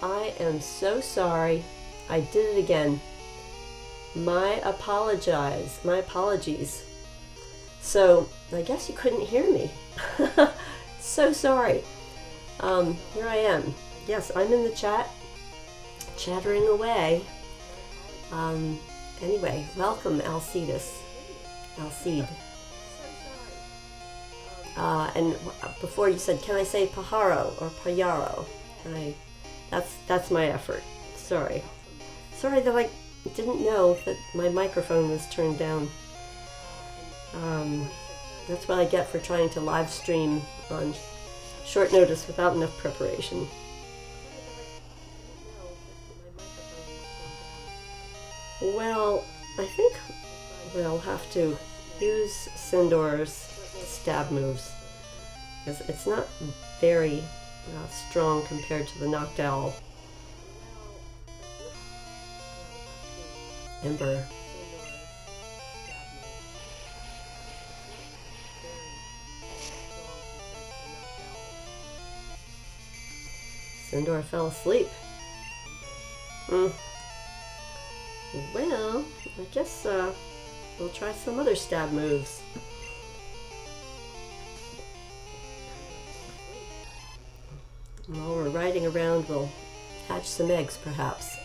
I am so sorry. I did it again. My apologies. So, I guess you couldn't hear me. So sorry. Here I am. Yes, I'm in the chat, chattering away. Anyway, welcome, Alcide. And before you said, can I say Pajaro or Payaro? That's my effort. Sorry that I didn't know that my microphone was turned down. That's what I get for trying to live stream on short notice without enough preparation. Well, I think we'll have to use Sindor's stab moves, because it's not very strong compared to the knocked owl. Ember. Sindor fell asleep. Well, I guess we'll try some other stab moves. While we're riding around, we'll hatch some eggs, perhaps.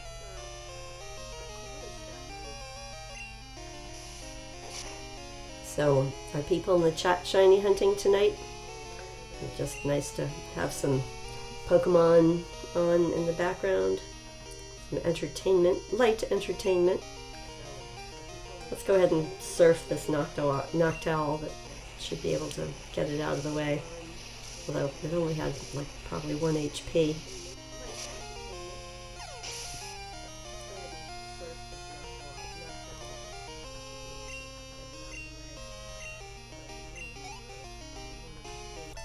So, are people in the chat shiny hunting tonight? It's just nice to have some Pokemon on in the background. Some entertainment, light entertainment. Let's go ahead and surf this knocked owl that should be able to get it out of the way. Although it only had like probably 1 HP.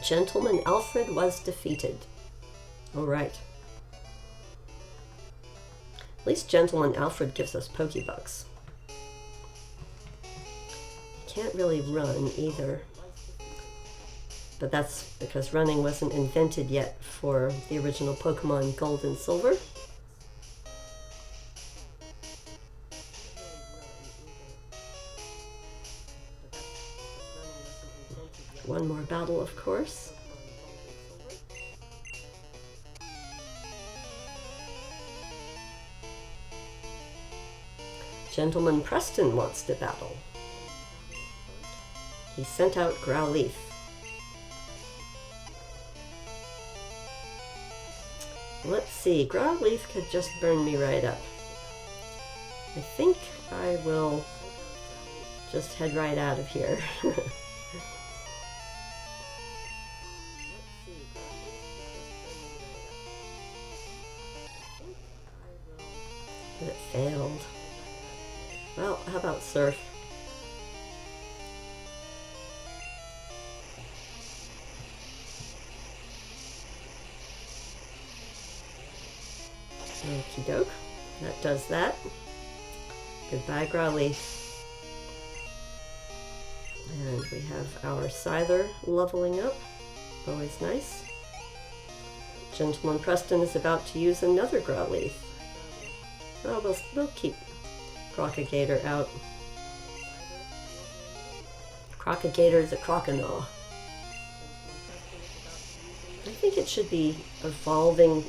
Gentleman Alfred was defeated. Alright. At least Gentleman Alfred gives us Pokebucks. Can't really run either. But that's because running wasn't invented yet for the original Pokemon Gold and Silver. One more battle, of course. Gentleman Preston wants to battle. He sent out Growlithe. Let's see, Growlithe could just burn me right up. I think I will just head right out of here. But it failed. Well, how about Surf? Okie doke. That does that. Goodbye, Growlithe. And we have our Scyther leveling up. Always nice. Gentleman Preston is about to use another Growlithe. Oh, we'll keep Crocagator out. Crocagator's a Croconaw. I think it should be evolving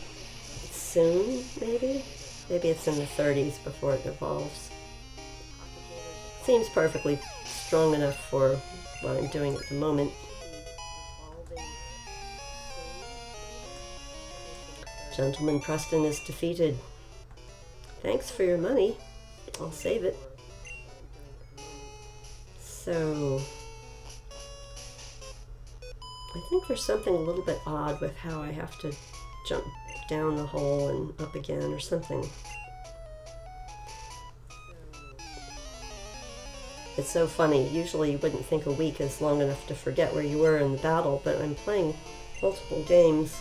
soon, maybe? Maybe it's in the 30s before it evolves. Seems perfectly strong enough for what I'm doing at the moment. Gentleman Preston is defeated. Thanks for your money. I'll save it. So, I think there's something a little bit odd with how I have to jump down the hole and up again or something. It's so funny. Usually you wouldn't think a week is long enough to forget where you were in the battle, but I'm playing multiple games.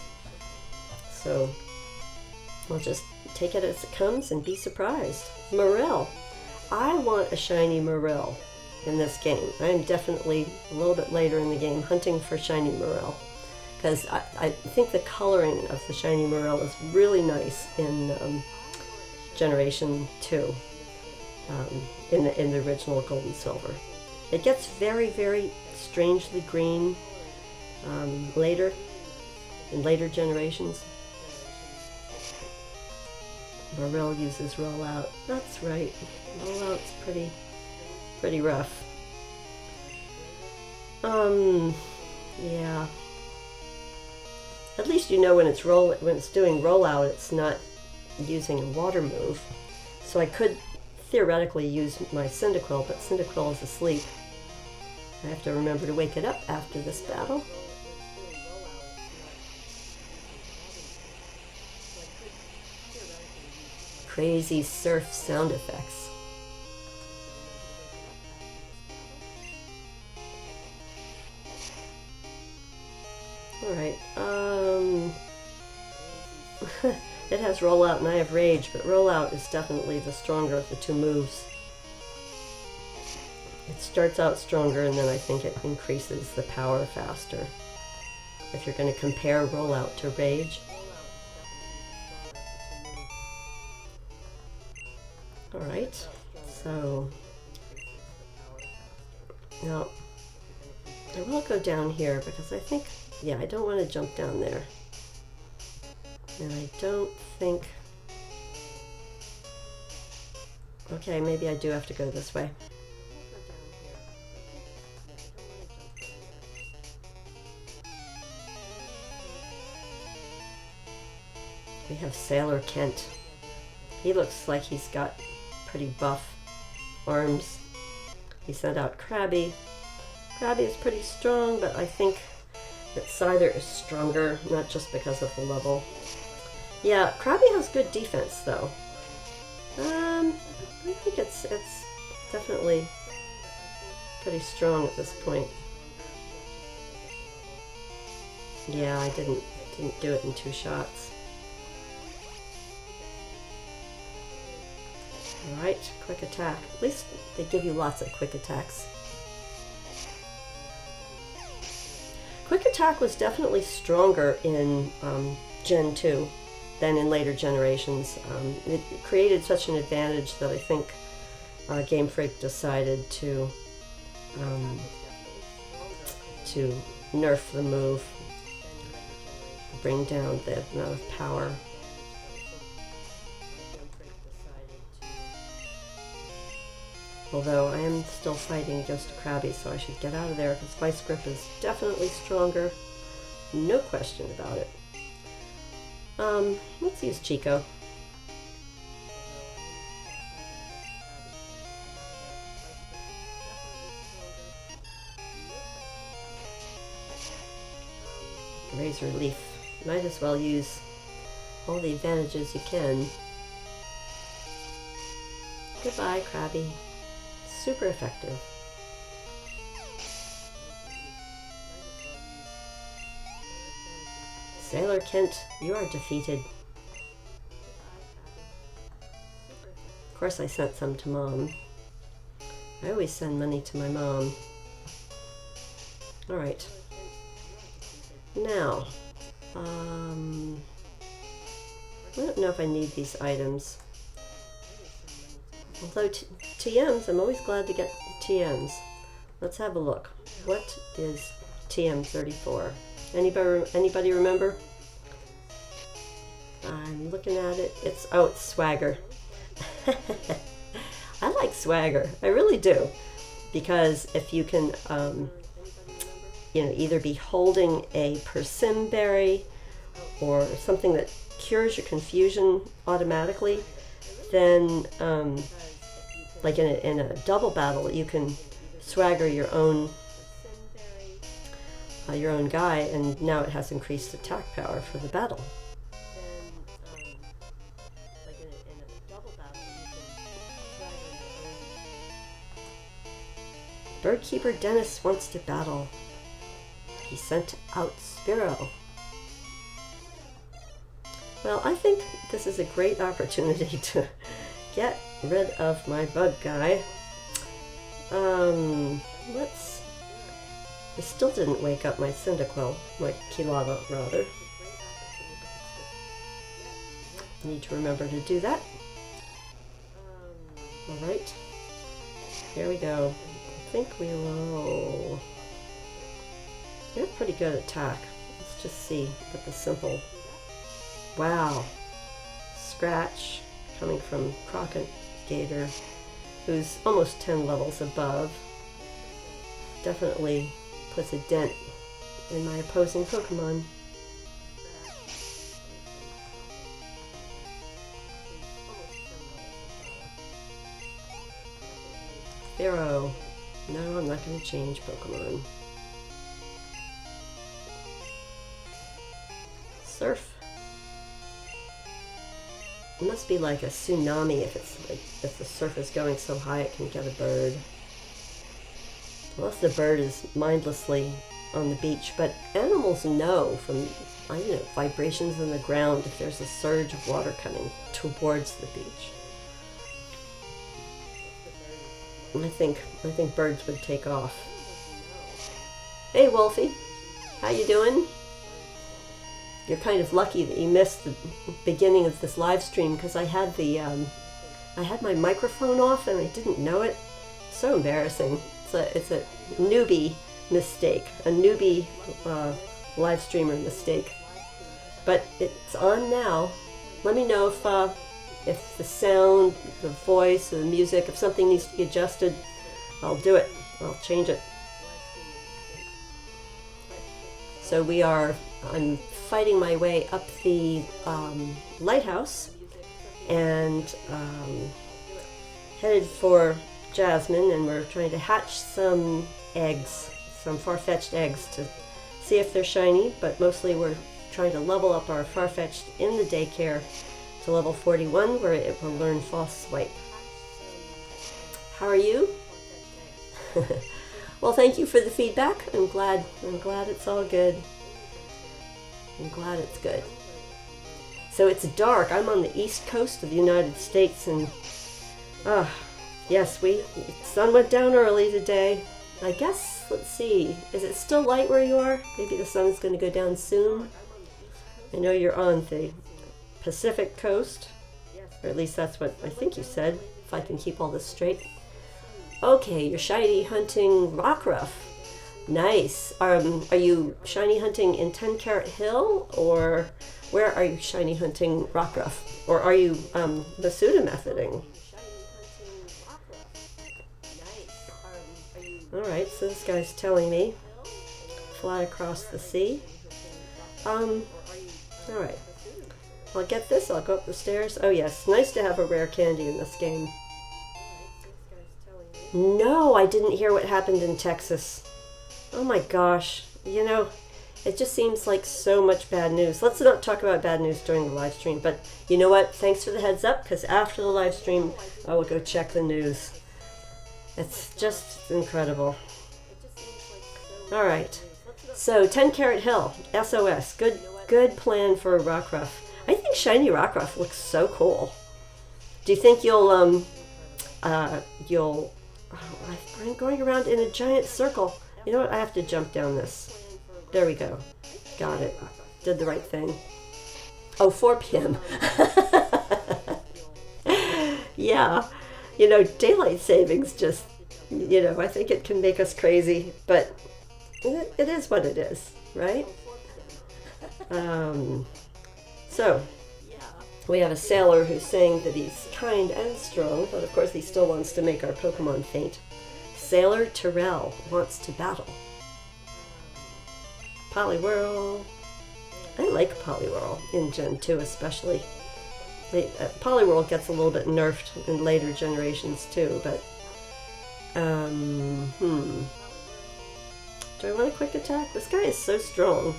So, I'll just take it as it comes and be surprised. Morel. I want a shiny Morel in this game. I am definitely a little bit later in the game hunting for shiny Morel. because I think the coloring of the Shiny Morel is really nice in Generation 2, in the original Gold and Silver. It gets very, very strangely green later, in later generations. Morel uses rollout. That's right. Rollout's pretty rough. Yeah. At least you know when it's doing rollout, it's not using a water move. So I could theoretically use my Cyndaquil, but Cyndaquil is asleep. I have to remember to wake it up after this battle. Crazy surf sound effects. Alright, it has rollout and I have rage, but rollout is definitely the stronger of the two moves. It starts out stronger and then I think it increases the power faster. If you're going to compare rollout to rage. Alright, so now I will go down here because I think, yeah, I don't want to jump down there. And I don't think, okay, maybe I do have to go this way. We have Sailor Kent. He looks like he's got pretty buff arms. He sent out Krabby. Krabby is pretty strong, but I think that Scyther is stronger, not just because of the level. Yeah, Krabby has good defense, though. I think it's definitely pretty strong at this point. Yeah, I didn't do it in 2 shots. Alright, quick attack. At least they give you lots of quick attacks. Quick attack was definitely stronger in Gen 2 than in later generations. It created such an advantage that I think Game Freak decided to nerf the move, bring down the amount of power. Although I am still fighting against a Krabby, so I should get out of there because Vice Grip is definitely stronger. No question about it. Let's use Chico. Razor Leaf. Might as well use all the advantages you can. Goodbye, Krabby. Super effective. Sailor Kent, you are defeated. Of course I sent some to Mom. I always send money to my mom. Alright. Now, I don't know if I need these items. Although TMs, I'm always glad to get TMs. Let's have a look. What is TM34? Anybody remember? I'm looking at it. It's Swagger. I like Swagger. I really do. Because if you can, either be holding a Persim Berry or something that cures your confusion automatically, then like in a double battle, you can swagger your own guy, and now it has increased attack power for the battle. Birdkeeper Dennis wants to battle. He sent out Spearow. Well, I think this is a great opportunity to get rid of my bug guy. I still didn't wake up my Cyndaquil, my Kilava rather. Need to remember to do that. Alright, here we go. I think we will... They're pretty good attack. Let's just see with the simple... Wow! Scratch coming from Gator, who's almost 10 levels above. Definitely puts a dent in my opposing Pokemon. Spearow. No, I'm not going to change Pokemon. Surf. It must be like a tsunami if the surf is going so high it can get a bird. Unless the bird is mindlessly on the beach, but animals know from, I don't know, vibrations in the ground if there's a surge of water coming towards the beach. I think birds would take off. Hey Wolfie, how you doing? You're kind of lucky that you missed the beginning of this live stream because I had my microphone off and I didn't know it. So embarrassing. It's a newbie mistake, a newbie live streamer mistake. But it's on now. Let me know if the sound, the voice, the music, if something needs to be adjusted, I'll do it. I'll change it. So I'm fighting my way up the lighthouse and headed for Jasmine, and we're trying to hatch some eggs, some Farfetch'd eggs to see if they're shiny, but mostly we're trying to level up our Farfetch'd in the daycare to level 41 where it will learn False Swipe. How are you? Well, thank you for the feedback. I'm glad it's all good. I'm glad it's good. So it's dark. I'm on the east coast of the United States, and yes, the sun went down early today. I guess, let's see, is it still light where you are? Maybe the sun's going to go down soon. I know you're on the Pacific coast, or at least that's what I think you said, if I can keep all this straight. Okay, you're shiny hunting Rockruff. Nice. Are you shiny hunting in 10 Carat Hill, or where are you shiny hunting Rockruff? Or are you Masuda methoding? Alright, so this guy's telling me. Fly across the sea. Alright. I'll get this, I'll go up the stairs. Oh yes, nice to have a rare candy in this game. No, I didn't hear what happened in Texas. Oh my gosh. You know, it just seems like so much bad news. Let's not talk about bad news during the live stream, but you know what? Thanks for the heads up, because after the live stream, I will go check the news. It's just incredible. Alright. So, 10 Carat Hill, SOS. Good plan for a Rockruff. I think shiny Rockruff looks so cool. Do you think you'll I'm going around in a giant circle. You know what? I have to jump down this. There we go. Got it. Did the right thing. Oh, 4 p.m. Yeah. You know, daylight savings just, you know, I think it can make us crazy, but it is what it is, right? So, we have a sailor who's saying that he's kind and strong, but of course he still wants to make our Pokemon faint. Sailor Terrell wants to battle. Poliwhirl. I like Poliwhirl in Gen 2 especially. Poliwhirl gets a little bit nerfed in later generations too, but do I want a quick attack? This guy is so strong.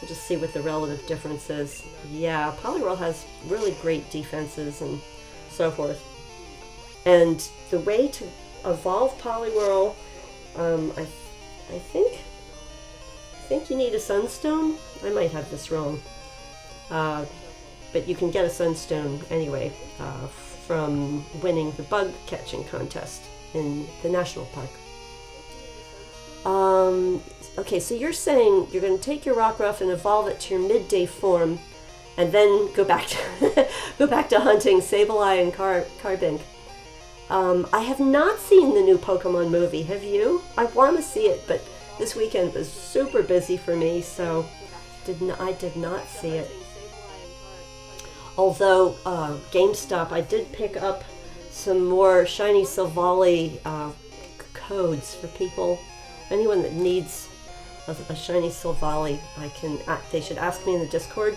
We'll just see what the relative difference is. Yeah, Poliwhirl has really great defenses and so forth. And the way to evolve Poliwhirl, I think you need a Sunstone. I might have this wrong. But you can get a Sunstone anyway from winning the bug catching contest in the national park. Okay, so you're saying you're going to take your Rockruff and evolve it to your midday form, and then go back to go back to hunting Sableye and Carbink. I have not seen the new Pokemon movie. Have you? I want to see it, but this weekend was super busy for me, so I did not see it. Although GameStop, I did pick up some more Shiny Silvally codes for people. Anyone that needs a Shiny Silvally, they should ask me in the Discord,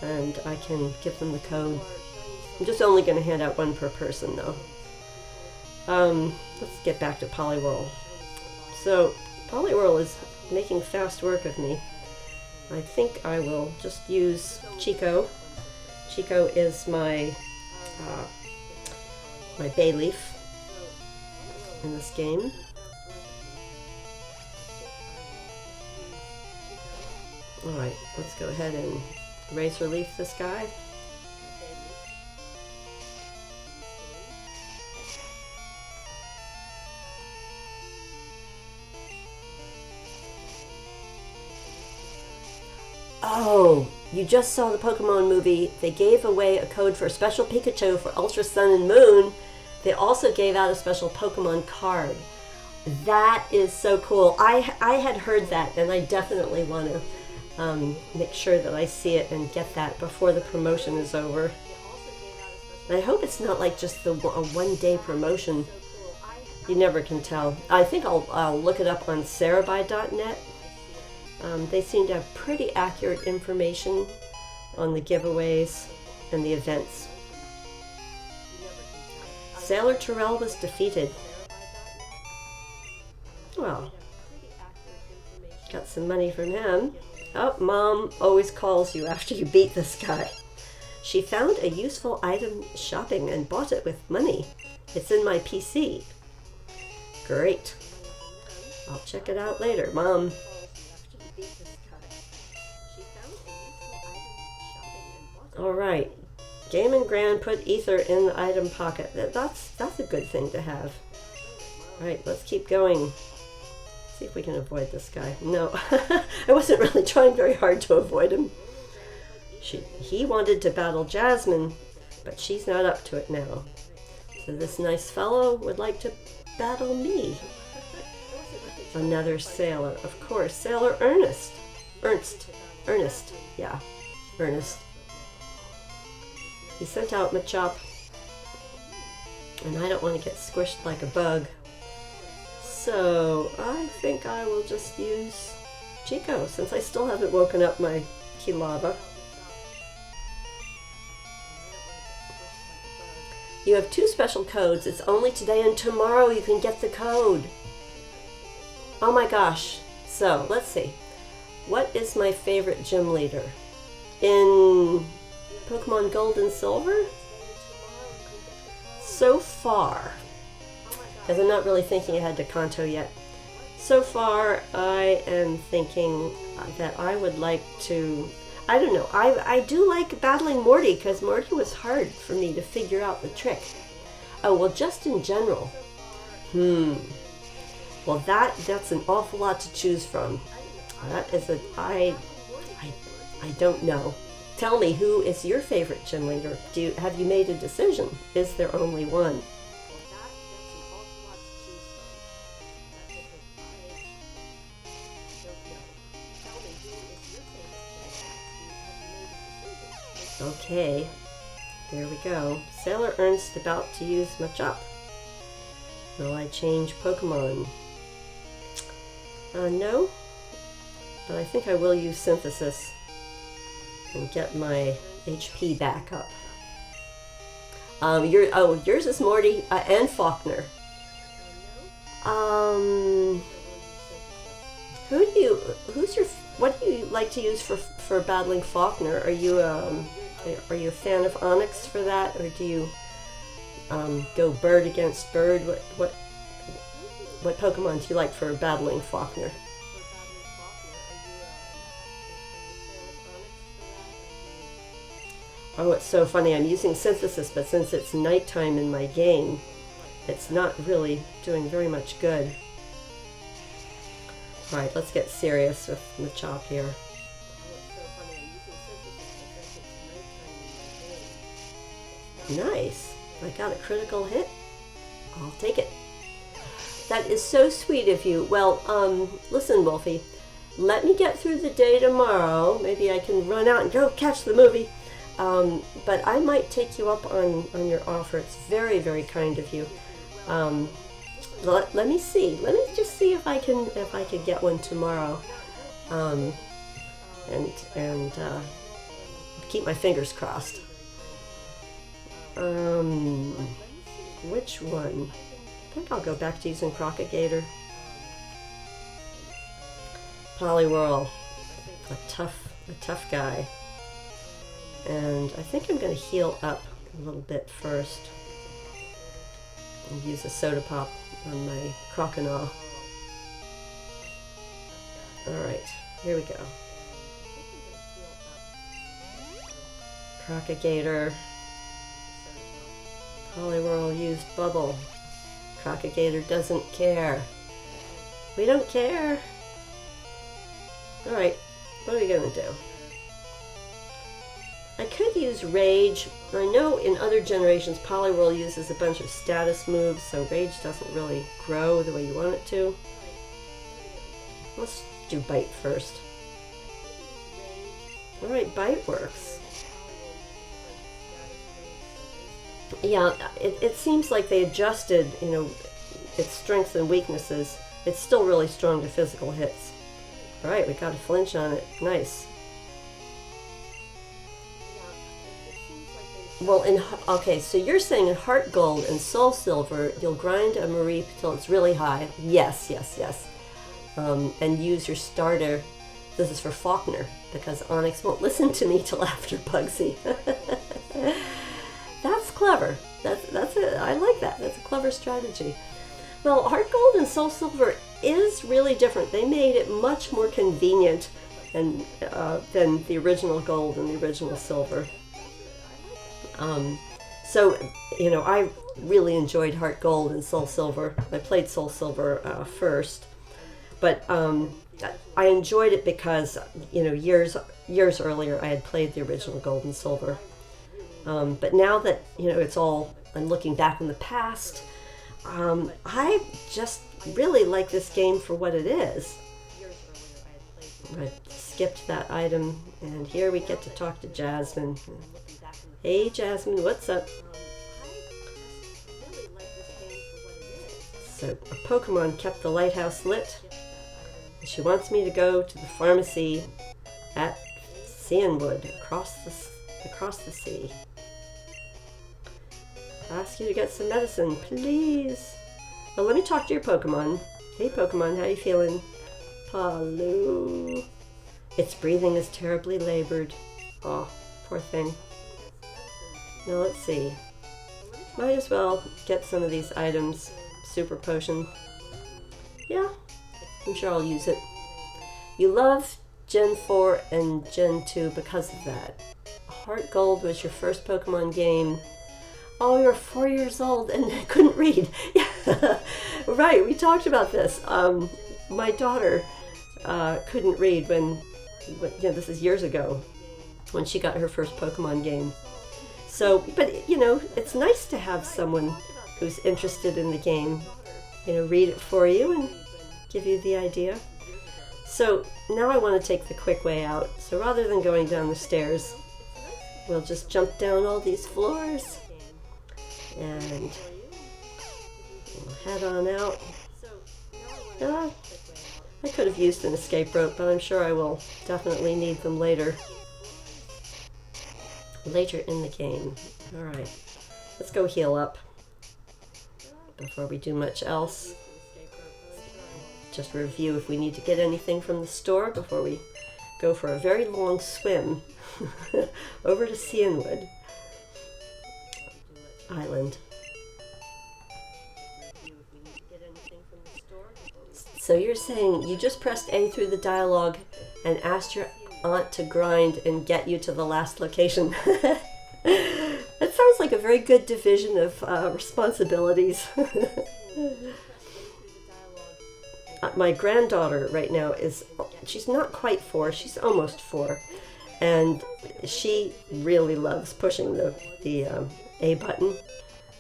and I can give them the code. I'm just only going to hand out one per person, though. Let's get back to Poliwhirl. So, Poliwhirl is making fast work of me. I think I will just use Chico. Chico is my my Bayleaf in this game. Alright, let's go ahead and Razor Leaf this guy. Oh, you just saw the Pokemon movie. They gave away a code for a special Pikachu for Ultra Sun and Moon. They also gave out a special Pokemon card. That is so cool. I had heard that, and I definitely want to make sure that I see it and get that before the promotion is over. And I hope it's not like just a one-day promotion. You never can tell. I think I'll look it up on Cerebi.net. They seem to have pretty accurate information on the giveaways and the events. Sailor Terrell was defeated. Well, got some money from him. Oh, Mom always calls you after you beat this guy. She found a useful item shopping and bought it with money. It's in my PC. Great. I'll check it out later, Mom. Alright, GameNGrannie put ether in the item pocket. That's a good thing to have. Alright, let's keep going. See if we can avoid this guy. No, I wasn't really trying very hard to avoid him. He wanted to battle Jasmine, but she's not up to it now. So this nice fellow would like to battle me. Another sailor, of course. Sailor Ernest. Ernest, yeah, Ernest. He sent out Machop, and I don't want to get squished like a bug. So I think I will just use Chico, since I still haven't woken up my Kilava. You have 2 special codes. It's only today and tomorrow you can get the code. Oh my gosh. So let's see. What is my favorite gym leader? In Pokemon Gold and Silver? So far, because I'm not really thinking ahead to Kanto yet. So far, I am thinking that I would like to, I don't know, I do like battling Morty, because Morty was hard for me to figure out the trick. Oh, well, just in general. Well, that's an awful lot to choose from. That is I don't know. Tell me, who is your favorite gym leader? Have you made a decision? Is there only one? Okay, here we go. Sailor Ernst about to use Machop. Will I change Pokemon? No, but I think I will use Synthesis and get my HP back up. Yours is Morty and Faulkner. What do you like to use for battling Faulkner? Are you a fan of Onyx for that, or do you go bird against bird? What Pokemon do you like for battling Faulkner? Oh, it's so funny. I'm using Synthesis, but since it's nighttime in my game, it's not really doing very much good. All right, let's get serious with the chop here. Nice. I got a critical hit. I'll take it. That is so sweet of you. Well, listen, Wolfie. Let me get through the day tomorrow. Maybe I can run out and go catch the movie. But I might take you up on your offer. It's very, very kind of you. Let me see. Let me just see if I can get one tomorrow. And keep my fingers crossed. Which one? I think I'll go back to using Crocagator. Poliwhirl, a tough guy. And I think I'm going to heal up a little bit first. And use a Soda Pop on my Croconaw. Alright, here we go. Crocagator. Poliwhirl used Bubble. Crocagator doesn't care. We don't care. Alright, what are we gonna do? I could use Rage. I know in other generations Poliwhirl uses a bunch of status moves, so Rage doesn't really grow the way you want it to. Let's do Bite first. Alright, Bite works. Yeah, it seems like they adjusted, you know, its strengths and weaknesses. It's still really strong to physical hits. Alright, we got a flinch on it. Nice. Well, okay, so you're saying in Heart Gold and Soul Silver, you'll grind a Mareep till it's really high. Yes. And use your starter. This is for Faulkner, because Onyx won't listen to me till after Bugsy. That's clever. That's it. I like that. That's a clever strategy. Well, Heart Gold and Soul Silver is really different. They made it much more convenient than the original Gold and the original Silver. So, you know, I really enjoyed Heart Gold and Soul Silver. I played Soul Silver first, but I enjoyed it because, you know, years earlier I had played the original Gold and Silver. But now that, you know, it's all, I'm looking back in the past, I just really like this game for what it is. I skipped that item, and here we get to talk to Jasmine. Hey Jasmine, what's up? So a Pokemon kept the lighthouse lit. She wants me to go to the pharmacy at Cianwood, across the sea. I'll ask you to get some medicine, please. Well, let me talk to your Pokemon. Hey Pokemon, how you feeling? Palu. Its breathing is terribly labored. Oh, poor thing. Now let's see. Might as well get some of these items. Super Potion. Yeah, I'm sure I'll use it. You love Gen 4 and Gen 2 because of that. Heart Gold was your first Pokemon game. Oh, you're 4 years old and couldn't read. Yeah, right, we talked about this. My daughter couldn't read when, you know, this is years ago, when she got her first Pokemon game. So, but, you know, it's nice to have someone who's interested in the game, you know, read it for you and give you the idea. So now I want to take the quick way out. So rather than going down the stairs, we'll just jump down all these floors and we'll head on out. I could have used an escape rope, but I'm sure I will definitely need them later in the game. Alright, let's go heal up before we do much else. Just review if we need to get anything from the store before we go for a very long swim over to Cianwood Island. So you're saying you just pressed A through the dialogue and asked your aunt to grind and get you to the last location. That sounds like a very good division of responsibilities. my granddaughter right now she's not quite 4, she's almost 4. And she really loves pushing the A button.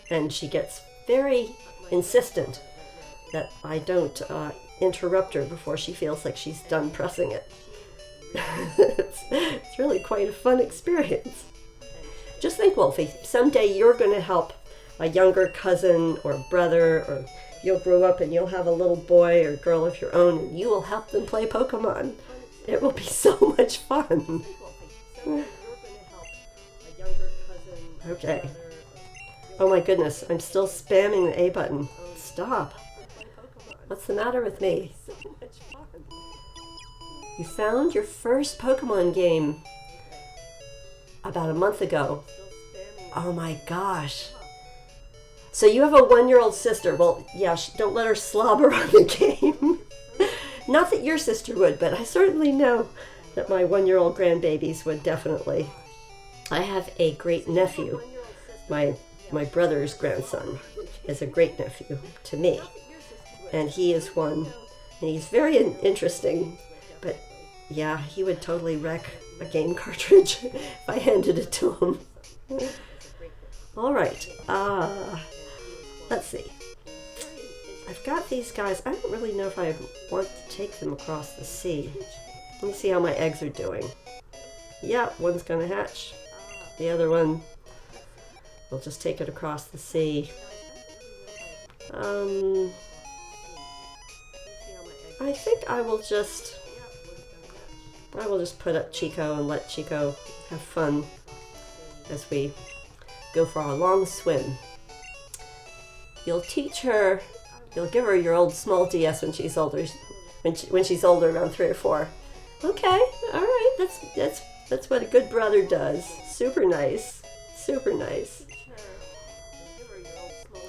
And she gets very insistent that I don't interrupt her before she feels like she's done pressing it. It's really quite a fun experience. Just think, Wolfie, someday you're going to help a younger cousin or brother, or you'll grow up and you'll have a little boy or girl of your own, and you will help them play Pokemon. It will be so much fun. Okay. Oh my goodness, I'm still spamming the A button. Stop. What's the matter with me? You found your first Pokemon game about a month ago. Oh my gosh. So you have a 1-year-old sister. Well, yeah, don't let her slobber on the game. Not that your sister would, but I certainly know that my 1-year-old grandbabies would definitely. I have a great nephew. My brother's grandson is a great nephew to me. And he is one. And he's very interesting. But yeah, he would totally wreck a game cartridge if I handed it to him. All right. Let's see. I've got these guys. I don't really know if I want to take them across the sea. Let me see how my eggs are doing. Yeah, one's going to hatch. The other one, we'll just take it across the sea. I think I will just put up Chico and let Chico have fun as we go for our long swim. You'll teach her, you'll give her your old small DS when she's older, when she's older, around 3 or 4. Okay, all right, that's what a good brother does. Super nice, super nice.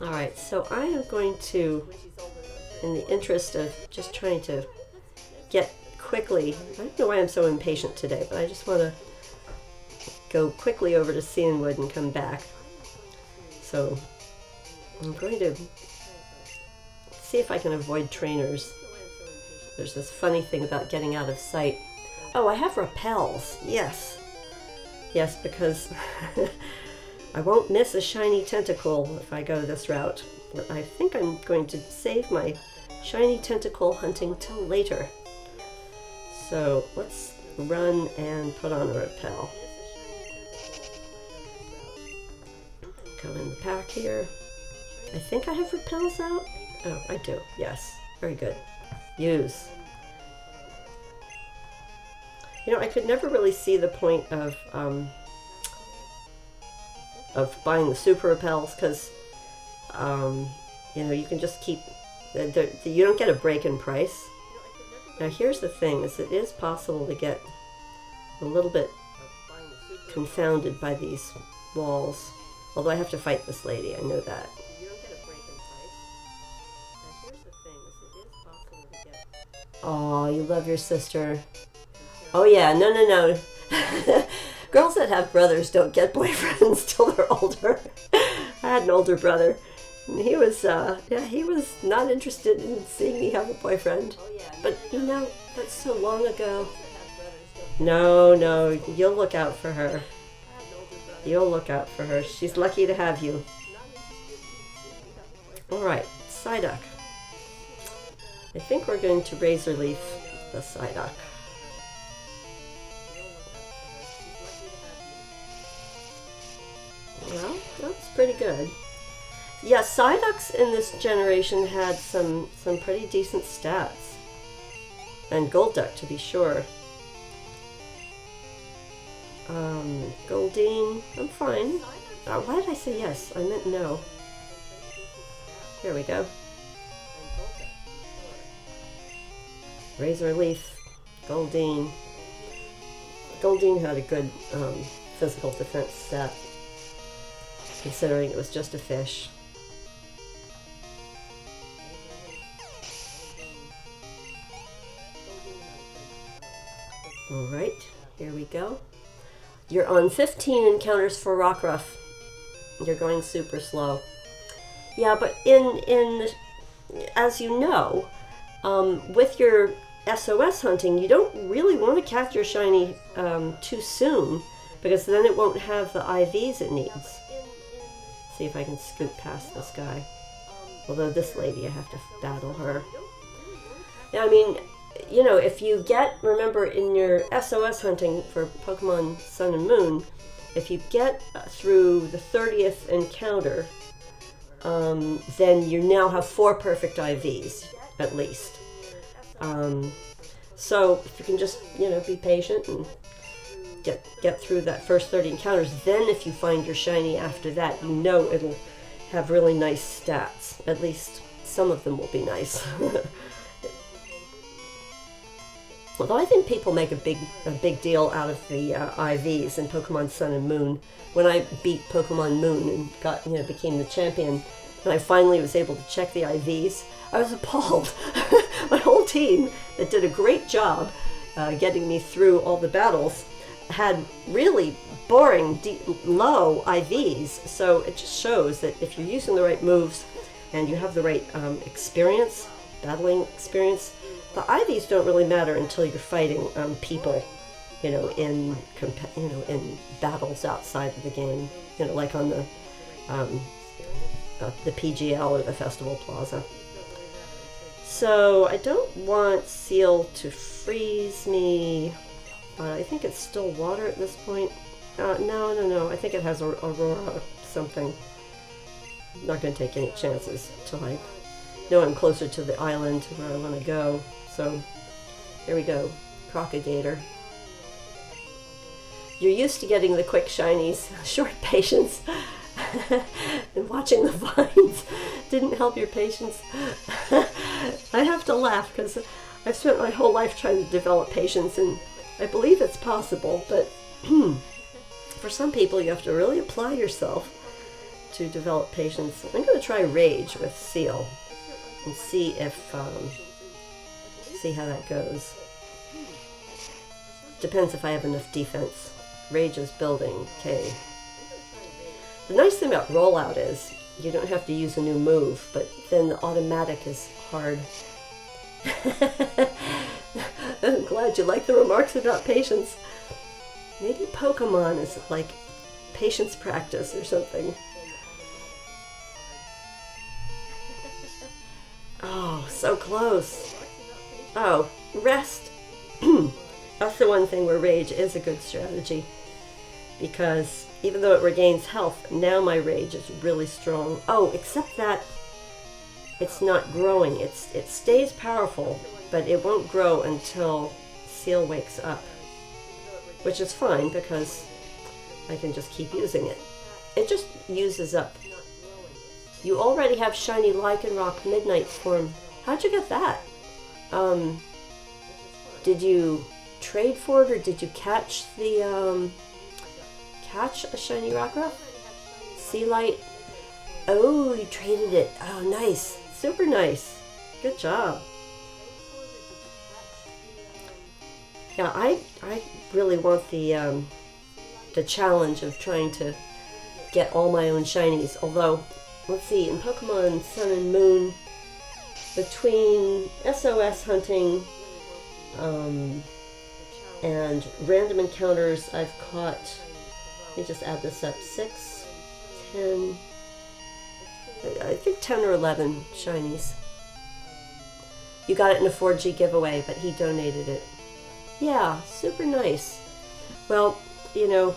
All right, so I am going to, in the interest of just trying to get quickly, I don't know why I'm so impatient today, but I just want to go quickly over to Cianwood and come back. So I'm going to see if I can avoid trainers. There's this funny thing about getting out of sight. Oh, I have repels. Yes. Yes, because I won't miss a shiny tentacle if I go this route. But I think I'm going to save my shiny tentacle hunting till later. So let's run and put on a repel. Go in the pack here. I think I have repels out. Oh, I do. Yes. Very good. Use. You know, I could never really see the point of buying the super repels because, you know, you can just keep, you don't get a break in price. Now here's the thing, is it is possible to get a little bit confounded by these walls. Although I have to fight this lady, I know that. Oh, you love your sister. Oh yeah, no. Girls that have brothers don't get boyfriends till they're older. I had an older brother. And he was, he was not interested in seeing me have a boyfriend. But, you know, that's so long ago. No, you'll look out for her. You'll look out for her. She's lucky to have you. Alright, Psyduck. I think we're going to Razor Leaf the Psyduck. Well, that's pretty good. Yeah, Psyducks in this generation had some pretty decent stats. And Golduck, to be sure. Goldeen, I'm fine. Why did I say yes? I meant no. There we go. Razor Leaf, Goldeen. Goldeen had a good physical defense stat, considering it was just a fish. Alright, here we go. You're on 15 encounters for Rockruff. You're going super slow. Yeah, but as you know, With your SOS hunting, you don't really want to catch your shiny too soon, because then it won't have the IVs it needs. See if I can scoot past this guy. Although this lady, I have to battle her. Yeah, I mean, you know, if you get, remember in your SOS hunting for Pokemon Sun and Moon, if you get through the 30th encounter, then you now have 4 perfect IVs, at least. So if you can just, you know, be patient and get through that first 30 encounters, then if you find your shiny after that, you know it'll have really nice stats. At least some of them will be nice. Although I think people make a big deal out of the IVs in Pokemon Sun and Moon. When I beat Pokemon Moon and got, you know, became the champion, and I finally was able to check the IVs, I was appalled. My whole team that did a great job getting me through all the battles had really boring, low IVs. So it just shows that if you're using the right moves and you have the right experience, battling experience, the IVs don't really matter until you're fighting people, you know, in battles outside of the game, you know, like on the PGL or the Festival Plaza. So I don't want Seal to freeze me. I think it's still water at this point. No. I think it has Aurora something. I'm not going to take any chances till I know I'm closer to the island where I want to go. So here we go. Crocodile. You're used to getting the quick shinies. Short patience. And watching the vines didn't help your patience. I have to laugh because I've spent my whole life trying to develop patience, and I believe it's possible, but for some people you have to really apply yourself to develop patience. I'm going to try Rage with Seal and see if see how that goes. Depends if I have enough defense. Rage is building. Okay. The nice thing about rollout is you don't have to use a new move, but then the automatic is hard. I'm glad you like the remarks about patience. Maybe Pokemon is like patience practice or something. Oh, so close. Oh, rest. That's the one thing where Rage is a good strategy, because even though it regains health, now my Rage is really strong. Oh, except that it's not growing. It stays powerful, but it won't grow until Seal wakes up, which is fine because I can just keep using it. It just uses up. You already have Shiny Lycanroc Midnight form. How'd you get that? Did you trade for it, or did you catch the catch a shiny Rockruff? Sea Light. Oh, you traded it. Oh, nice. Super nice. Good job. Yeah, I really want the challenge of trying to get all my own shinies. Although, let's see, in Pokemon Sun and Moon, between SOS hunting and random encounters, I've caught, let me just add this up, 6, 10, I think 10 or 11 shinies. You got it in a 4G giveaway, but he donated it. Yeah, super nice. Well, you know,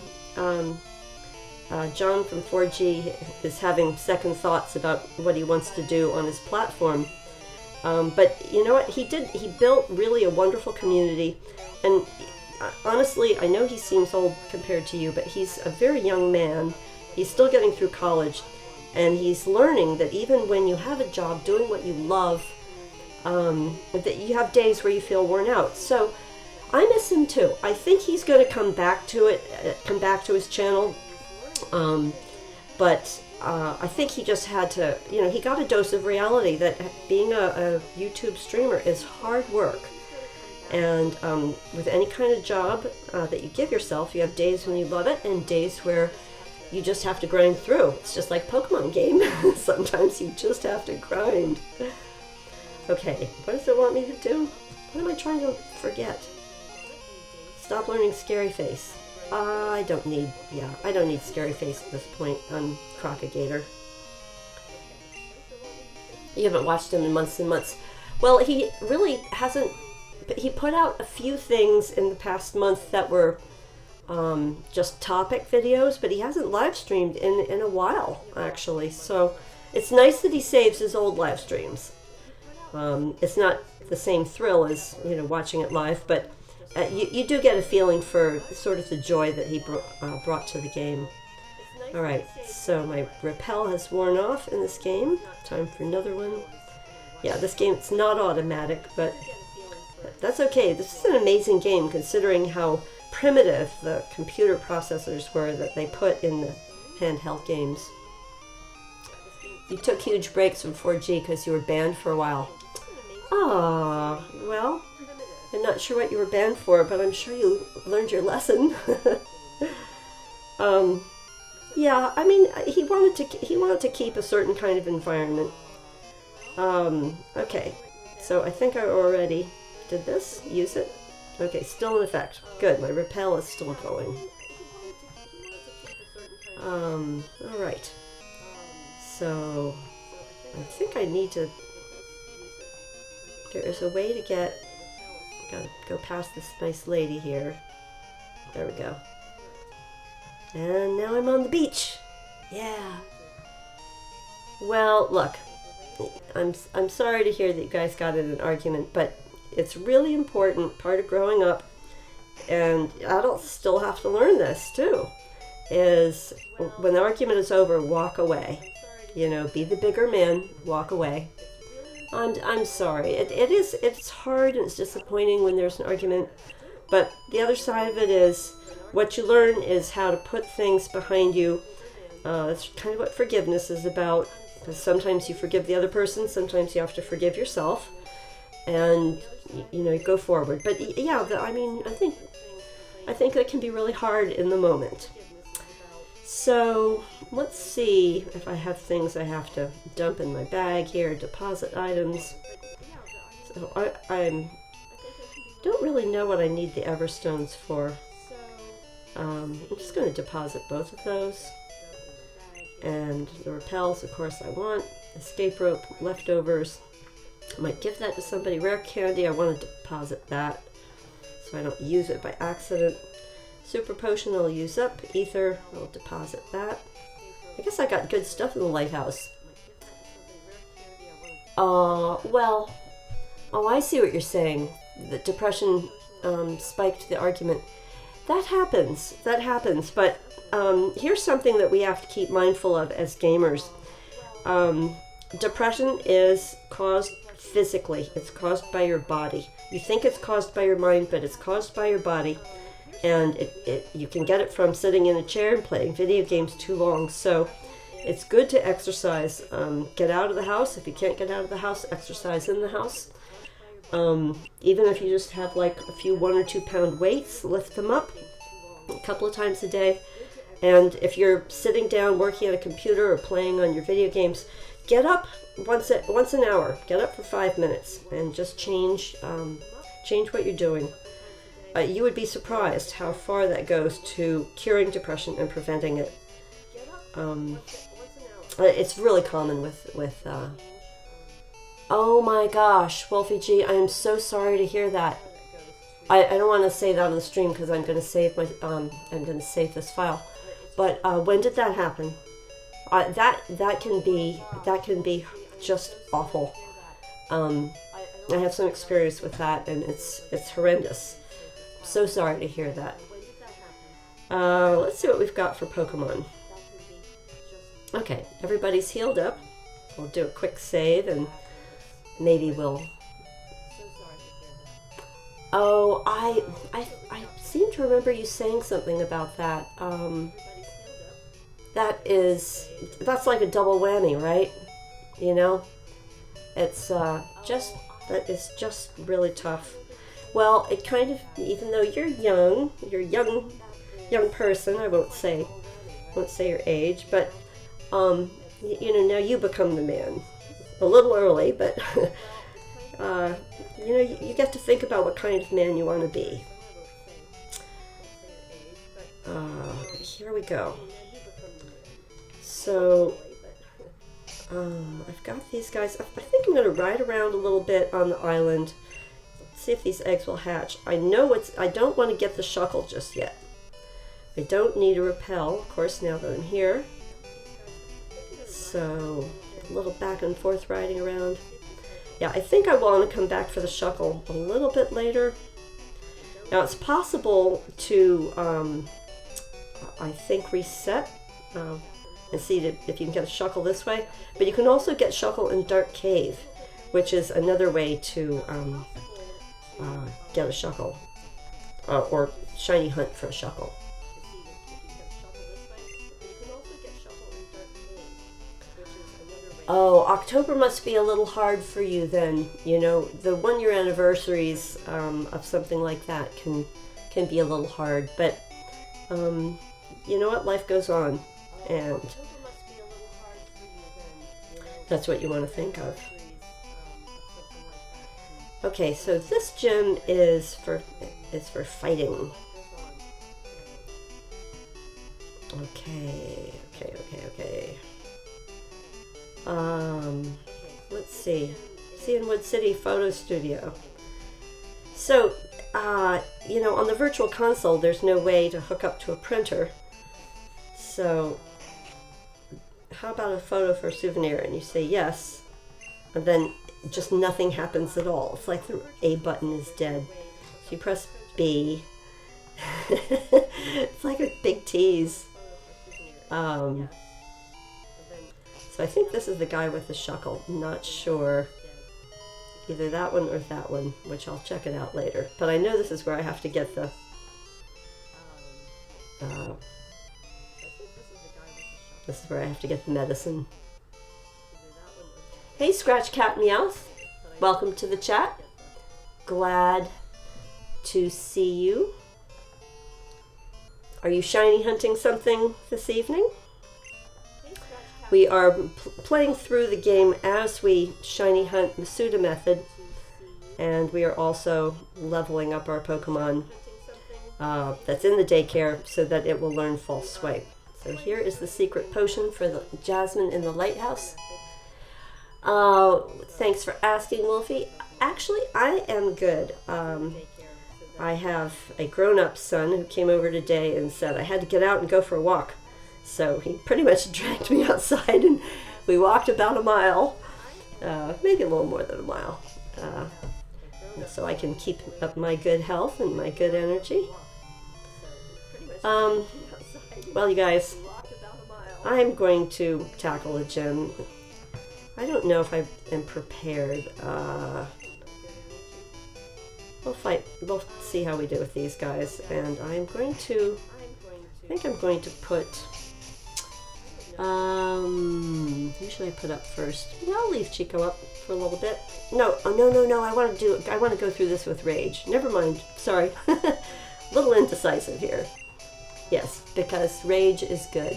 John from 4G is having second thoughts about what he wants to do on his platform. But you know what? He built really a wonderful community. And honestly, I know he seems old compared to you, but he's a very young man. He's still getting through college. And he's learning that even when you have a job doing what you love, that you have days where you feel worn out. So I miss him too. I think he's going to come back to it, come back to his channel. But I think he just had to, you know, he got a dose of reality that being a YouTube streamer is hard work. And with any kind of job that you give yourself, you have days when you love it and days where you just have to grind through. It's just like Pokemon game. Sometimes you just have to grind. Okay, what does it want me to do? What am I trying to forget? Stop learning Scary Face. I don't need Scary Face at this point on Crocagator. You haven't watched him in months and months. Well, he really hasn't. He put out a few things in the past month that were just topic videos, but he hasn't live streamed in a while, actually. So it's nice that he saves his old live streams. It's not the same thrill as, you know, watching it live, but you do get a feeling for sort of the joy that he brought to the game. Alright, so my rappel has worn off in this game. Time for another one. Yeah, this game, it's not automatic, but that's okay. This is an amazing game considering how primitive the computer processors were that they put in the handheld games. You took huge breaks from 4G because you were banned for a while. Ah, well, I'm not sure what you were banned for, but I'm sure you learned your lesson. Yeah, I mean, he wanted to keep a certain kind of environment. Okay, so I think I already did this. Use it. Okay, still in effect. Good, my rappel is still going. All right. So I think I need to. There is a way to get. Gotta go past this nice lady here. There we go. And now I'm on the beach. Yeah. Well, look. I'm sorry to hear that you guys got in an argument, but it's really important part of growing up, and adults still have to learn this too, is when the argument is over, walk away. You know, be the bigger man, walk away. I'm sorry. It's hard and it's disappointing when there's an argument, but the other side of it is what you learn is how to put things behind you. That's kind of what forgiveness is about, because sometimes you forgive the other person, sometimes you have to forgive yourself, and you know, go forward. But yeah, I mean, I think that can be really hard in the moment. So let's see if I have things I have to dump in my bag here, deposit items. So I don't really know what I need the Everstones for. I'm just going to deposit both of those. And the rappels, of course, I want. Escape rope, leftovers. I might give that to somebody. Rare candy, I want to deposit that so I don't use it by accident. Super potion I'll use up. Ether, I'll deposit that. I guess I got good stuff in the lighthouse. Well, oh, I see what you're saying. The depression spiked the argument. That happens, but here's something that we have to keep mindful of as gamers. Depression is caused physically. It's caused by your body. You think it's caused by your mind, but it's caused by your body. And you can get it from sitting in a chair and playing video games too long. So it's good to exercise. Get out of the house. If you can't get out of the house, exercise in the house. Even if you just have like a few 1 or 2 pound weights, lift them up a couple of times a day. And if you're sitting down working at a computer or playing on your video games, get up once an hour. Get up for 5 minutes and just change what you're doing. You would be surprised how far that goes to curing depression and preventing it. It's really common with oh my gosh, Wolfie G, I am so sorry to hear that. I don't want to say that on the stream because I'm going to save this file. But when did that happen? That can be just awful. I have some experience with that, and it's horrendous. So sorry to hear that. Let's see what we've got for Pokemon. Okay, everybody's healed up. We'll do a quick save and maybe we'll... Oh, I seem to remember you saying something about that. That's like a double whammy, right? You know? That is just really tough. Well, it kind of, even though you're a young person, I won't say your age, but you know, now you become the man. A little early, but you know, you get to think about what kind of man you want to be. Here we go. So, I've got these guys. I think I'm going to ride around a little bit on the island, see if these eggs will hatch. I don't want to get the shuckle just yet. I don't need a repel, of course, now that I'm here. So, a little back and forth riding around. Yeah, I think I want to come back for the shuckle a little bit later. Now, it's possible to, I think, reset and see if you can get a shuckle this way. But you can also get shuckle in Dark Cave, which is another way to get a shuckle, or shiny hunt for a shuckle. Oh, October must be a little hard for you then. You know, the 1-year anniversaries of something like that can be a little hard, but you know what? Life goes on, and that's what you want to think of. Okay, so this gem is for fighting. Okay. Let's see. Wood City Photo Studio. So, you know, on the virtual console, there's no way to hook up to a printer. So, how about a photo for a souvenir? And you say yes, and then just nothing happens at all. It's like the A button is dead. So you press B. It's like a big tease. So I think this is the guy with the shuckle. I'm not sure. Either that one or that one, which I'll check it out later. But I know this is where I have to get the... this is where I have to get the medicine. Hey, Scratch Cat Meowth. Welcome to the chat. Glad to see you. Are you shiny hunting something this evening? We are playing through the game as we shiny hunt Masuda method, and we are also leveling up our Pokemon that's in the daycare so that it will learn False Swipe. So here is the secret potion for the Jasmine in the lighthouse. Thanks for asking, Wolfie. Actually, I am good. I have a grown-up son who came over today and said I had to get out and go for a walk. So he pretty much dragged me outside and we walked about a mile, maybe a little more than a mile, so I can keep up my good health and my good energy. Well, you guys, I'm going to tackle a gem. I don't know if I am prepared. We'll see how we do with these guys, and I think I'm going to put, who should I put up first? Yeah, I'll leave Chico up for a little bit. No, I want to go through this with Rage. Never mind, sorry. A little indecisive here. Yes, because Rage is good.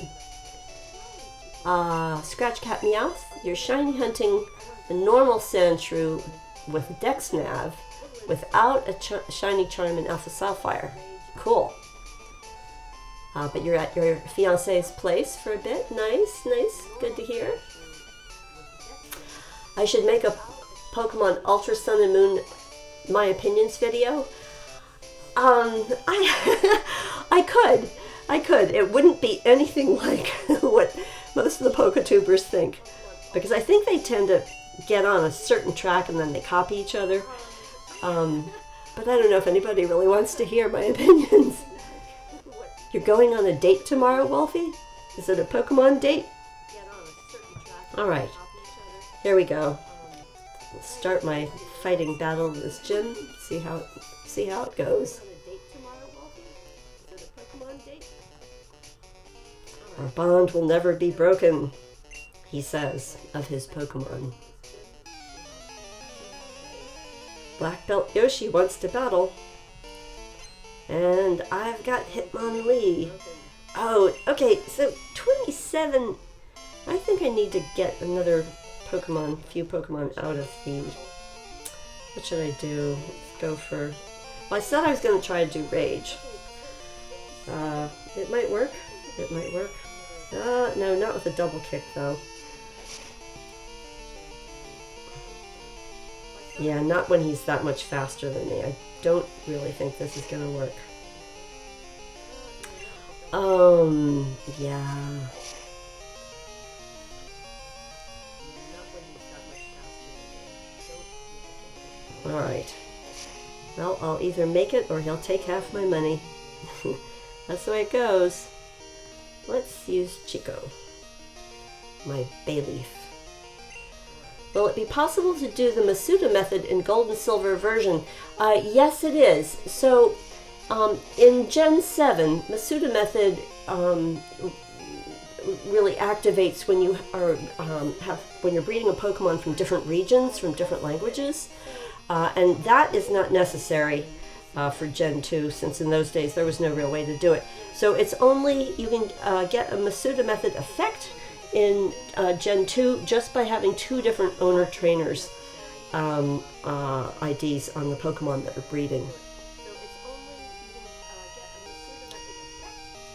Scratch Cat Meowth, you're shiny hunting the normal Sandshrew with Dex Nav without a shiny charm in Alpha Sapphire. Cool. But you're at your fiance's place for a bit. Nice. Good to hear. I should make a Pokemon Ultra Sun and Moon My Opinions video. I could. It wouldn't be anything like what most of the Poketubers think, because I think they tend to get on a certain track and then they copy each other. But I don't know if anybody really wants to hear my opinions. You're going on a date tomorrow, Wolfie? Is it a Pokemon date? Alright, here we go. Let's start my fighting battle with this gym. See how it goes. Our bond will never be broken, he says of his Pokemon. Black Belt Yoshi wants to battle. And I've got Hitmonlee. Oh, okay, so 27. I think I need to get another few Pokemon out of the What should I do? Let's go for... Well, I said I was going to try to do Rage. It might work. It might work. No, not with a double kick, though. Yeah, not when he's that much faster than me. I don't really think this is going to work. Yeah. Alright. Well, I'll either make it or he'll take half my money. That's the way it goes. Let's use Chico, my bay leaf. Will it be possible to do the Masuda method in gold and silver version? Yes, it is. So, in Gen 7, Masuda method really activates when you are when you're breeding a Pokemon from different regions, from different languages, and that is not necessary for Gen 2, since in those days there was no real way to do it. So it's only, you can get a Masuda method effect in Gen 2 just by having 2 different owner trainers IDs on the Pokemon that are breeding.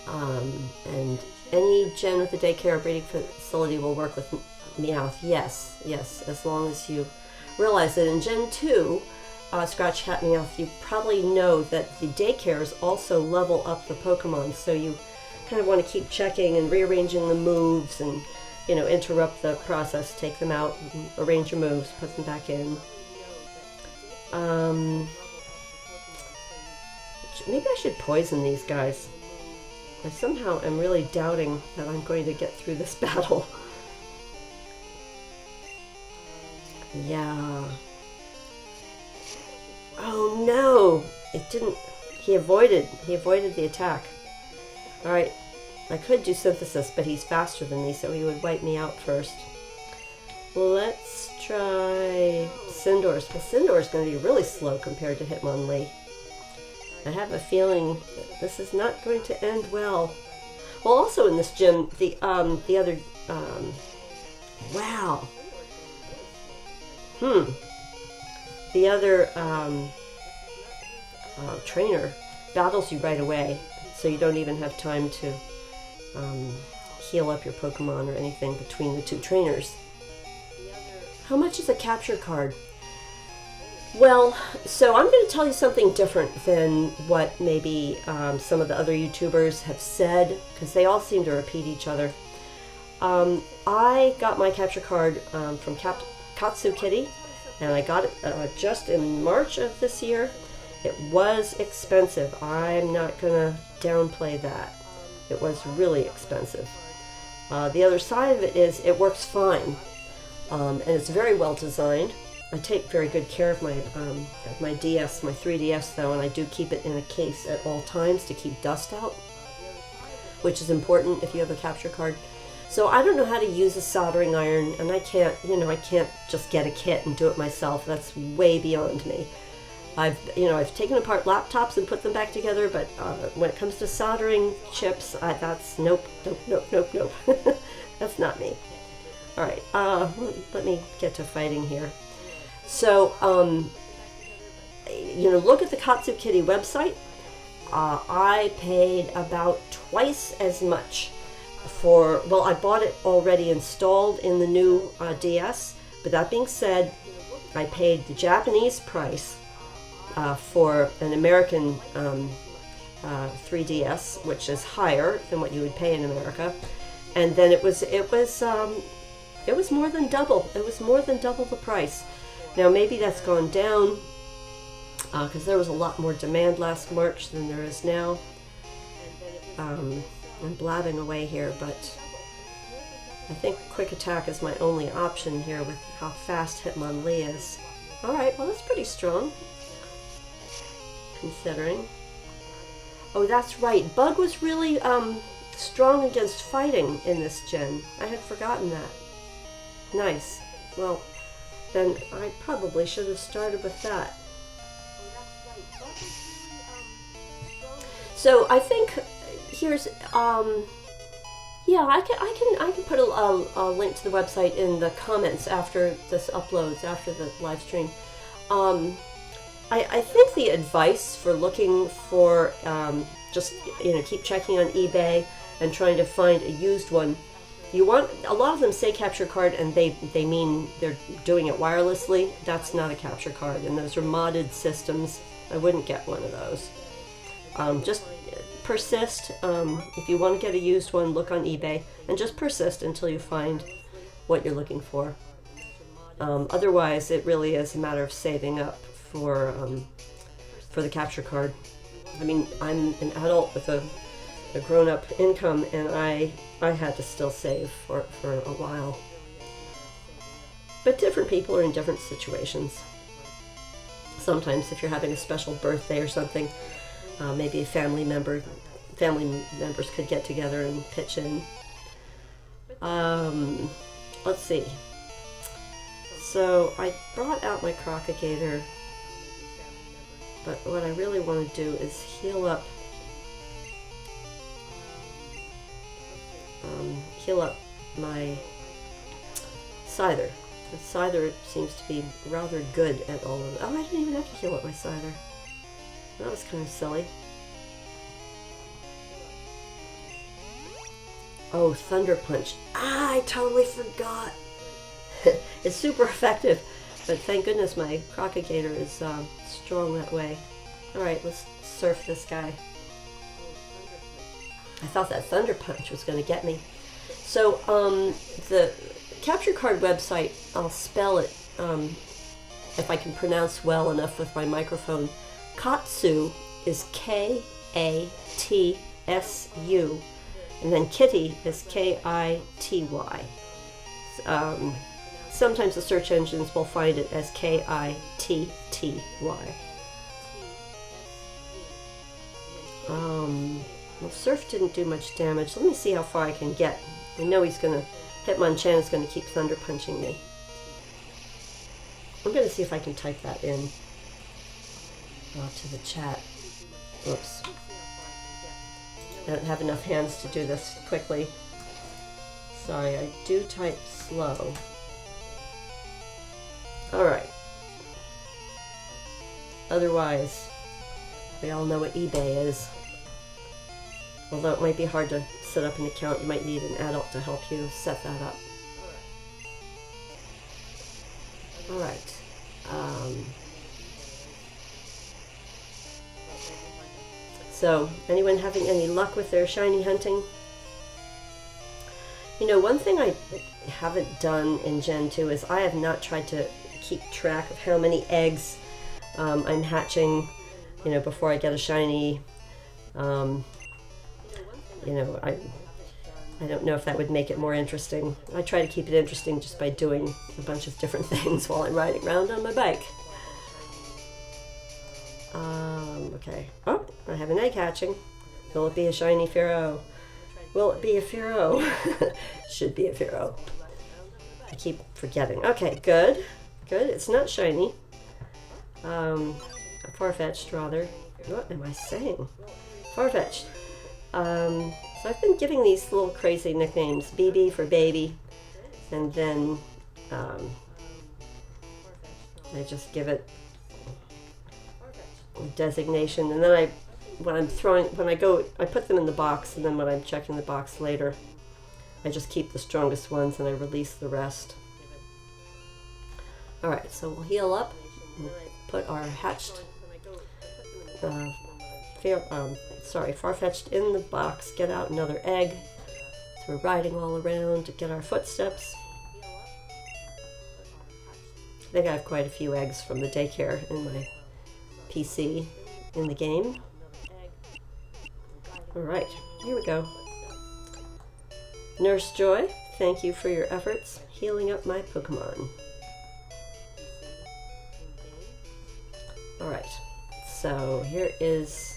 And any gen with a daycare or breeding facility will work with Meowth. Yes, as long as you realize that in Gen 2, Scratch Hat Meowth, you probably know that the daycares also level up the Pokemon, so you kind of want to keep checking and rearranging the moves and, you know, interrupt the process, take them out, arrange your moves, put them back in. Maybe I should poison these guys. I somehow am really doubting that I'm going to get through this battle. Yeah. Oh no! It didn't... He avoided the attack. Alright. I could do Synthesis, but he's faster than me, so he would wipe me out first. Let's try Cindor's, because Cindor's going to be really slow compared to Hitmonlee. I have a feeling that this is not going to end well. Well, also in this gym, the other... wow. The other trainer battles you right away, so you don't even have time to heal up your Pokemon or anything between the 2 trainers. How much is a capture card? Well, so I'm going to tell you something different than what maybe some of the other YouTubers have said, because they all seem to repeat each other. I got my capture card from Katsu Kitty, and I got it just in March of this year. It was expensive. I'm not going to downplay that. It was really expensive. The other side of it is it works fine, and it's very well designed. I take very good care of my DS, my 3DS though, and I do keep it in a case at all times to keep dust out, which is important if you have a capture card. So I don't know how to use a soldering iron, and I can't just get a kit and do it myself. That's way beyond me. I've taken apart laptops and put them back together, but when it comes to soldering chips, that's nope. That's not me. All right, let me get to fighting here. So, look at the Katsu Kitty website. I paid about twice as much for, well, I bought it already installed in the new DS, but that being said, I paid the Japanese price for an American 3DS, which is higher than what you would pay in America, and then it was more than double. It was more than double the price. Now maybe that's gone down because there was a lot more demand last March than there is now. I'm blabbing away here, but I think Quick Attack is my only option here with how fast Hitmonlee is. Alright, well that's pretty strong, considering. Oh, that's right, Bug was really strong against fighting in this gen. I had forgotten that. Nice. Well, then I probably should have started with that. So I think here's yeah, I can put a link to the website in the comments after this uploads, after the live stream. I think the advice for looking for, just, you know, keep checking on eBay and trying to find a used one. You want, a lot of them say capture card and they mean they're doing it wirelessly. That's not a capture card, and those are modded systems. I wouldn't get one of those. Just persist. If you want to get a used one, look on eBay and just persist until you find what you're looking for. Otherwise, it really is a matter of saving up for the capture card. I mean, I'm an adult with a grown-up income, and I had to still save for a while. But different people are in different situations. Sometimes if you're having a special birthday or something, maybe family members could get together and pitch in. Let's see. So I brought out my Crocagator, but what I really want to do is heal up my Scyther. The Scyther seems to be rather good at all of it. Oh, I didn't even have to heal up my Scyther. That was kind of silly. Oh, Thunder Punch. Ah, I totally forgot. It's super effective, but thank goodness my Crocagator is strong that way. Alright, let's surf this guy. I thought that Thunder Punch was going to get me. So, the capture card website, I'll spell it if I can pronounce well enough with my microphone. Katsu is K-A-T-S-U, and then Kitty is K-I-T-Y. Sometimes the search engines will find it as K-I-T-T-Y. Well, Surf didn't do much damage. Let me see how far I can get. I know he's going to, Hitmonchan is going to keep Thunder Punching me. I'm going to see if I can type that in to the chat. Whoops. I don't have enough hands to do this quickly. Sorry, I do type slow. Alright. Otherwise, we all know what eBay is. Although it might be hard to set up an account, you might need an adult to help you set that up. Alright. So, anyone having any luck with their shiny hunting? You know, one thing I haven't done in Gen 2 is I have not tried to keep track of how many eggs I'm hatching, you know, before I get a shiny. You know, I don't know if that would make it more interesting. I try to keep it interesting just by doing a bunch of different things while I'm riding around on my bike. Okay. Oh, I have an egg hatching. Will it be a shiny Spearow? Will it be a Spearow? Should be a Spearow. I keep forgetting. Okay, good. Good. It's not shiny. Farfetch'd, rather. What am I saying? Farfetch'd. So I've been giving these little crazy nicknames. BB for baby. And then I just give it a designation. And then I put them in the box, and then when I'm checking the box later, I just keep the strongest ones and I release the rest. Alright, so we'll heal up. We'll put our hatched Farfetch'd in the box, get out another egg. So we're riding all around to get our footsteps. I think I have quite a few eggs from the daycare in my PC in the game. Alright, here we go. Nurse Joy, thank you for your efforts healing up my Pokemon. Alright, so here is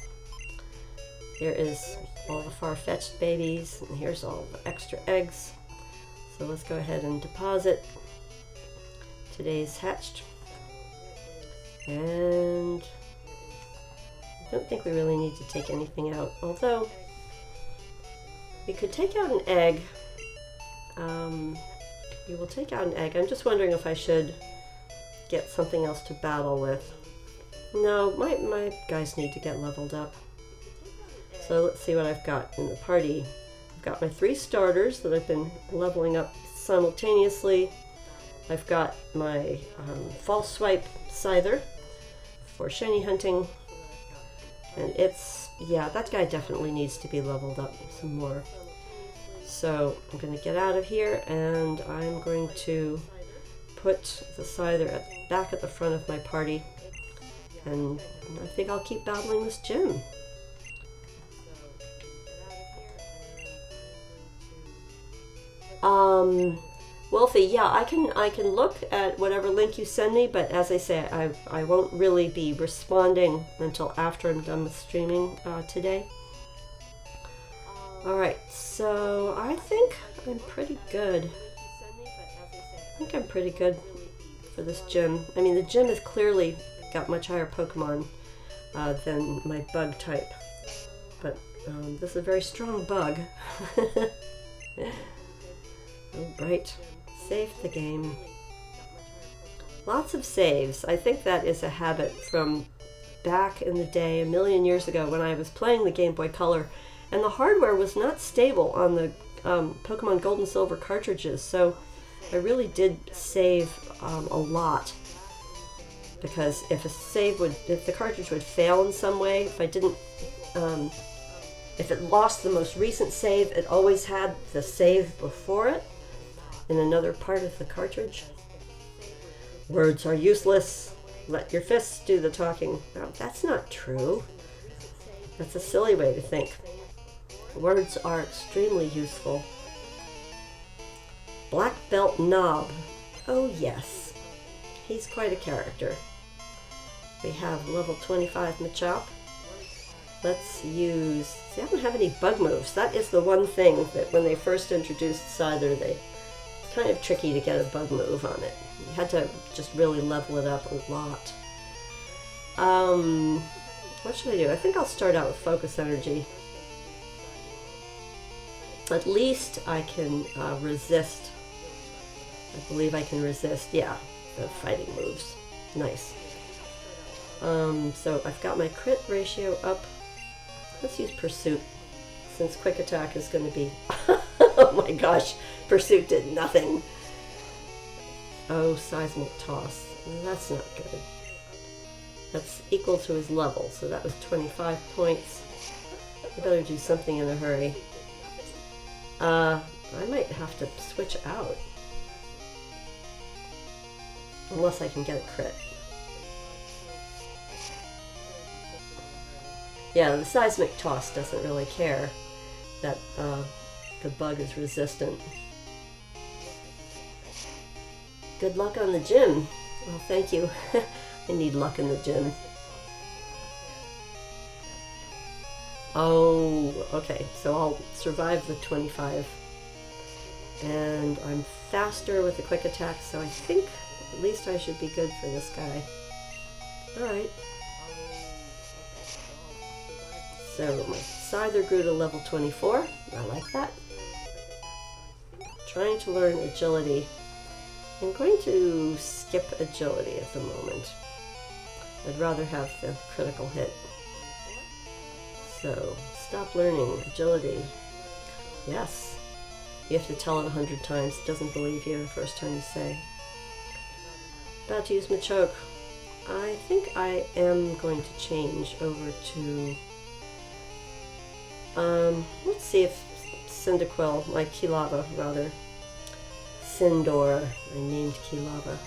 all the Farfetch'd babies, and here's all the extra eggs. So let's go ahead and deposit today's hatched. And I don't think we really need to take anything out, although we could take out an egg. We will take out an egg. I'm just wondering if I should get something else to battle with. No, my guys need to get leveled up. So let's see what I've got in the party. I've got my 3 starters that I've been leveling up simultaneously. I've got my false swipe scyther for shiny hunting. And it's, yeah, that guy definitely needs to be leveled up some more. So I'm going to get out of here, and I'm going to put the scyther back at the front of my party. And I think I'll keep battling this gym. Wolfie, yeah, I can look at whatever link you send me, but as I say, I won't really be responding until after I'm done with streaming today. Alright, so I think I'm pretty good. I think I'm pretty good for this gym. I mean, the gym has clearly got much higher Pokemon than my bug type, but this is a very strong bug. Alright, save the game. Lots of saves. I think that is a habit from back in the day, a million years ago, when I was playing the Game Boy Color, and the hardware was not stable on the Pokemon Gold and Silver cartridges, so I really did save a lot. Because if if the cartridge would fail in some way, if I didn't, if it lost the most recent save, it always had the save before it in another part of the cartridge. Words are useless. Let your fists do the talking. No, that's not true. That's a silly way to think. Words are extremely useful. Black Belt Knob. Oh yes. He's quite a character. We have level 25 Machop. Let's use... See, I don't have any bug moves. That is the one thing that when they first introduced Scyther, it's kind of tricky to get a bug move on it. You had to just really level it up a lot. What should I do? I think I'll start out with Focus Energy. At least I can resist. I believe I can resist, yeah, the fighting moves. Nice. So I've got my crit ratio up. Let's use Pursuit, since Quick Attack is going to be... Oh my gosh, Pursuit did nothing. Oh, Seismic Toss. That's not good. That's equal to his level, so that was 25 points. I better do something in a hurry. I might have to switch out. Unless I can get a crit. Yeah, the Seismic Toss doesn't really care that the bug is resistant. Good luck on the gym. Well, thank you. I need luck in the gym. Oh, okay. So I'll survive the 25. And I'm faster with the Quick Attack, so I think at least I should be good for this guy. Alright. So my Scyther grew to level 24. I like that. Trying to learn Agility. I'm going to skip Agility at the moment. I'd rather have the critical hit. So, stop learning Agility. Yes. You have to tell it 100 times. It doesn't believe you the first time you say. About to use Machoke. I think I am going to change over to... let's see if Cyndaquil, my Kilava rather. Sindor, I named Kilava.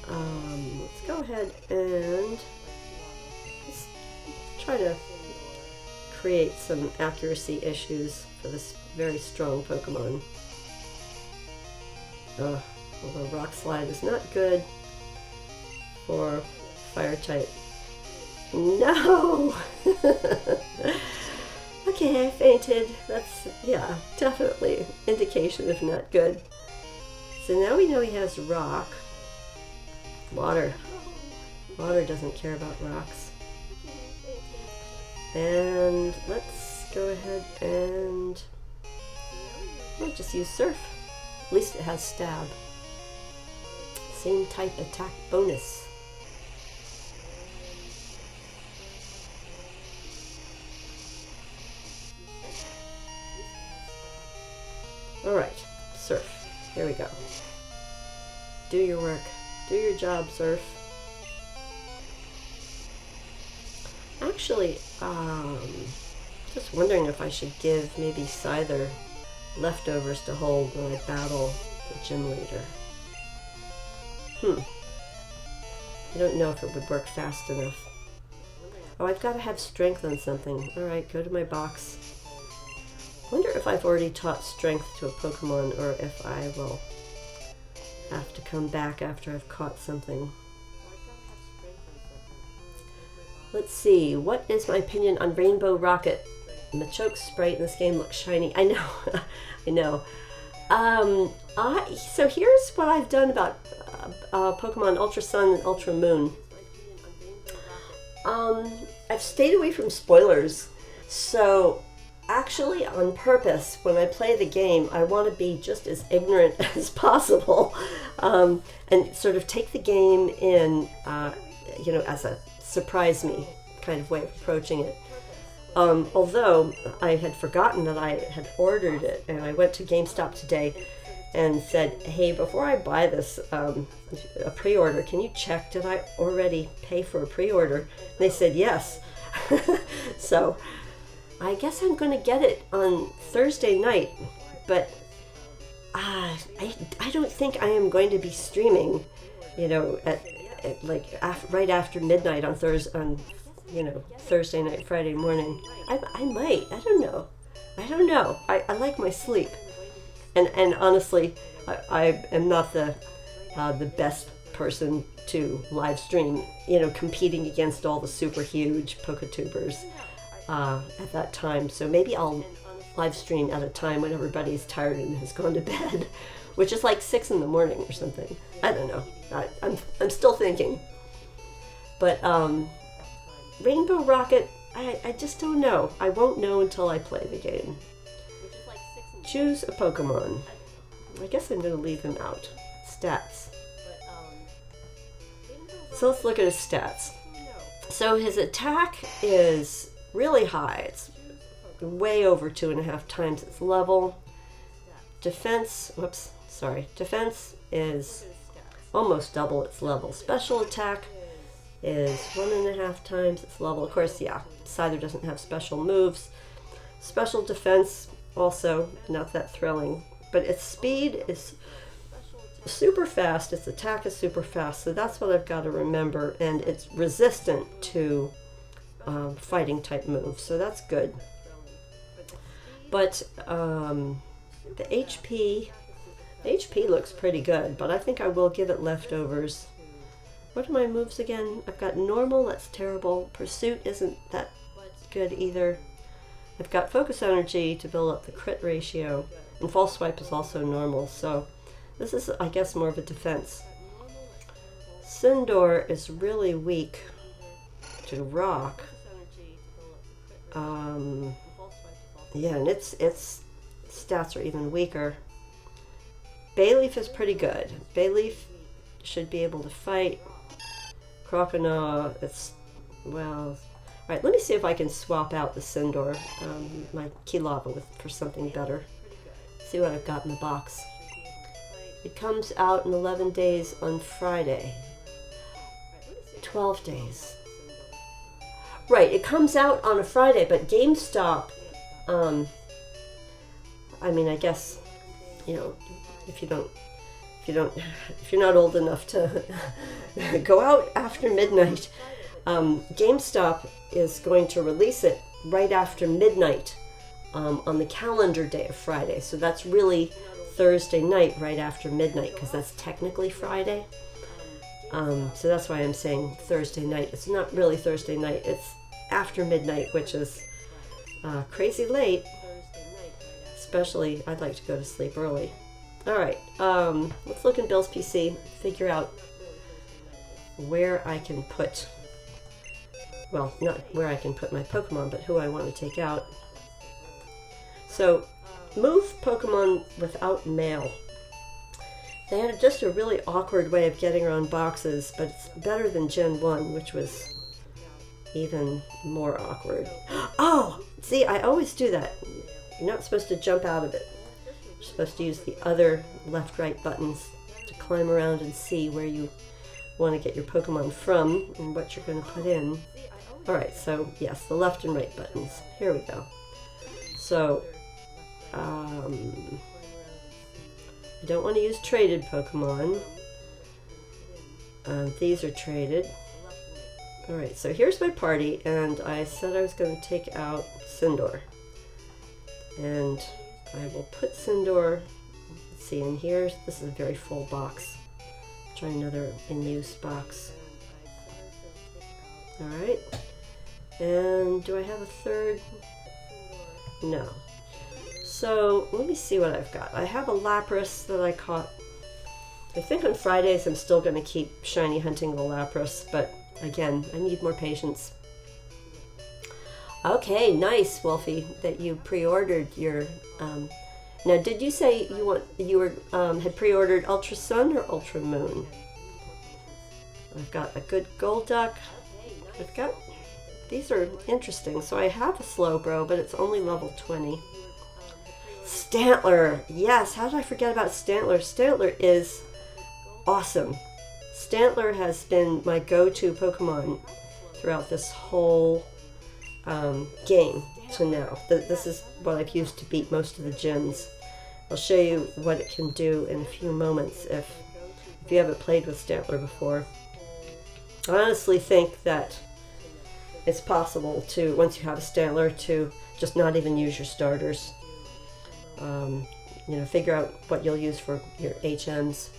Let's go ahead and let's try to create some accuracy issues for this very strong Pokemon. Although Rock Slide is not good for Fire type. No! Okay, I fainted. That's, yeah, definitely indication of not good. So now we know he has Rock. Water. Water doesn't care about rocks. And let's go ahead and we'll just use Surf. At least it has stab. Same type attack bonus. Alright, Surf. Here we go. Do your work. Do your job, Surf. Actually, just wondering if I should give maybe Scyther leftovers to hold when I battle the gym leader. I don't know if it would work fast enough. Oh, I've got to have strength on something. Alright, go to my box. Wonder if I've already taught strength to a Pokemon or if I will have to come back after I've caught something. Let's see, what is my opinion on Rainbow Rocket? Machoke's sprite in this game looks shiny. I know, I know. So here's what I've done about Pokemon Ultra Sun and Ultra Moon. I've stayed away from spoilers, so actually on purpose, when I play the game, I want to be just as ignorant as possible, and sort of take the game in, you know, as a surprise me kind of way of approaching it. Although I had forgotten that I had ordered it, and I went to GameStop today and said, hey, before I buy this, a pre-order, can you check, did I already pay for a pre-order? And they said yes. So I guess I'm going to get it on Thursday night, but I don't think I am going to be streaming, you know, at like right after midnight on Thursday night, Friday morning. I might. I don't know. I like my sleep, and honestly, I am not the best person to live stream. You know, competing against all the super huge Poketubers at that time. So maybe I'll live stream at a time when everybody's tired and has gone to bed, which is like 6 in the morning or something. I don't know. I'm still thinking. But Rainbow Rocket, I just don't know. I won't know until I play the game. Choose a Pokemon. I guess I'm going to leave him out. Stats. So let's look at his stats. So his attack is really high. It's way over 2.5 times its level. Defense, defense is almost double its level. Special attack is 1.5 times its level. Of course, yeah, Scyther doesn't have special moves. Special defense, also not that thrilling. But its speed is super fast. Its attack is super fast. So that's what I've got to remember. And it's resistant to fighting type moves. So that's good. But the HP looks pretty good. But I think I will give it leftovers. What are my moves again? I've got normal, that's terrible. Pursuit isn't that good either. I've got focus energy to build up the crit ratio. And false swipe is also normal. So this is, I guess, more of a defense. Sindor is really weak to rock. Yeah, and its stats are even weaker. Bayleaf is pretty good. Bayleaf should be able to fight. Croconaw, it's, well, alright, let me see if I can swap out the Sindor, my Key Lava, for something better. See what I've got in the box. It comes out in 11 days on Friday. 12 days. Right, it comes out on a Friday, but GameStop, I mean, I guess, you know, if you're not old enough to go out after midnight, GameStop is going to release it right after midnight on the calendar day of Friday. So that's really Thursday night right after midnight, because that's technically Friday. So that's why I'm saying Thursday night. It's not really Thursday night. It's after midnight, which is crazy late. Especially, I'd like to go to sleep early. Alright, let's look in Bill's PC, figure out where I can put, well, not where I can put my Pokemon, but who I want to take out. So, move Pokemon without mail. They had just a really awkward way of getting around boxes, but it's better than Gen 1, which was even more awkward. Oh, see, I always do that. You're not supposed to jump out of it. You're supposed to use the other left-right buttons to climb around and see where you want to get your Pokemon from and what you're going to put in. Alright, so yes, the left and right buttons. Here we go. So, I don't want to use traded Pokemon. These are traded. Alright, so here's my party, and I said I was going to take out Sindor. And I will put Sindor, let's see, in here. This is a very full box. Try another in-use box. Alright. And do I have a third? No. So let me see what I've got. I have a Lapras that I caught. I think on Fridays I'm still going to keep shiny hunting the Lapras, but again, I need more patience. Okay, nice, Wolfie, that you pre-ordered your. Now, did you say had pre-ordered Ultra Sun or Ultra Moon? I've got a good Golduck. I've got. These are interesting. So I have a Slowbro, but it's only level 20. Stantler, yes. How did I forget about Stantler? Stantler is awesome. Stantler has been my go-to Pokemon throughout this whole game to now. This is what I've used to beat most of the gyms. I'll show you what it can do in a few moments if you haven't played with Stantler before. I honestly think that it's possible to, once you have a Stantler, to just not even use your starters. You know, figure out what you'll use for your HMs.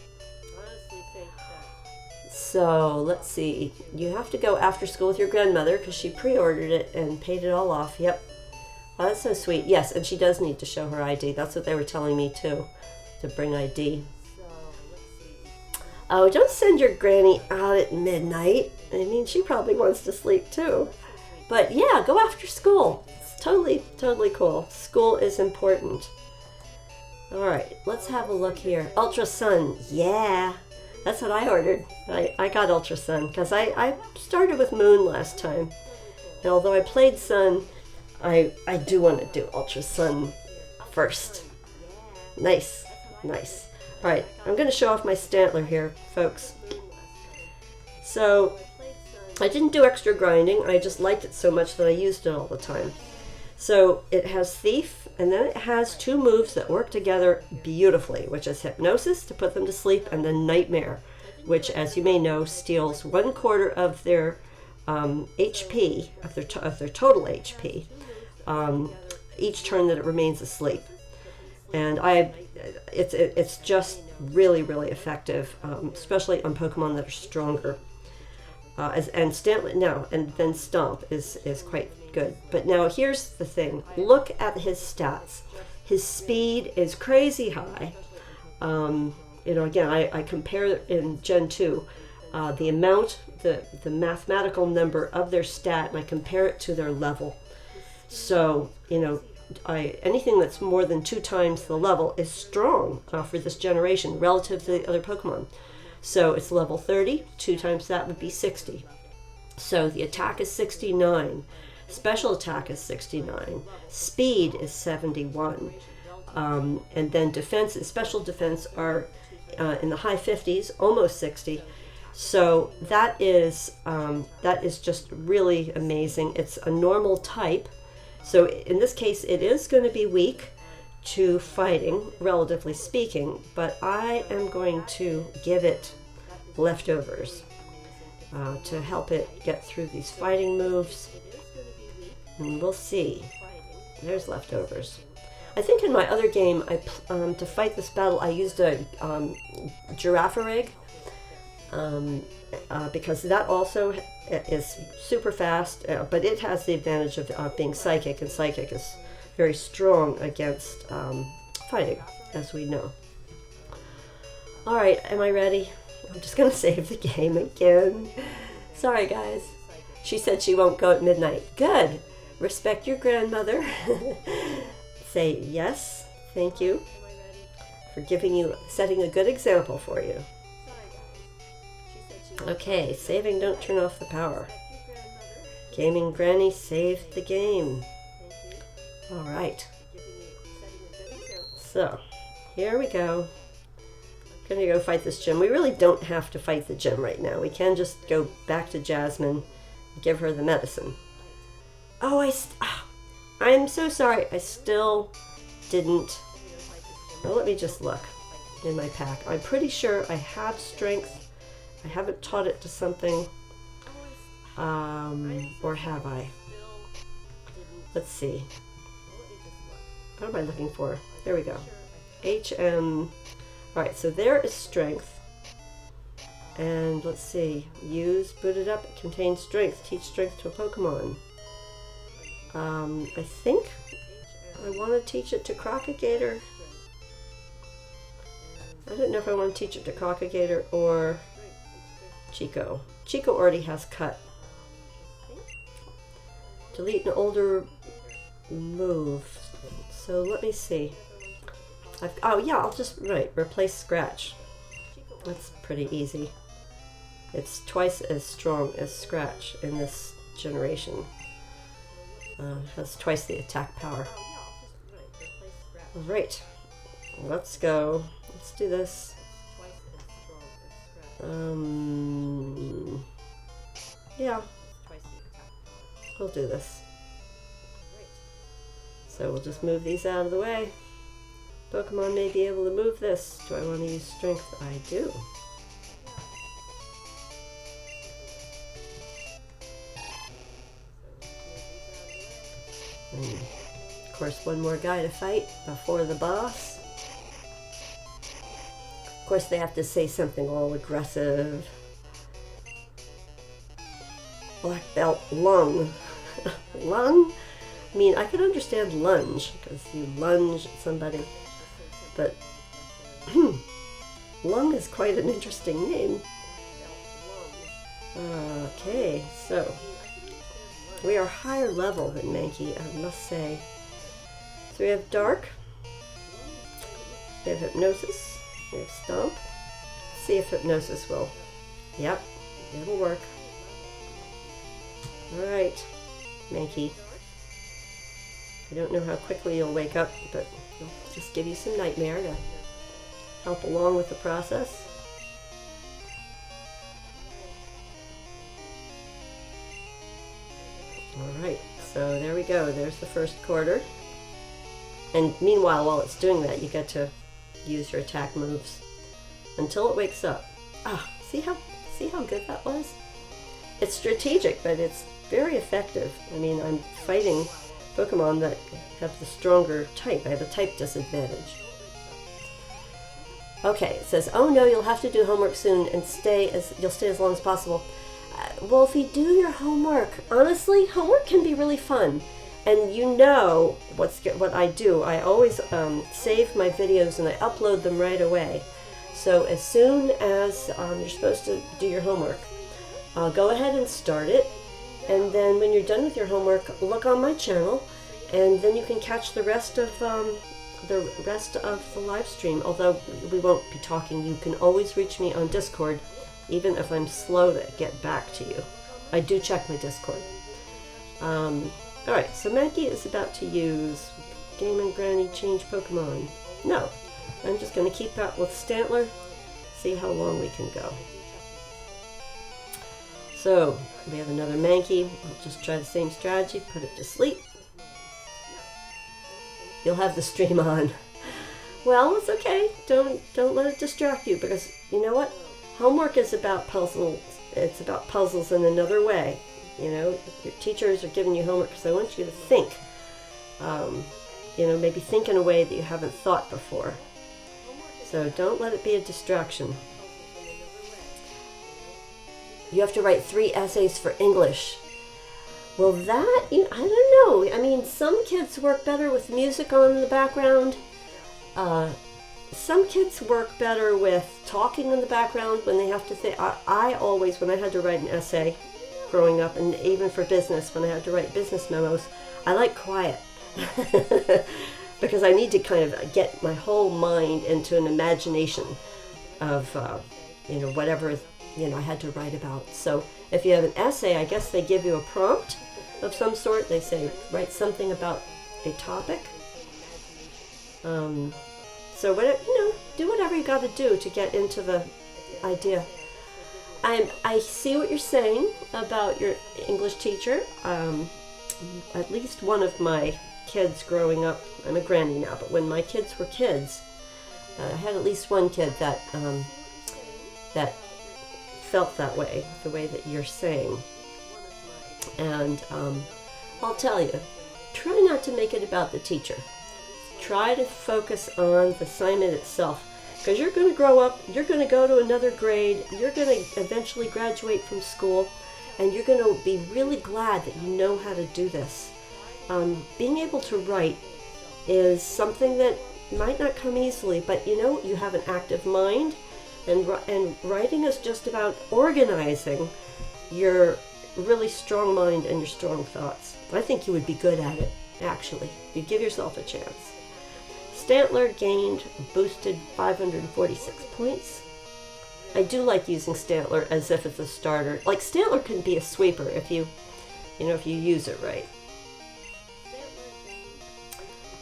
So, let's see. You have to go after school with your grandmother because she pre-ordered it and paid it all off. Yep. Oh, that's so sweet. Yes, and she does need to show her ID. That's what they were telling me too, to bring ID. Oh, don't send your granny out at midnight. I mean, she probably wants to sleep too. But yeah, go after school. It's totally, totally cool. School is important. Alright, let's have a look here. Ultra Sun, yeah. That's what I ordered. I got Ultra Sun because I started with Moon last time. And although I played Sun, I do want to do Ultra Sun first. Nice, nice. Alright, I'm going to show off my Stantler here, folks. So, I didn't do extra grinding. I just liked it so much that I used it all the time. So, it has Thief, and then it has two moves that work together beautifully, which is Hypnosis to put them to sleep, and then Nightmare, which, as you may know, steals 1/4 of their HP, of their total HP, each turn that it remains asleep. And it's just really, really effective, especially on Pokemon that are stronger. And then Stomp is quite good. But now here's the thing. Look at his stats. His speed is crazy high. You know, again, I compare in Gen 2 the amount, the mathematical number of their stat, and I compare it to their level. So, you know, anything that's more than 2 times the level is strong for this generation relative to the other Pokemon. So it's level 30, 2 times that would be 60. So the attack is 69, special attack is 69, speed is 71, and then defense and special defense are in the high 50s, almost 60. So that is just really amazing. It's a normal type. So in this case, it is going to be weak to fighting, relatively speaking, but I am going to give it leftovers to help it get through these fighting moves. And we'll see. There's leftovers. I think in my other game, to fight this battle, I used a Girafarig, because that also is super fast, but it has the advantage of being psychic, and psychic is very strong against fighting, as we know. Alright, am I ready? I'm just going to save the game again. Sorry, guys. She said she won't go at midnight. Good. Respect your grandmother. Say yes, thank you, for setting a good example for you. Okay, saving, don't turn off the power. GameNGrannie saved the game. All right. So, here we go. Gonna go fight this gym. We really don't have to fight the gym right now. We can just go back to Jasmine, give her the medicine. Oh, I'm so sorry. I still didn't. Well, let me just look in my pack. I'm pretty sure I have strength. I haven't taught it to something. Or have I? Let's see. What am I looking for? There we go. HM. Alright, so there is strength. And let's see. Use, boot it up. It contains strength. Teach strength to a Pokemon. I think I want to teach it to Crocagator. I don't know if I want to teach it to Crocagator or Chico. Chico already has cut. Delete an older move. So let me see. Oh yeah, I'll just, replace Scratch. That's pretty easy. It's twice as strong as Scratch in this generation. Has twice the attack power. Alright, let's go. Let's do this. Yeah, we'll do this. So we'll just move these out of the way. Pokemon may be able to move this. Do I want to use strength? I do. And of course, one more guy to fight before the boss. Of course, they have to say something all aggressive. Black belt lung. Lung? I mean, I could understand lunge, because you lunge at somebody, but lung is quite an interesting name. Okay, so we are higher level than Mankey, I must say. So we have Dark, we have Hypnosis, we have Stomp. Let's see if Hypnosis will. Yep, it'll work. Alright, Mankey. I don't know how quickly you'll wake up, but I'll just give you some nightmare to help along with the process. Alright, so there we go. There's the first quarter. And meanwhile, while it's doing that, you get to use your attack moves until it wakes up. Ah, see how good that was? It's strategic, but it's very effective. I mean, I'm fighting Pokemon that have the stronger type. I have a type disadvantage. Okay, it says, oh no, you'll have to do homework soon and you'll stay as long as possible. Well, if you do your homework, honestly, homework can be really fun. And you know what I do. I always save my videos and I upload them right away. So as soon as you're supposed to do your homework, go ahead and start it. And then when you're done with your homework, look on my channel, and then you can catch the rest of the live stream. Although we won't be talking, you can always reach me on Discord, even if I'm slow to get back to you. I do check my Discord. Alright, so Mankey is about to use GameNGrannie change Pokemon. No, I'm just going to keep that with Stantler, see how long we can go. So, we have another Mankey. I'll just try the same strategy, put it to sleep. You'll have the stream on. Well, it's okay. Don't let it distract you, because you know what? Homework is about puzzles. It's about puzzles in another way. You know, your teachers are giving you homework because they want you to think. You know, maybe think in a way that you haven't thought before. So don't let it be a distraction. You have to write 3 essays for English. Well, that, I don't know. I mean, some kids work better with music on in the background. Some kids work better with talking in the background when they have to think. I always, when I had to write an essay growing up, and even for business, when I had to write business memos, I like quiet. because I need to kind of get my whole mind into an imagination of, you know, whatever, you know, I had to write about. So if you have an essay, I guess they give you a prompt of some sort. They say, write something about a topic. So whatever, you know, do whatever you got to do to get into the idea. I see what you're saying about your English teacher. At least one of my kids growing up, I'm a granny now, but when my kids were kids, I had at least one kid that that felt that way, the way that you're saying. And I'll tell you, try not to make it about the teacher. Try to focus on the assignment itself, because you're going to grow up, you're going to go to another grade, you're going to eventually graduate from school, and you're going to be really glad that you know how to do this. Being able to write is something that might not come easily, but you know, you have an active mind, and writing is just about organizing your really strong mind and your strong thoughts. I think you would be good at it, actually. You give yourself a chance. Stantler gained a boosted 546 points. I do like using Stantler as if it's a starter. Like, Stantler can be a sweeper if you know, if you use it right.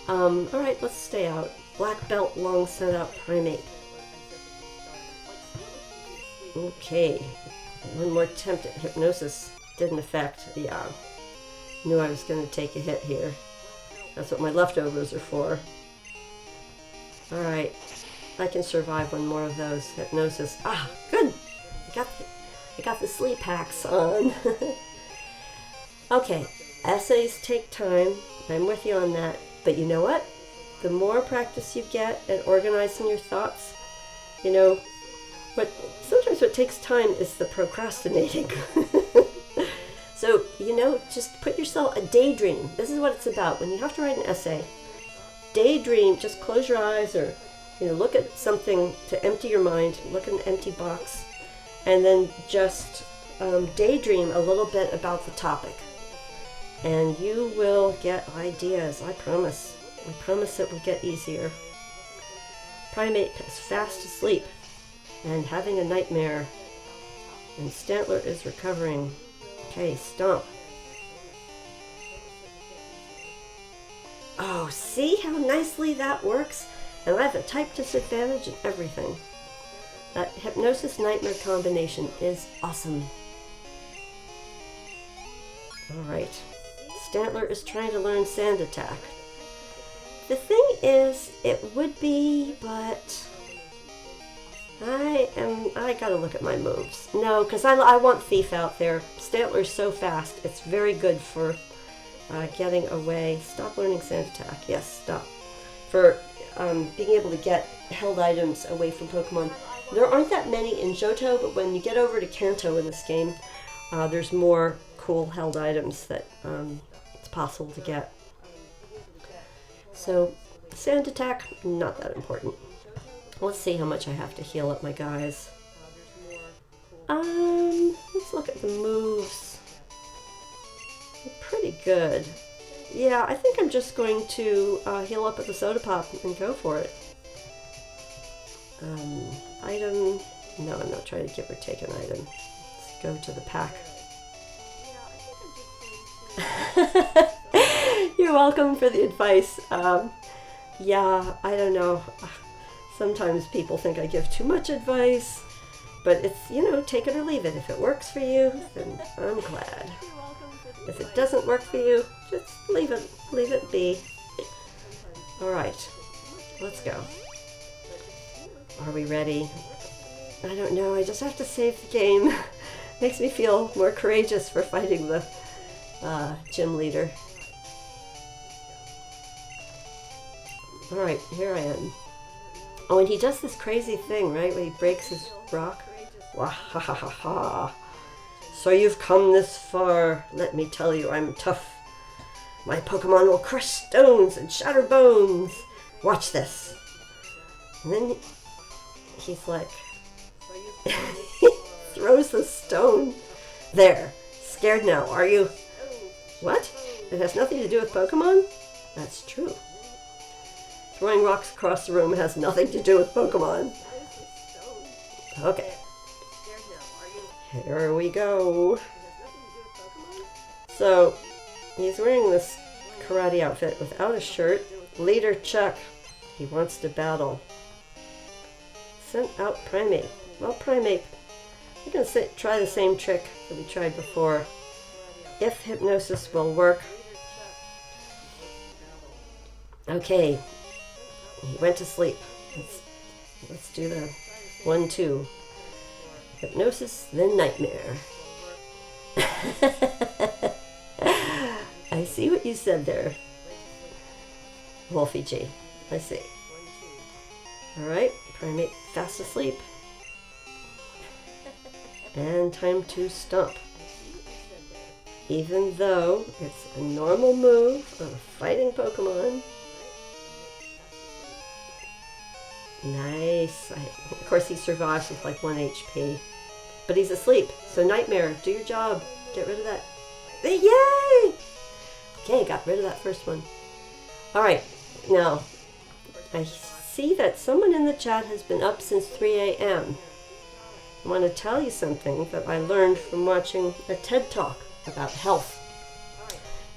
Alright, let's stay out. Black belt long setup primate. Okay, one more attempt at hypnosis. Didn't affect. Yeah, knew I was going to take a hit here. That's what my leftovers are for. Alright, I can survive one more of those. Hypnosis. Ah, good! I got the sleep hacks on. Okay, essays take time. I'm with you on that. But you know what? The more practice you get at organizing your thoughts, you know, sometimes what takes time is the procrastinating. So, you know, just put yourself a daydream. This is what it's about. When you have to write an essay, daydream, just close your eyes, or, you know, look at something to empty your mind, look at an empty box, and then just daydream a little bit about the topic. And you will get ideas, I promise. I promise it will get easier. Primate is fast asleep and having a nightmare. And Stantler is recovering. Okay, stomp. Oh, see how nicely that works? And I have a type disadvantage and everything. That hypnosis nightmare combination is awesome. Alright. Stantler is trying to learn Sand Attack. The thing is, it would be, but I gotta look at my moves. No, because I want Thief out there. Stantler's so fast. It's very good for getting away. Stop learning Sand Attack. Yes, stop. For being able to get held items away from Pokemon. There aren't that many in Johto, but when you get over to Kanto in this game, there's more cool held items that it's possible to get. So, Sand Attack, not that important. Let's see how much I have to heal up my guys. Let's look at the moves. They're pretty good. Yeah, I think I'm just going to heal up at the Soda Pop and go for it. Item. No, I'm not trying to give or take an item. Let's go to the pack. You're welcome for the advice. Yeah, I don't know. Sometimes people think I give too much advice, but it's, you know, take it or leave it. If it works for you, then I'm glad. If it doesn't work for you, just leave it be. Alright, let's go. Are we ready? I don't know, I just have to save the game. Makes me feel more courageous for fighting the gym leader. Alright, here I am. Oh, and he does this crazy thing, right? When he breaks his rock. Wah ha ha ha ha. So you've come this far. Let me tell you, I'm tough. My Pokemon will crush stones and shatter bones. Watch this. And then he's like... he throws the stone. There. Scared now, are you? What? It has nothing to do with Pokemon? That's true. Throwing rocks across the room has nothing to do with Pokemon. Okay. Here we go. So, he's wearing this karate outfit without a shirt. Leader Chuck. He wants to battle. Sent out Primate. Well, Primate, we're going to try the same trick that we tried before. If hypnosis will work. Okay. He went to sleep. Let's do the 1-2. Hypnosis, then nightmare. I see what you said there, Wolfie G. I see. Alright, Primate fast asleep. And time to stomp. Even though it's a normal move of a fighting Pokemon. Nice. Of course he survives with like 1 HP. But he's asleep. So Nightmare, do your job. Get rid of that. Yay! Okay, got rid of that first one. Alright, now, I see that someone in the chat has been up since 3 a.m. I want to tell you something that I learned from watching a TED Talk about health.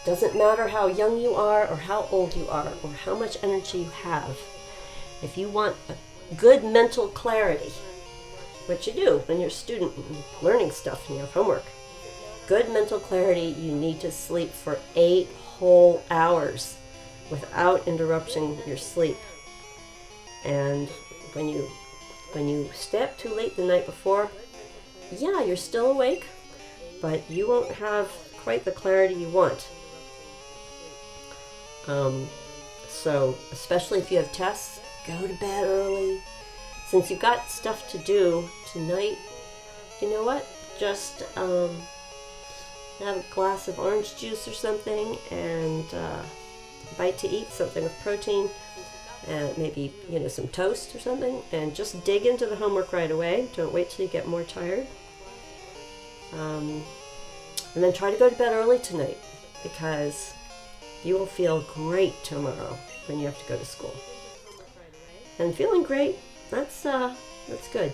Doesn't matter how young you are or how old you are or how much energy you have. If you want a good mental clarity, what you do when you're a student and learning stuff and you have homework, good mental clarity, you need to sleep for 8 whole hours without interrupting your sleep. And when you stay up too late the night before, yeah, you're still awake, but you won't have quite the clarity you want. So especially if you have tests, go to bed early. Since you've got stuff to do tonight, you know what? Just have a glass of orange juice or something and bite to eat, something with protein, and maybe, you know, some toast or something, and just dig into the homework right away. Don't wait till you get more tired. And then try to go to bed early tonight, because you will feel great tomorrow when you have to go to school. And feeling great, that's good.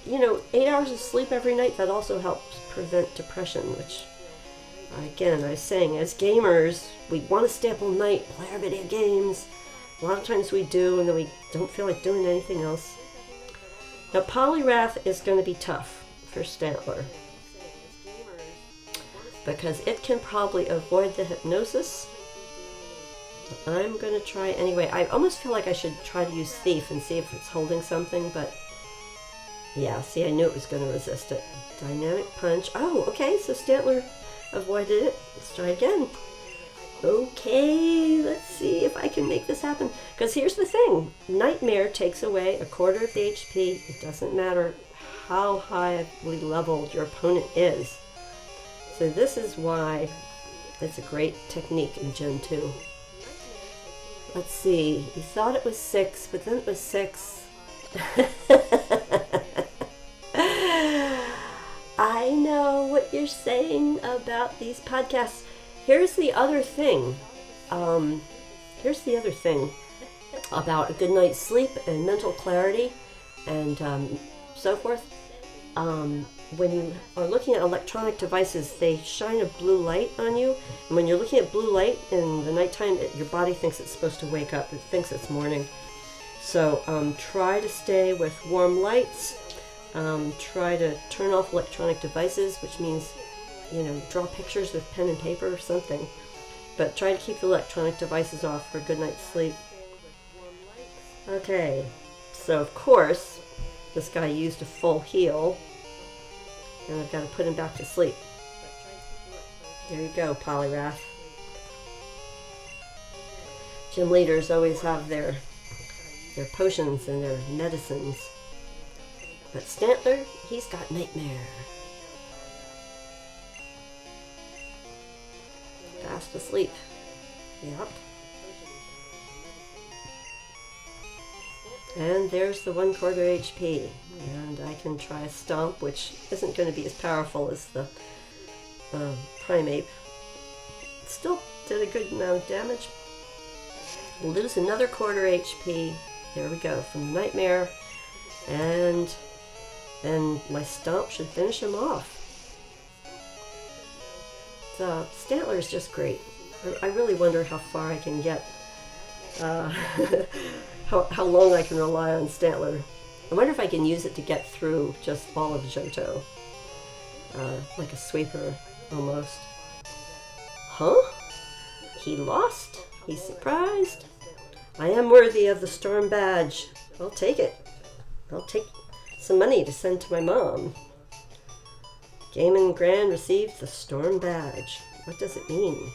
You know, 8 hours of sleep every night, that also helps prevent depression, which, again, I was saying, as gamers, we want to stay up all night, play our video games. A lot of times we do, and then we don't feel like doing anything else. Now, Poliwrath is going to be tough for Stantler, because it can probably avoid the hypnosis. I'm going to try anyway. I almost feel like I should try to use Thief and see if it's holding something, but yeah, see, I knew it was going to resist it. Dynamic Punch. Oh, okay, so Stantler avoided it. Let's try again. Okay, let's see if I can make this happen. Because here's the thing. Nightmare takes away 1/4 of the HP. It doesn't matter how highly leveled your opponent is. So this is why it's a great technique in Gen 2. Let's see. He thought it was 6, but then it was 6. I know what you're saying about these podcasts. Here's the other thing. About a good night's sleep and mental clarity and so forth. When you are looking at electronic devices, they shine a blue light on you. And when you're looking at blue light in the nighttime, your body thinks it's supposed to wake up. It thinks it's morning. So try to stay with warm lights. Try to turn off electronic devices, which means, you know, draw pictures with pen and paper or something. But try to keep the electronic devices off for a good night's sleep. Okay, so of course, this guy used a full heal. And I've got to put him back to sleep. There you go, Poliwrath. Gym leaders always have their potions and their medicines. But Stantler, he's got Nightmare. Fast asleep. Yep. And there's the 1/4 HP. And I can try a Stomp, which isn't going to be as powerful as the Primeape. It still did a good amount of damage. Lose another quarter HP. There we go, from the nightmare. And then my stomp should finish him off. The Stantler is just great. I really wonder how far I can get, how long I can rely on Stantler. I wonder if I can use it to get through just all of Johto. Like a sweeper, almost. Huh? He lost? He's surprised? I am worthy of the Storm Badge. I'll take it. I'll take some money to send to my mom. GameNGrannie received the Storm Badge. What does it mean?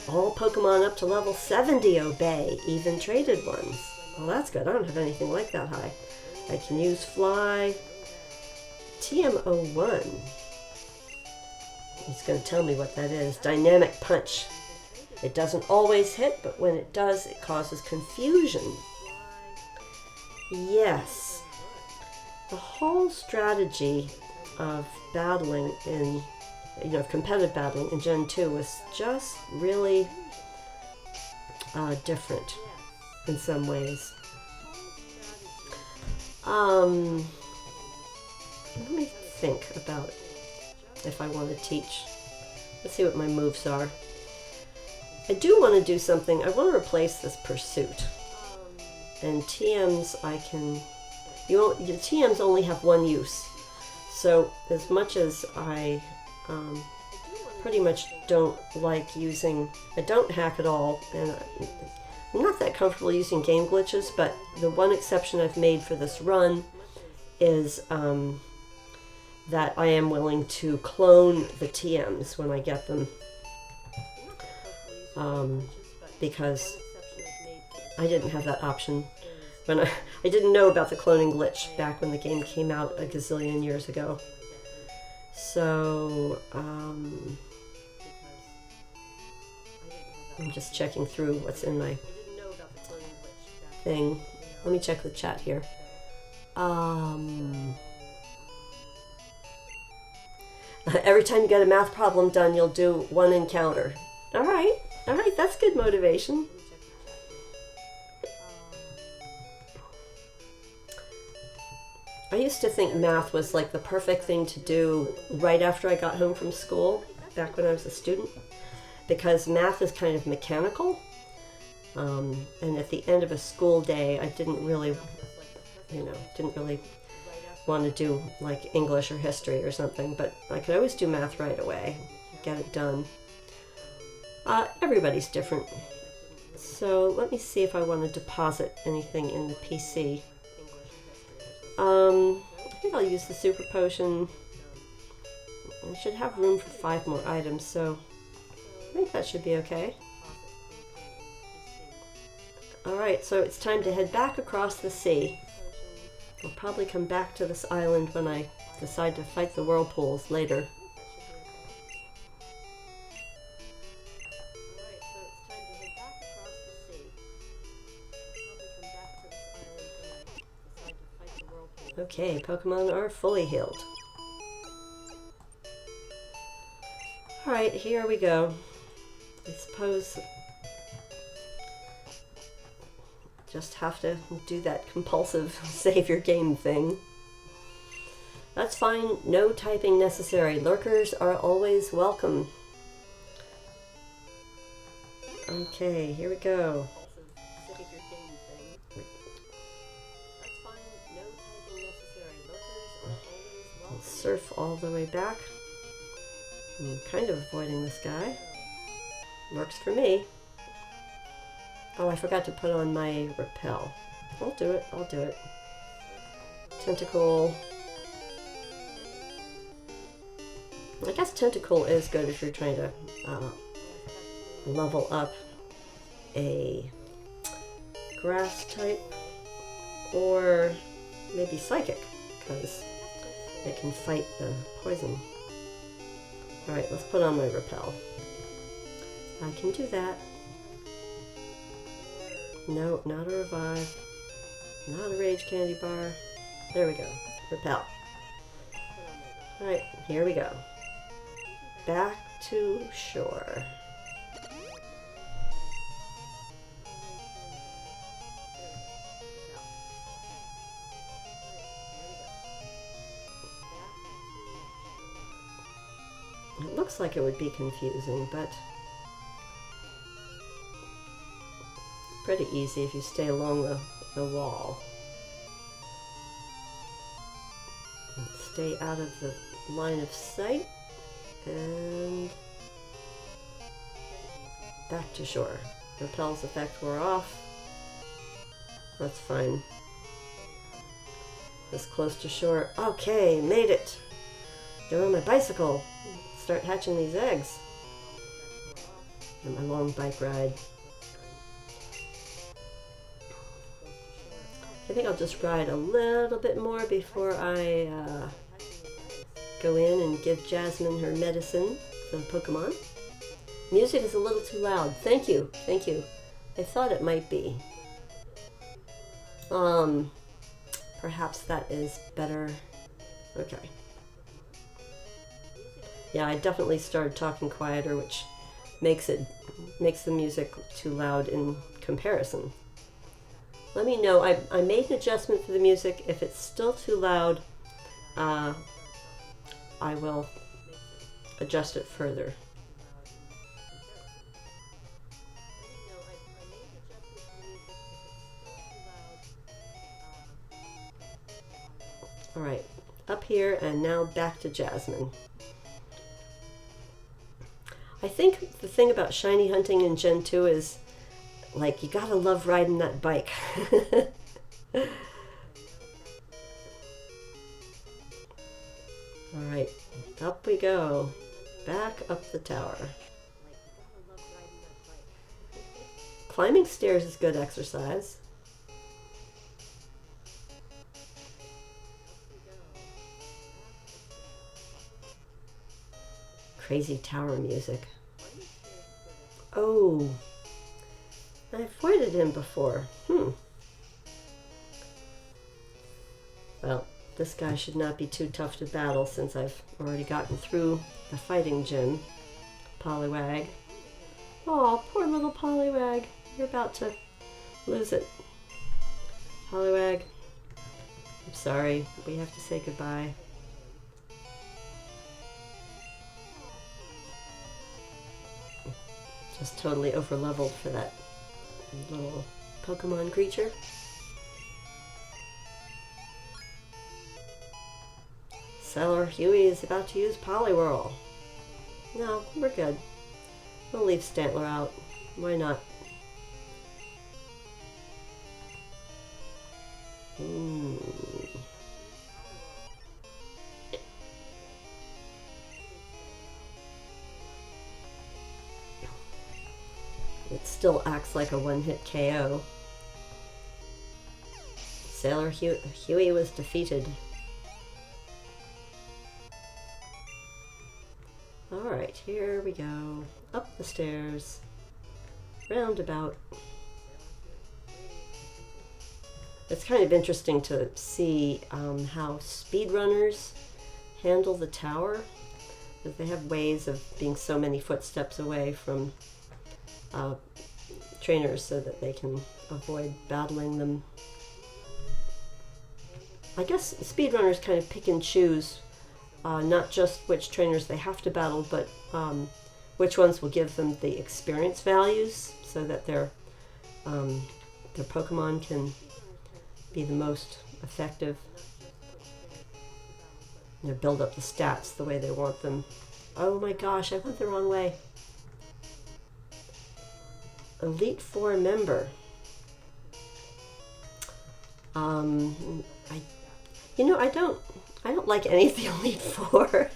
All Pokemon up to level 70 obey, even traded ones. Well, that's good. I don't have anything like that high. I can use Fly. TM01. He's going to tell me what that is. Dynamic Punch. It doesn't always hit, but when it does, it causes confusion. Yes. The whole strategy of battling in, competitive battling in Gen 2 was just really different in some ways. Let me think about if I want to teach. Let's see what my moves are. I do want to do something. I want to replace this Pursuit. And TMs I can... your TMs only have one use. So as much as I pretty much don't like using... I don't hack at all. And I'm not that comfortable using game glitches, but the one exception I've made for this run is that I am willing to clone the TMs when I get them. Because I didn't have that option. When I didn't know about the cloning glitch back when the game came out a gazillion years ago. So, I'm just checking through what's in my thing. Let me check the chat here. Every time you get a math problem done, you'll do one encounter. Alright, that's good motivation. I used to think math was like the perfect thing to do right after I got home from school, back when I was a student, because math is kind of mechanical, and at the end of a school day, I didn't really want to do like English or history or something, but I could always do math right away, get it done. Everybody's different. So let me see if I want to deposit anything in the PC. I think I'll use the Super Potion. I should have room for 5 more items, so I think that should be okay. Alright, so it's time to head back across the sea. I'll probably come back to this island when I decide to fight the whirlpools later. Okay, Pokemon are fully healed. Alright, here we go. I suppose just have to do that compulsive save your game thing. That's fine, no typing necessary. Lurkers are always welcome. Okay, here we go. I'll surf all the way back. I'm kind of avoiding this guy. Works for me. Oh, I forgot to put on my repel. I'll do it. Tentacle. I guess Tentacle is good if you're trying to level up a grass type, or maybe psychic, because it can fight the poison. Alright, let's put on my repel. I can do that. No, not a revive. Not a rage candy bar. There we go. Repel. Alright, here we go. Back to shore. looks like it would be confusing, but pretty easy if you stay along the wall. And stay out of the line of sight, and back to shore. Repels effect wore off. That's fine. This close to shore. Okay, made it. Get on my bicycle. Start hatching these eggs. And my long bike ride. I think I'll just ride a little bit more before I go in and give Jasmine her medicine for the Pokemon. Music is a little too loud. Thank you. Thank you. I thought it might be. Perhaps that is better. Okay. Yeah, I definitely started talking quieter, which makes the music too loud in comparison. Let me know. I made an adjustment for the music. If it's still too loud, I will adjust it further. All right, up here and now back to Jasmine. I think the thing about shiny hunting in Gen 2 is, like, you gotta love riding that bike. All right, up we go. Back up the tower. Climbing stairs is good exercise. Crazy tower music. Oh, I've avoided him before. Well, this guy should not be too tough to battle since I've already gotten through the fighting gym. Poliwag. Oh, poor little Poliwag. You're about to lose it. Poliwag, I'm sorry. We have to say goodbye. Just totally over-leveled for that little Pokemon creature. Sailor Huey is about to use Poliwhirl. No, we're good. We'll leave Stantler out. Why not? It still acts like a one-hit KO. Sailor Huey was defeated. Alright, here we go. Up the stairs. Roundabout. It's kind of interesting to see how speedrunners handle the tower, because they have ways of being so many footsteps away from trainers so that they can avoid battling them. I guess speedrunners kind of pick and choose not just which trainers they have to battle, but which ones will give them the experience values so that their Pokemon can be the most effective. You know, build up the stats the way they want them. Oh my gosh, I went the wrong way. Elite Four member. I don't like any of the Elite Four.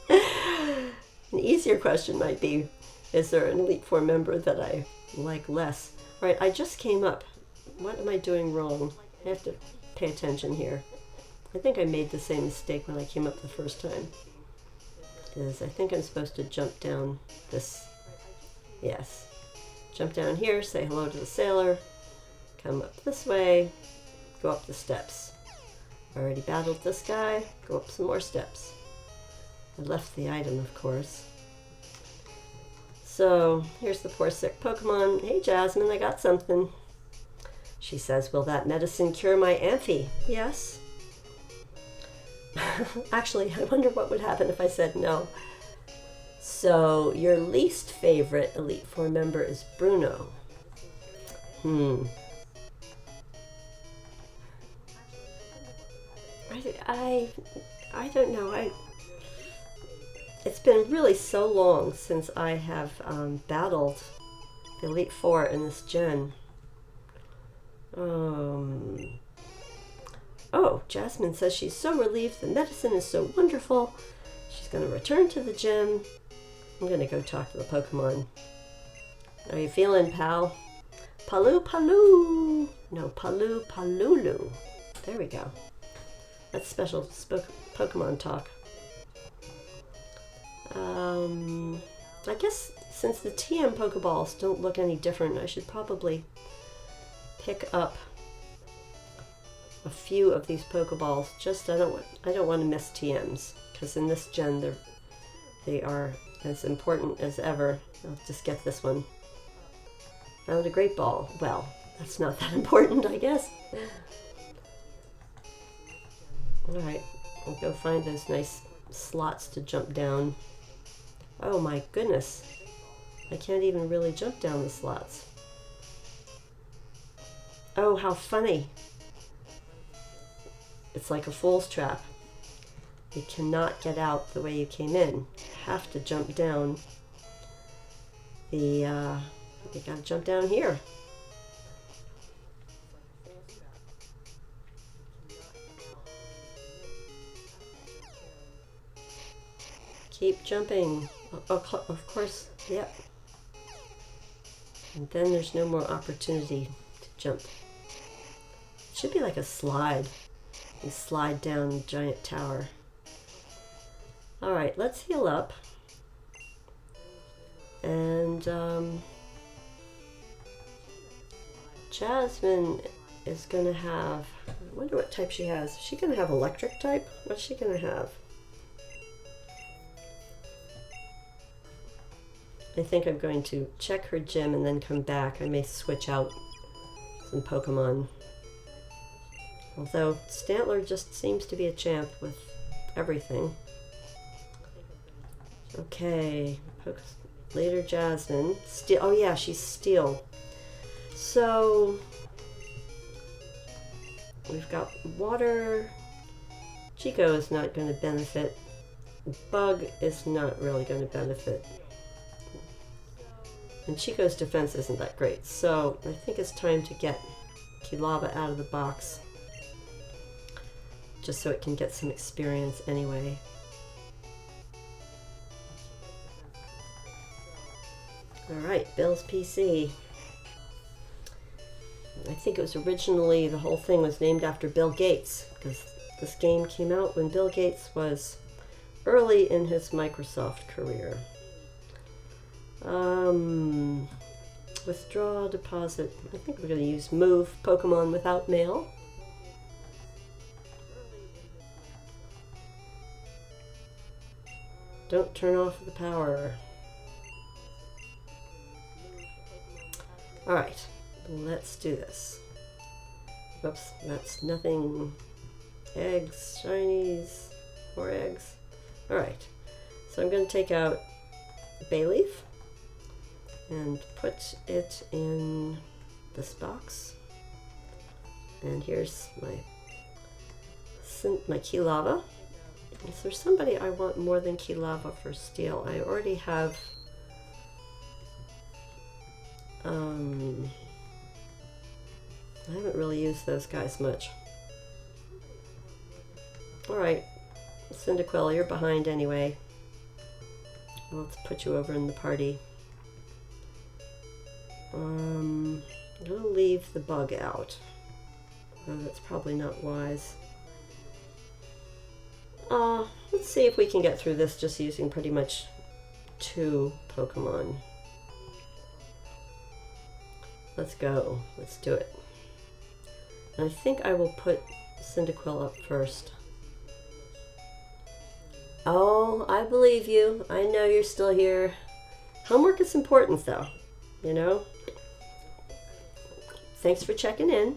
An easier question might be, is there an Elite Four member that I like less? All right, I just came up. What am I doing wrong? I have to pay attention here. I think I made the same mistake when I came up the first time. I think I'm supposed to jump down this. Yes. Jump down here, say hello to the sailor, come up this way, go up the steps. Already battled this guy, go up some more steps. I left the item, of course. So, here's the poor sick Pokemon. Hey Jasmine, I got something. She says, will that medicine cure my Amphi? Yes. Actually, I wonder what would happen if I said no. So your least favorite Elite Four member is Bruno. I don't know. It's been really so long since I have battled the Elite Four in this gen. Oh, Jasmine says she's so relieved. The medicine is so wonderful. She's going to return to the gym. I'm going to go talk to the Pokemon. How are you feeling, pal? Palu Palu. No, Palu Palulu. There we go. That's special Pokemon talk. I guess since the TM Pokeballs don't look any different, I should probably pick up a few of these Pokeballs. Just I don't want to miss TMs, because in this gen they are as important as ever. I'll just get this one. Found a Great Ball. Well, that's not that important, I guess. Alright, I'll go find those nice slots to jump down. Oh my goodness. I can't even really jump down the slots. Oh, how funny. It's like a fool's trap. You cannot get out the way you came in. You have to jump down you gotta jump down here. Keep jumping. Of course, yep. And then there's no more opportunity to jump. It should be like a slide. You slide down a giant tower. Alright, let's heal up. And Jasmine is going to have, I wonder what type she has. Is she going to have electric type? What's she going to have? I think I'm going to check her gym and then come back. I may switch out some Pokemon. Although Stantler just seems to be a champ with everything. Okay, later Jasmine. Steel. Oh yeah, she's Steel. So we've got Water. Chico is not going to benefit. Bug is not really going to benefit. And Chico's defense isn't that great, so I think it's time to get Kilava out of the box. Just so it can get some experience anyway. Alright, Bill's PC. I think it was originally, the whole thing was named after Bill Gates, because this game came out when Bill Gates was early in his Microsoft career. Withdraw, deposit. I think we're going to use move Pokemon without mail. Don't turn off the power. Alright, let's do this. Whoops, that's nothing. Eggs, shinies, more eggs. Alright, so I'm going to take out Bayleaf and put it in this box. And here's my Kilava. Is there somebody I want more than Kilava for Steel? I already have I haven't really used those guys much. Alright, Cyndaquil, you're behind anyway. Let's put you over in the party. I'm gonna leave the bug out. That's probably not wise. Let's see if we can get through this just using pretty much 2 Pokemon. Let's go. Let's do it. And I think I will put Cyndaquil up first. Oh, I believe you. I know you're still here. Homework is important, though. You know? Thanks for checking in.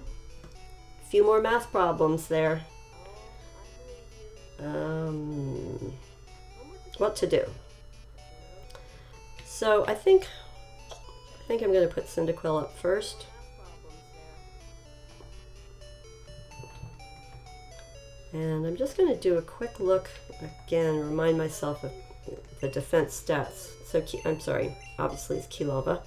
A few more math problems there. What to do? So I think I'm going to put Cyndaquil up first. And I'm just going to do a quick look again, remind myself of the defense stats. So I'm sorry, obviously it's Kilava.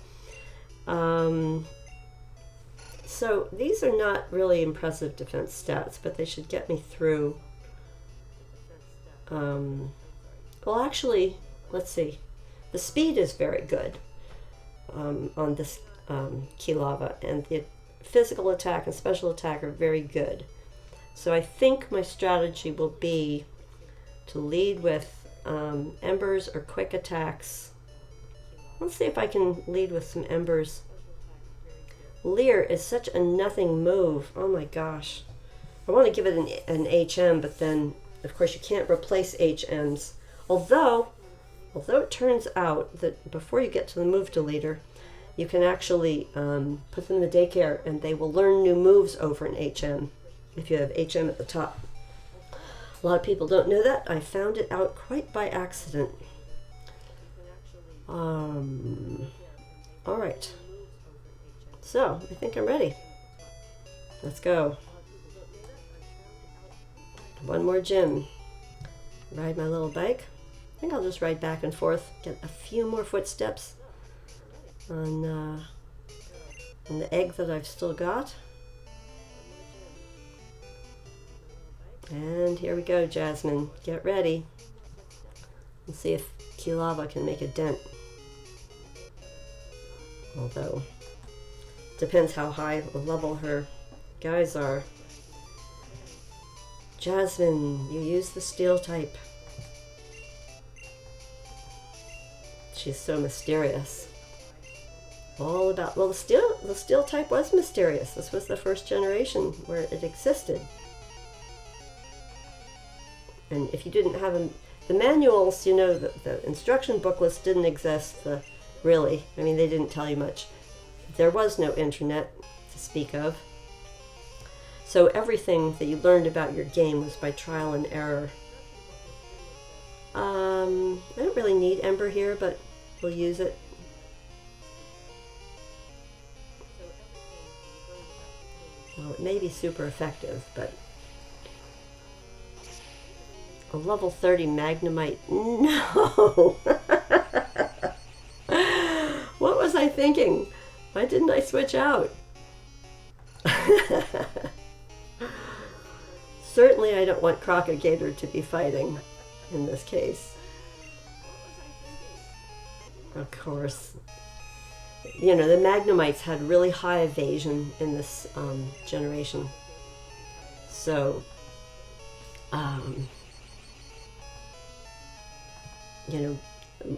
So these are not really impressive defense stats, but they should get me through. Well, actually, let's see. The speed is very good on this Kilava, and the physical attack and special attack are very good. So I think my strategy will be to lead with embers or quick attacks. Let's see if I can lead with some embers. Leer is such a nothing move. Oh my gosh. I want to give it an HM, but then of course you can't replace HMs. Although it turns out that before you get to the move deleter, you can actually put them in the daycare and they will learn new moves over an HM if you have HM at the top. A lot of people don't know that. I found it out quite by accident. All right. So, I think I'm ready. Let's go. One more gym. Ride my little bike. I think I'll just ride back and forth, get a few more footsteps on the egg that I've still got. And here we go, Jasmine. Get ready. Let's see if Kilava can make a dent. Although, depends how high level her guys are. Jasmine, you use the steel type. She's so mysterious. All about, well, the steel type was mysterious. This was the first generation where it existed. And if you didn't have the manuals, you know, the instruction booklets didn't exist, really. I mean, they didn't tell you much. There was no internet to speak of. So everything that you learned about your game was by trial and error. I don't really need Ember here, but we'll use it. Well, it may be super effective, but a level 30 Magnemite, no! What was I thinking? Why didn't I switch out? Certainly I don't want Crocagator to be fighting in this case. Of course. You know, the Magnemites had really high evasion in this generation. So, you know,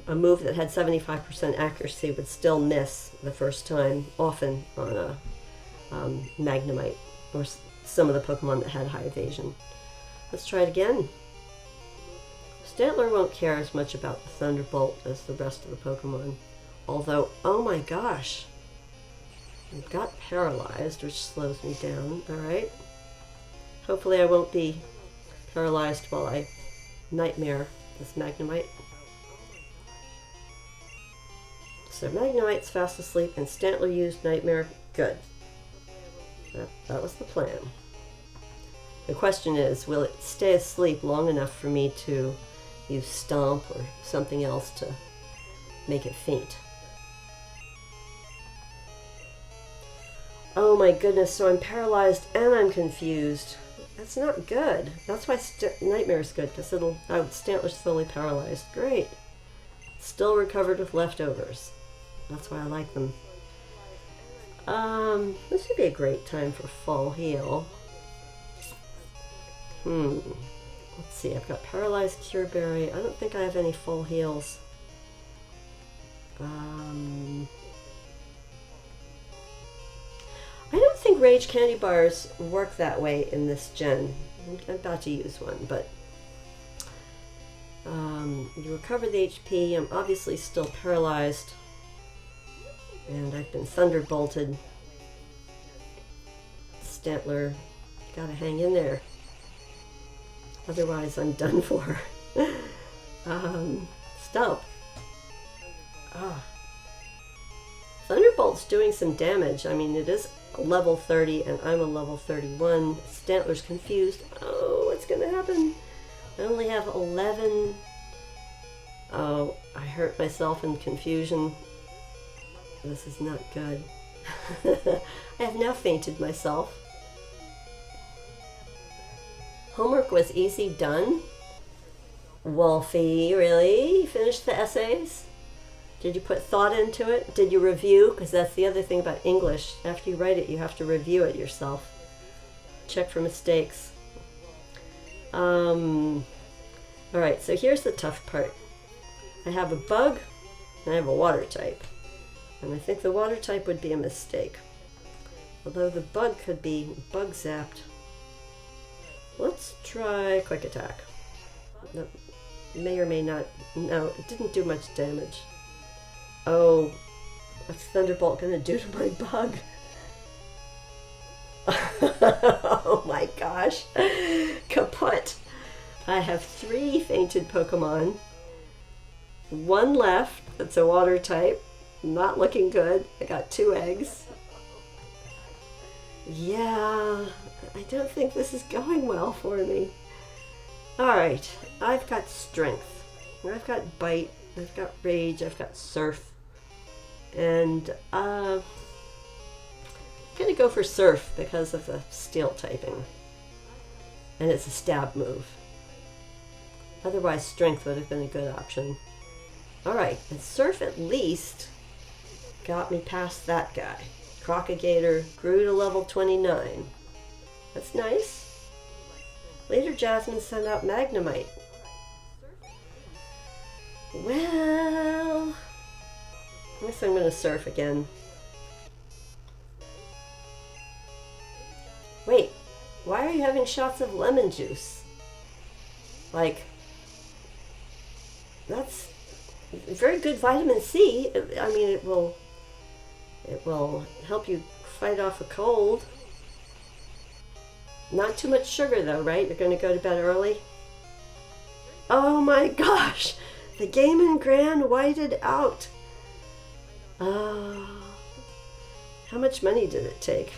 a move that had 75% accuracy would still miss the first time, often on a Magnemite, or some of the Pokemon that had high evasion. Let's try it again. Stantler won't care as much about the Thunderbolt as the rest of the Pokemon. Although, oh my gosh, I got paralyzed, which slows me down. Alright. Hopefully I won't be paralyzed while I Nightmare this Magnemite. So Magnemite's fast asleep and Stantler used Nightmare. Good. That was the plan. The question is, will it stay asleep long enough for me to use Stomp or something else to make it faint? Oh my goodness, so I'm paralyzed and I'm confused. That's not good. That's why Nightmare is good, because Stantler's fully paralyzed. Great. Still recovered with leftovers. That's why I like them. This would be a great time for Full Heal. Let's see, I've got Paralyzed Cure Berry. I don't think I have any Full Heals. I don't think Rage Candy Bars work that way in this gen. I'm about to use one, but you recover the HP. I'm obviously still paralyzed. And I've been thunderbolted. Stantler, gotta hang in there. Otherwise, I'm done for. Stomp. Ah. Thunderbolt's doing some damage. I mean, it is a level 30 and I'm a level 31. Stantler's confused. Oh, what's gonna happen? I only have 11. Oh, I hurt myself in confusion. This is not good. I have now fainted myself. Homework was easy done. Wolfie, really? You finished the essays? Did you put thought into it? Did you review? Because that's the other thing about English. After you write it, you have to review it yourself. Check for mistakes. Alright, so here's the tough part. I have a bug, and I have a water type. And I think the water type would be a mistake. Although the bug could be bug zapped. Let's try quick attack. That may or may not. No, it didn't do much damage. Oh, what's Thunderbolt gonna do to my bug? Oh my gosh. Kaput. I have 3 fainted Pokemon. 1 left that's a water type. Not looking good. I got 2 eggs. Yeah, I don't think this is going well for me. Alright, I've got strength. I've got bite. I've got rage. I've got surf. And I'm gonna go for surf because of the steel typing. And it's a stab move. Otherwise, strength would have been a good option. Alright, and surf at least got me past that guy. Crocagator grew to level 29. That's nice. Later, Jasmine sent out Magnemite. Well, I guess I'm going to surf again. Wait, why are you having shots of lemon juice? Like, that's very good vitamin C. I mean, it will help you fight off a cold. Not too much sugar though, right? You're going to go to bed early? Oh my gosh! The GameNGrannie whited out! How much money did it take?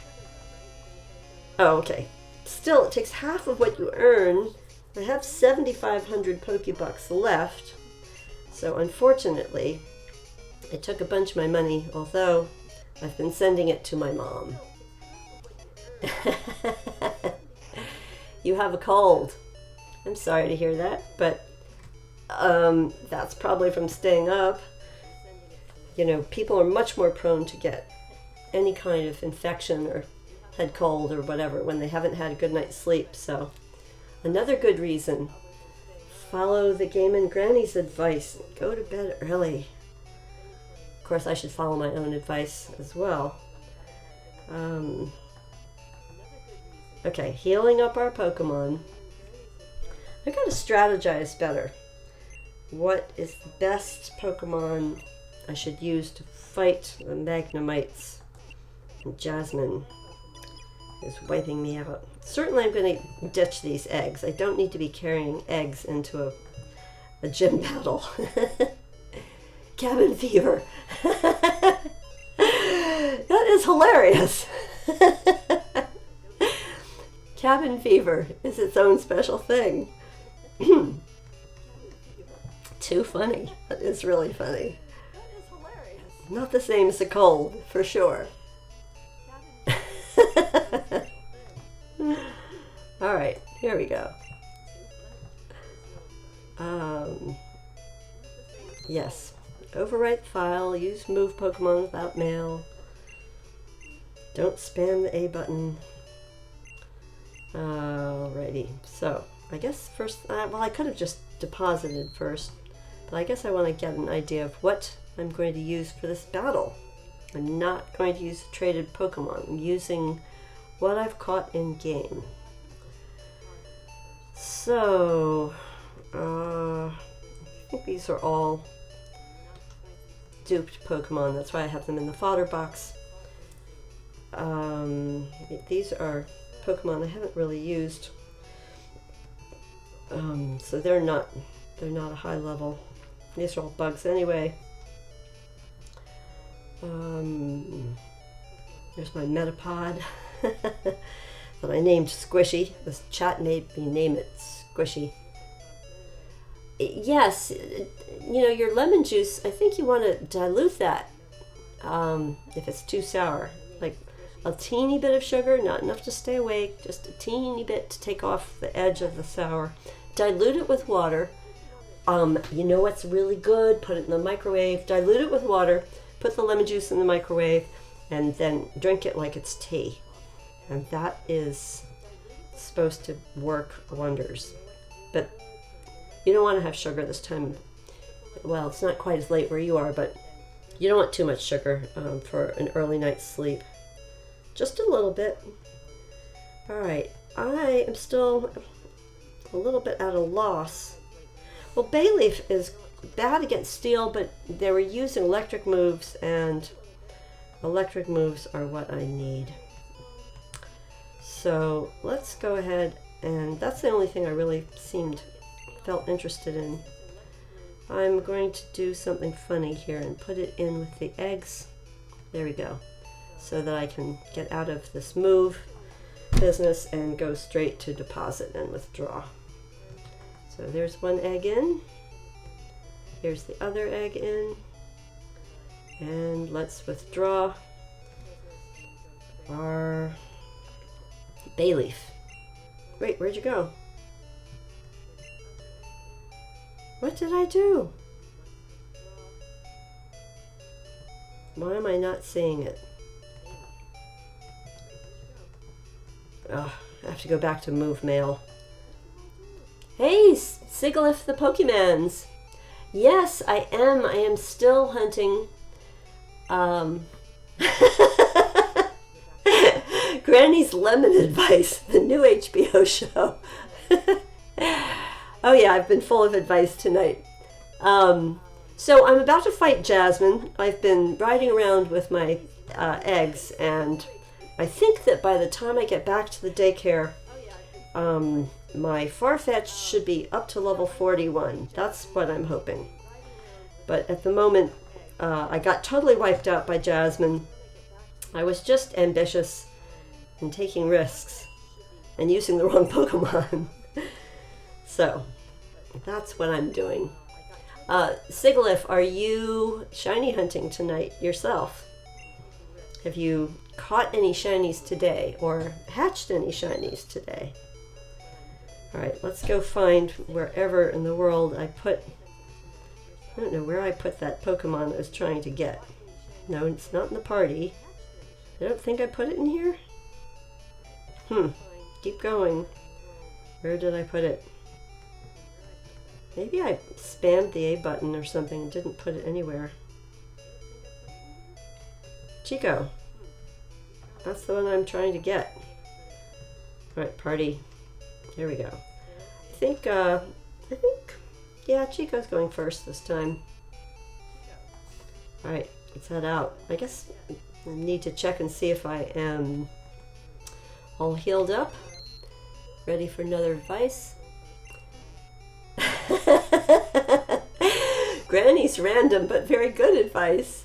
Oh, okay. Still, it takes half of what you earn. I have 7,500 Pokebucks left. So unfortunately, it took a bunch of my money, although I've been sending it to my mom. You have a cold. I'm sorry to hear that, but that's probably from staying up. You know, people are much more prone to get any kind of infection or head cold or whatever when they haven't had a good night's sleep. So another good reason, follow the GameNGrannie's advice. Go to bed early. Of course, I should follow my own advice as well. Okay, healing up our Pokemon. I gotta strategize better. What is the best Pokemon I should use to fight the Magnemites? And Jasmine is wiping me out. Certainly I'm going to ditch these eggs. I don't need to be carrying eggs into a gym battle. Cabin fever. That is hilarious. Cabin fever is its own special thing. Too funny. That is really funny. Not the same as a cold, for sure. Alright, here we go. Yes. Overwrite file, use move Pokemon without mail. Don't spam the A button. Alrighty, so I guess first, well, I could have just deposited first, but I guess I want to get an idea of what I'm going to use for this battle. I'm not going to use a traded Pokemon. I'm using what I've caught in game. So, I think these are all duped Pokemon. That's why I have them in the fodder box. These are Pokemon I haven't really used. So they're not a high level. These are all bugs anyway. There's my Metapod that I named Squishy. This chat made me name it Squishy. Yes, you know, your lemon juice, I think you want to dilute that if it's too sour. Like a teeny bit of sugar, not enough to stay awake, just a teeny bit to take off the edge of the sour. Dilute it with water. You know what's really good? Put it in the microwave, dilute it with water, put the lemon juice in the microwave, and then drink it like it's tea. And that is supposed to work wonders. But you don't want to have sugar this time. Well, it's not quite as late where you are, but you don't want too much sugar for an early night's sleep. Just a little bit. All right, I am still a little bit at a loss. Well, bay leaf is bad against steel, but they were using electric moves, and electric moves are what I need. So let's go ahead, and that's the only thing I really felt interested in. I'm going to do something funny here and put it in with the eggs. There we go. So that I can get out of this move business and go straight to deposit and withdraw. So there's one egg in. Here's the other egg in. And let's withdraw our bay leaf. Wait, where'd you go? What did I do? Why am I not seeing it? Oh, I have to go back to move mail. Hey, Sigalith the Pokemans. Yes, I am. I am still hunting. Granny's Lemon Advice, the new HBO show. Oh yeah, I've been full of advice tonight. So I'm about to fight Jasmine. I've been riding around with my eggs, and I think that by the time I get back to the daycare, my Farfetch'd should be up to level 41. That's what I'm hoping. But at the moment, I got totally wiped out by Jasmine. I was just ambitious and taking risks and using the wrong Pokemon. So that's what I'm doing. Sigalith, are you shiny hunting tonight yourself? Have you caught any shinies today or hatched any shinies today? All right, let's go find wherever in the world I don't know where I put that Pokemon I was trying to get. No, it's not in the party. I don't think I put it in here. Keep going. Where did I put it? Maybe I spammed the A button or something and didn't put it anywhere. Chico. That's the one I'm trying to get. All right, party. Here we go. I think, yeah, Chico's going first this time. All right, let's head out. I guess I need to check and see if I am all healed up. Ready for another advice. Granny's random, but very good advice.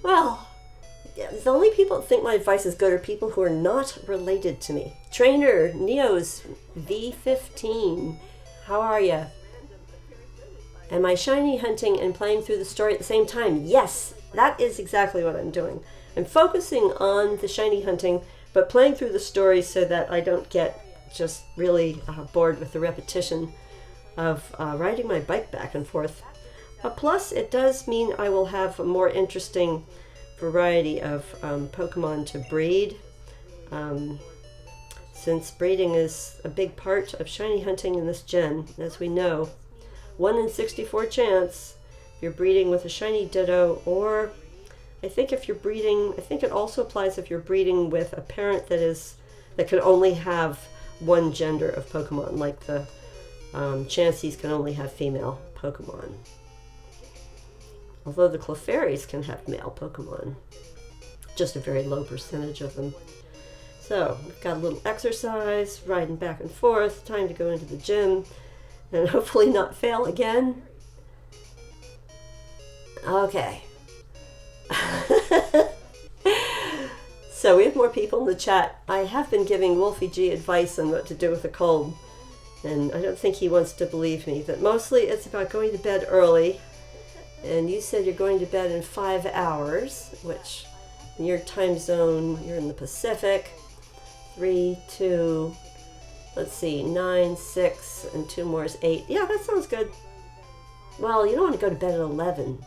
Well, the only people that think my advice is good are people who are not related to me. Trainer Neo's V15. How are you? Am I shiny hunting and playing through the story at the same time? Yes, that is exactly what I'm doing. I'm focusing on the shiny hunting, but playing through the story so that I don't get just really bored with the repetition of riding my bike back and forth. Plus, it does mean I will have a more interesting variety of Pokemon to breed, since breeding is a big part of shiny hunting in this gen. As we know, 1 in 64 chance if you're breeding with a Shiny Ditto, or I think if you're breeding, I think it also applies if you're breeding with a parent that can only have one gender of Pokemon, like the Chanseys can only have female Pokemon. Although the Clefairies can have male Pokemon. Just a very low percentage of them. So, we've got a little exercise, riding back and forth, time to go into the gym, and hopefully not fail again. Okay. So we have more people in the chat. I have been giving Wolfie G advice on what to do with a cold, and I don't think he wants to believe me, but mostly it's about going to bed early. And you said you're going to bed in 5 hours, which in your time zone, you're in the Pacific. 3, 2, let's see, 9, 6, and 2 more is 8. Yeah, that sounds good. Well, you don't want to go to bed at 11.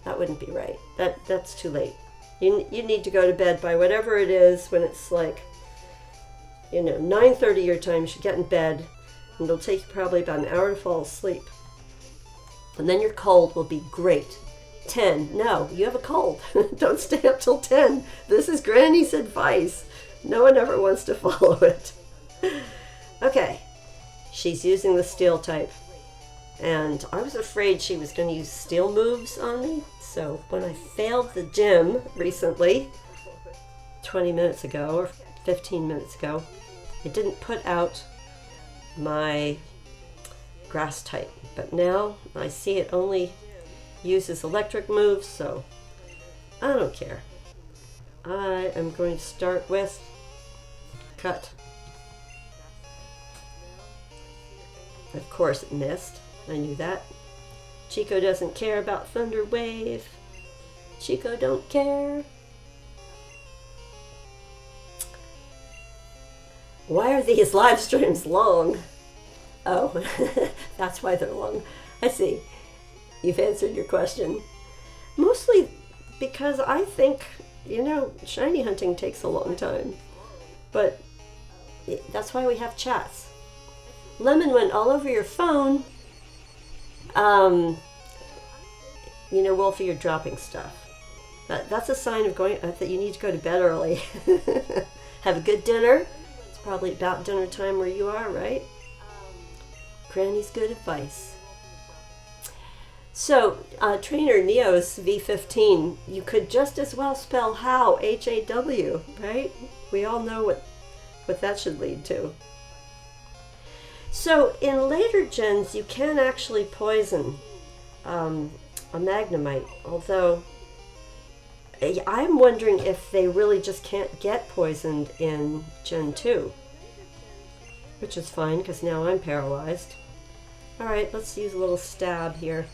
That wouldn't be right. That's too late. You need to go to bed by whatever it is when it's like, 9:30 your time. You should get in bed, and it'll take you probably about an hour to fall asleep. And then your cold will be great. 10. No, you have a cold. Don't stay up till 10. This is Granny's advice. No one ever wants to follow it. Okay. She's using the steel type. And I was afraid she was going to use steel moves on me. So when I failed the gym recently, 20 minutes ago or 15 minutes ago, I didn't put out my grass type. But now I see it only uses electric moves, so I don't care. I am going to start with cut. Of course it missed. I knew that. Chico doesn't care about Thunder Wave. Chico don't care. Why are these live streams long? Oh, that's why they're long. I see. You've answered your question. Mostly because I think, shiny hunting takes a long time. But that's why we have chats. Lemon went all over your phone. Wolfie, you're dropping stuff. That's a sign of that you need to go to bed early. Have a good dinner. It's probably about dinner time where you are, right? Granny's good advice. So, trainer Neos V15, you could just as well spell how, H-A-W, right? We all know what that should lead to. So, in later gens, you can actually poison a Magnemite, although I'm wondering if they really just can't get poisoned in Gen 2. Which is fine, because now I'm paralyzed. Alright, let's use a little stab here.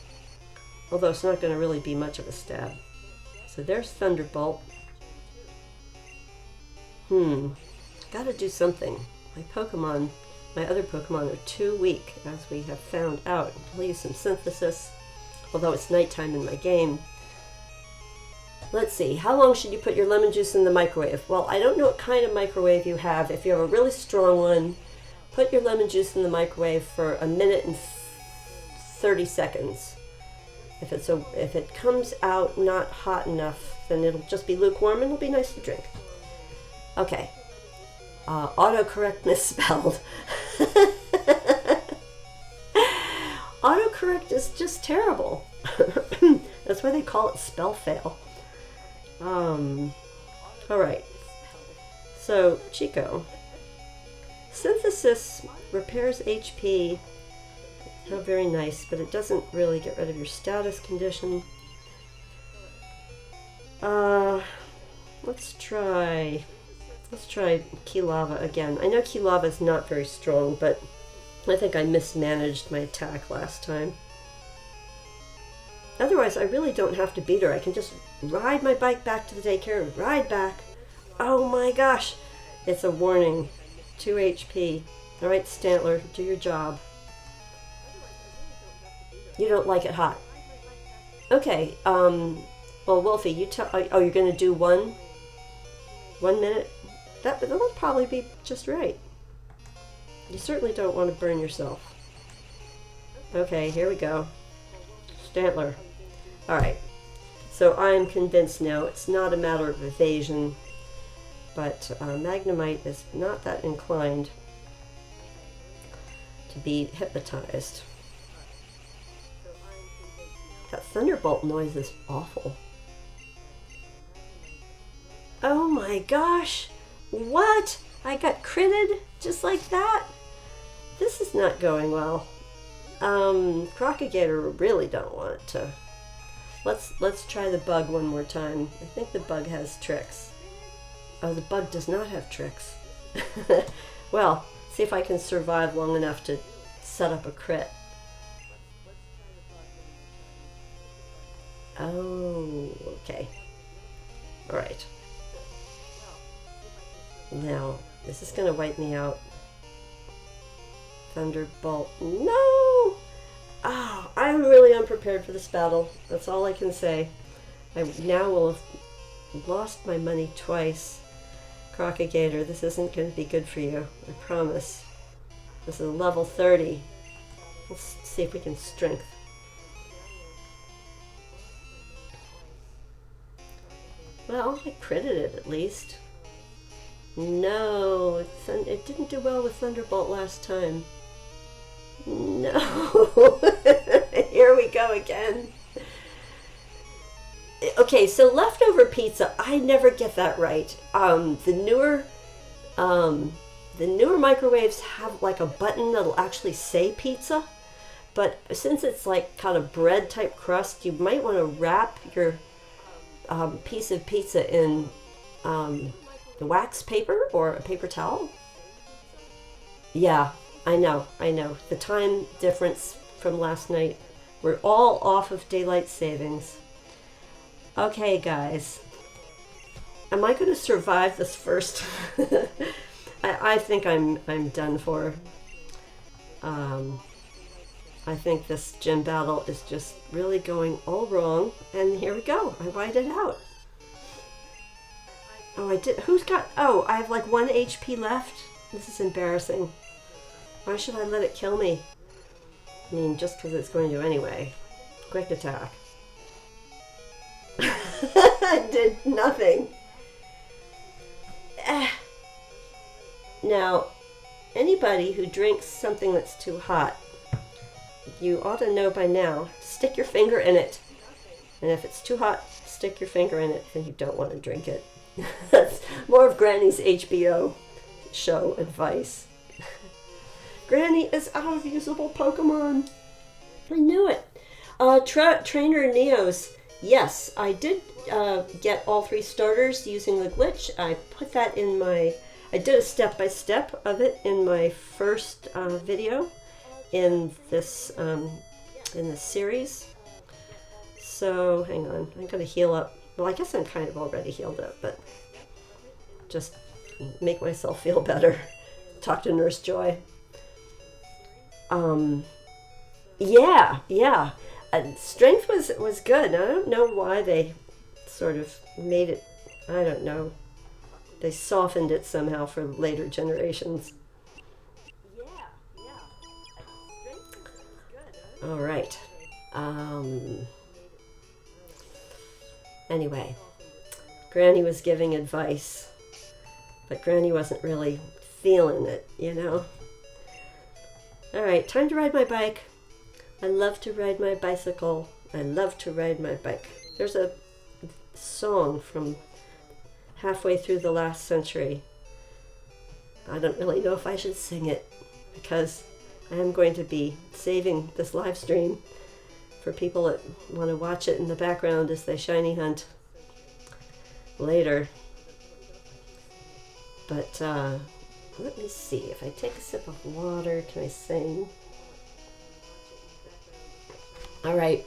Although it's not going to really be much of a stab. So there's Thunderbolt. Gotta do something. My other Pokemon are too weak, as we have found out. I'll use some synthesis, although it's nighttime in my game. Let's see, how long should you put your lemon juice in the microwave? Well, I don't know what kind of microwave you have. If you have a really strong one, put your lemon juice in the microwave for 1 minute and 30 seconds. If it comes out not hot enough, then it'll just be lukewarm and it'll be nice to drink. Okay. Autocorrect misspelled. Autocorrect is just terrible. That's why they call it spell fail. Alright. So, Chico. Synthesis repairs HP. Not very nice, but it doesn't really get rid of your status condition. Let's try Key Lava again. I know Key Lava is not very strong, but I think I mismanaged my attack last time. Otherwise, I really don't have to beat her. I can just ride my bike back to the daycare and ride back. Oh my gosh! It's a warning. 2 HP. Alright, Stantler, do your job. You don't like it hot. Okay, well, Wolfie, you tell... Oh, you're going to do 1 minute? That'll probably be just right. You certainly don't want to burn yourself. Okay, here we go. Stantler. Alright, so I'm convinced now it's not a matter of evasion, but Magnemite is not that inclined to be hypnotized. That Thunderbolt noise is awful. Oh my gosh! What? I got critted just like that? This is not going well. Crocagator really don't want to Let's try the bug one more time. I think the bug has tricks. Oh, the bug does not have tricks. Well, see if I can survive long enough to set up a crit. Oh, okay. All right. Now, this is going to wipe me out. Thunderbolt. No! Oh, I'm really unprepared for this battle. That's all I can say. I now will have lost my money twice. Crocagator, this isn't going to be good for you. I promise. This is level 30. Let's see if we can strength. Well, I critted it at least. No, it didn't do well with Thunderbolt last time. No. Here we go again. Okay, so leftover pizza, I never get that right. The newer microwaves have like a button that'll actually say pizza, but since it's like kind of bread type crust, you might want to wrap your piece of pizza in the wax paper or a paper towel. Yeah, I know. The time difference from last night. We're all off of daylight savings. Okay, guys. Am I going to survive this first? I think I'm done for. I think this gym battle is just really going all wrong. And here we go. I white it out. Oh, I did. Who's got... Oh, I have like 1 HP left. This is embarrassing. Why should I let it kill me? I mean, just because it's going to anyway. Quick attack. I did nothing. Now, anybody who drinks something that's too hot, you ought to know by now, stick your finger in it. And if it's too hot, stick your finger in it, then you don't want to drink it. That's more of Granny's HBO show advice. Granny is out of usable Pokemon. I knew it. Trainer Neos. Yes, I did get all 3 starters using the glitch. I put that in my... I did a step-by-step of it in my first video in this series. So, hang on. I'm going to heal up. Well, I guess I'm kind of already healed up, but just make myself feel better. Talk to Nurse Joy. Yeah. Strength was good. I don't know why they sort of made it, I don't know. They softened it somehow for later generations. All right. Anyway, Granny was giving advice, but Granny wasn't really feeling it, you know? All right, time to ride my bike. I love to ride my bicycle. I love to ride my bike. There's a song from halfway through the last century. I don't really know if I should sing it because I am going to be saving this live stream for people that want to watch it in the background as they shiny hunt later. But let me see. If I take a sip of water, can I sing? All right.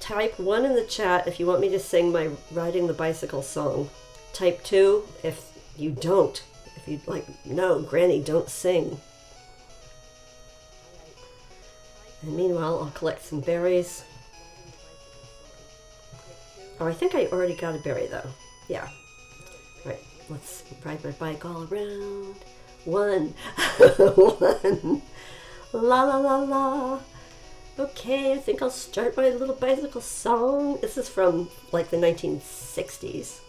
Type 1 in the chat if you want me to sing my riding the bicycle song. Type 2 if you don't. If you'd like, no, Granny, don't sing. And meanwhile, I'll collect some berries. Oh, I think I already got a berry, though. Yeah. All right, let's ride my bike all around. 1. 1. La la la la. Okay, I think I'll start my little bicycle song. This is from, like, the 1960s.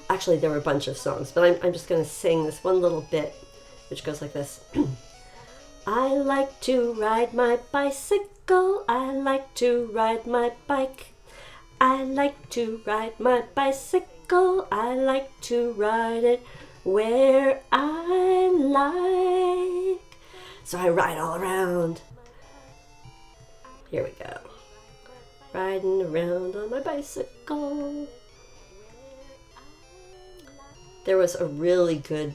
Actually, there were a bunch of songs, but I'm just going to sing this one little bit, which goes like this. I like to ride my bicycle, I like to ride my bike. I like to ride my bicycle, I like to ride it where I like. So I ride all around. Here we go. Riding around on my bicycle. There was a really good,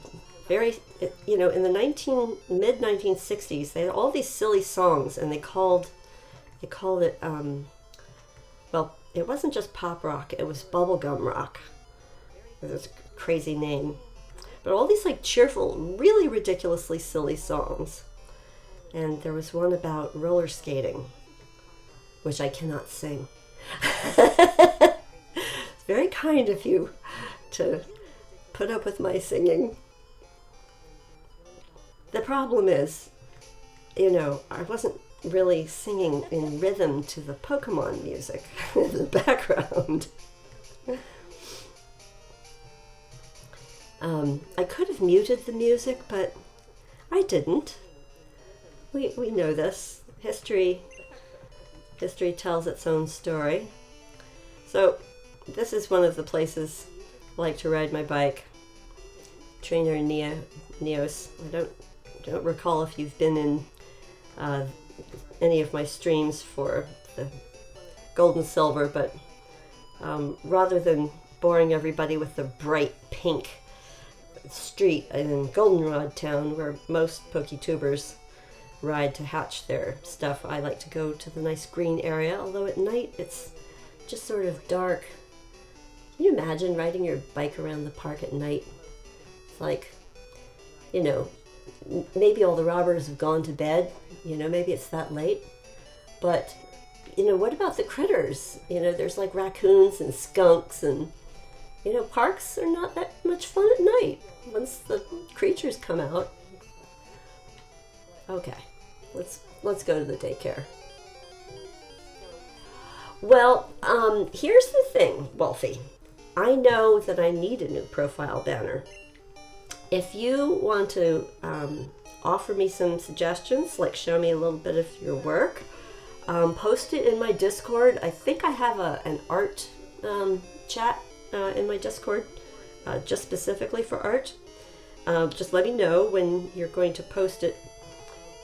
in the mid-1960s, they had all these silly songs, and they called it, well, it wasn't just pop rock, it was bubblegum rock. It was a crazy name. But all these like cheerful, really ridiculously silly songs. And there was one about roller skating, which I cannot sing. It's very kind of you to put up with my singing. The problem is, I wasn't really singing in rhythm to the Pokemon music in the background. I could have muted the music, but I didn't. We know this. History tells its own story. So this is one of the places I like to ride my bike. Trainer Neos. I don't recall if you've been in any of my streams for the gold and silver, but rather than boring everybody with the bright pink street in Goldenrod Town where most PokeTubers ride to hatch their stuff, I like to go to the nice green area, although at night it's just sort of dark. Can you imagine riding your bike around the park at night? It's like, maybe all the robbers have gone to bed, maybe it's that late, but what about the critters? There's like raccoons and skunks, and parks are not that much fun at night once the creatures come out. Okay, let's go to the daycare. Well, here's the thing, Wolfie. I know that I need a new profile banner. If you want to offer me some suggestions, like show me a little bit of your work, post it in my Discord. I think I have an art chat in my Discord, just specifically for art. Just let me know when you're going to post it,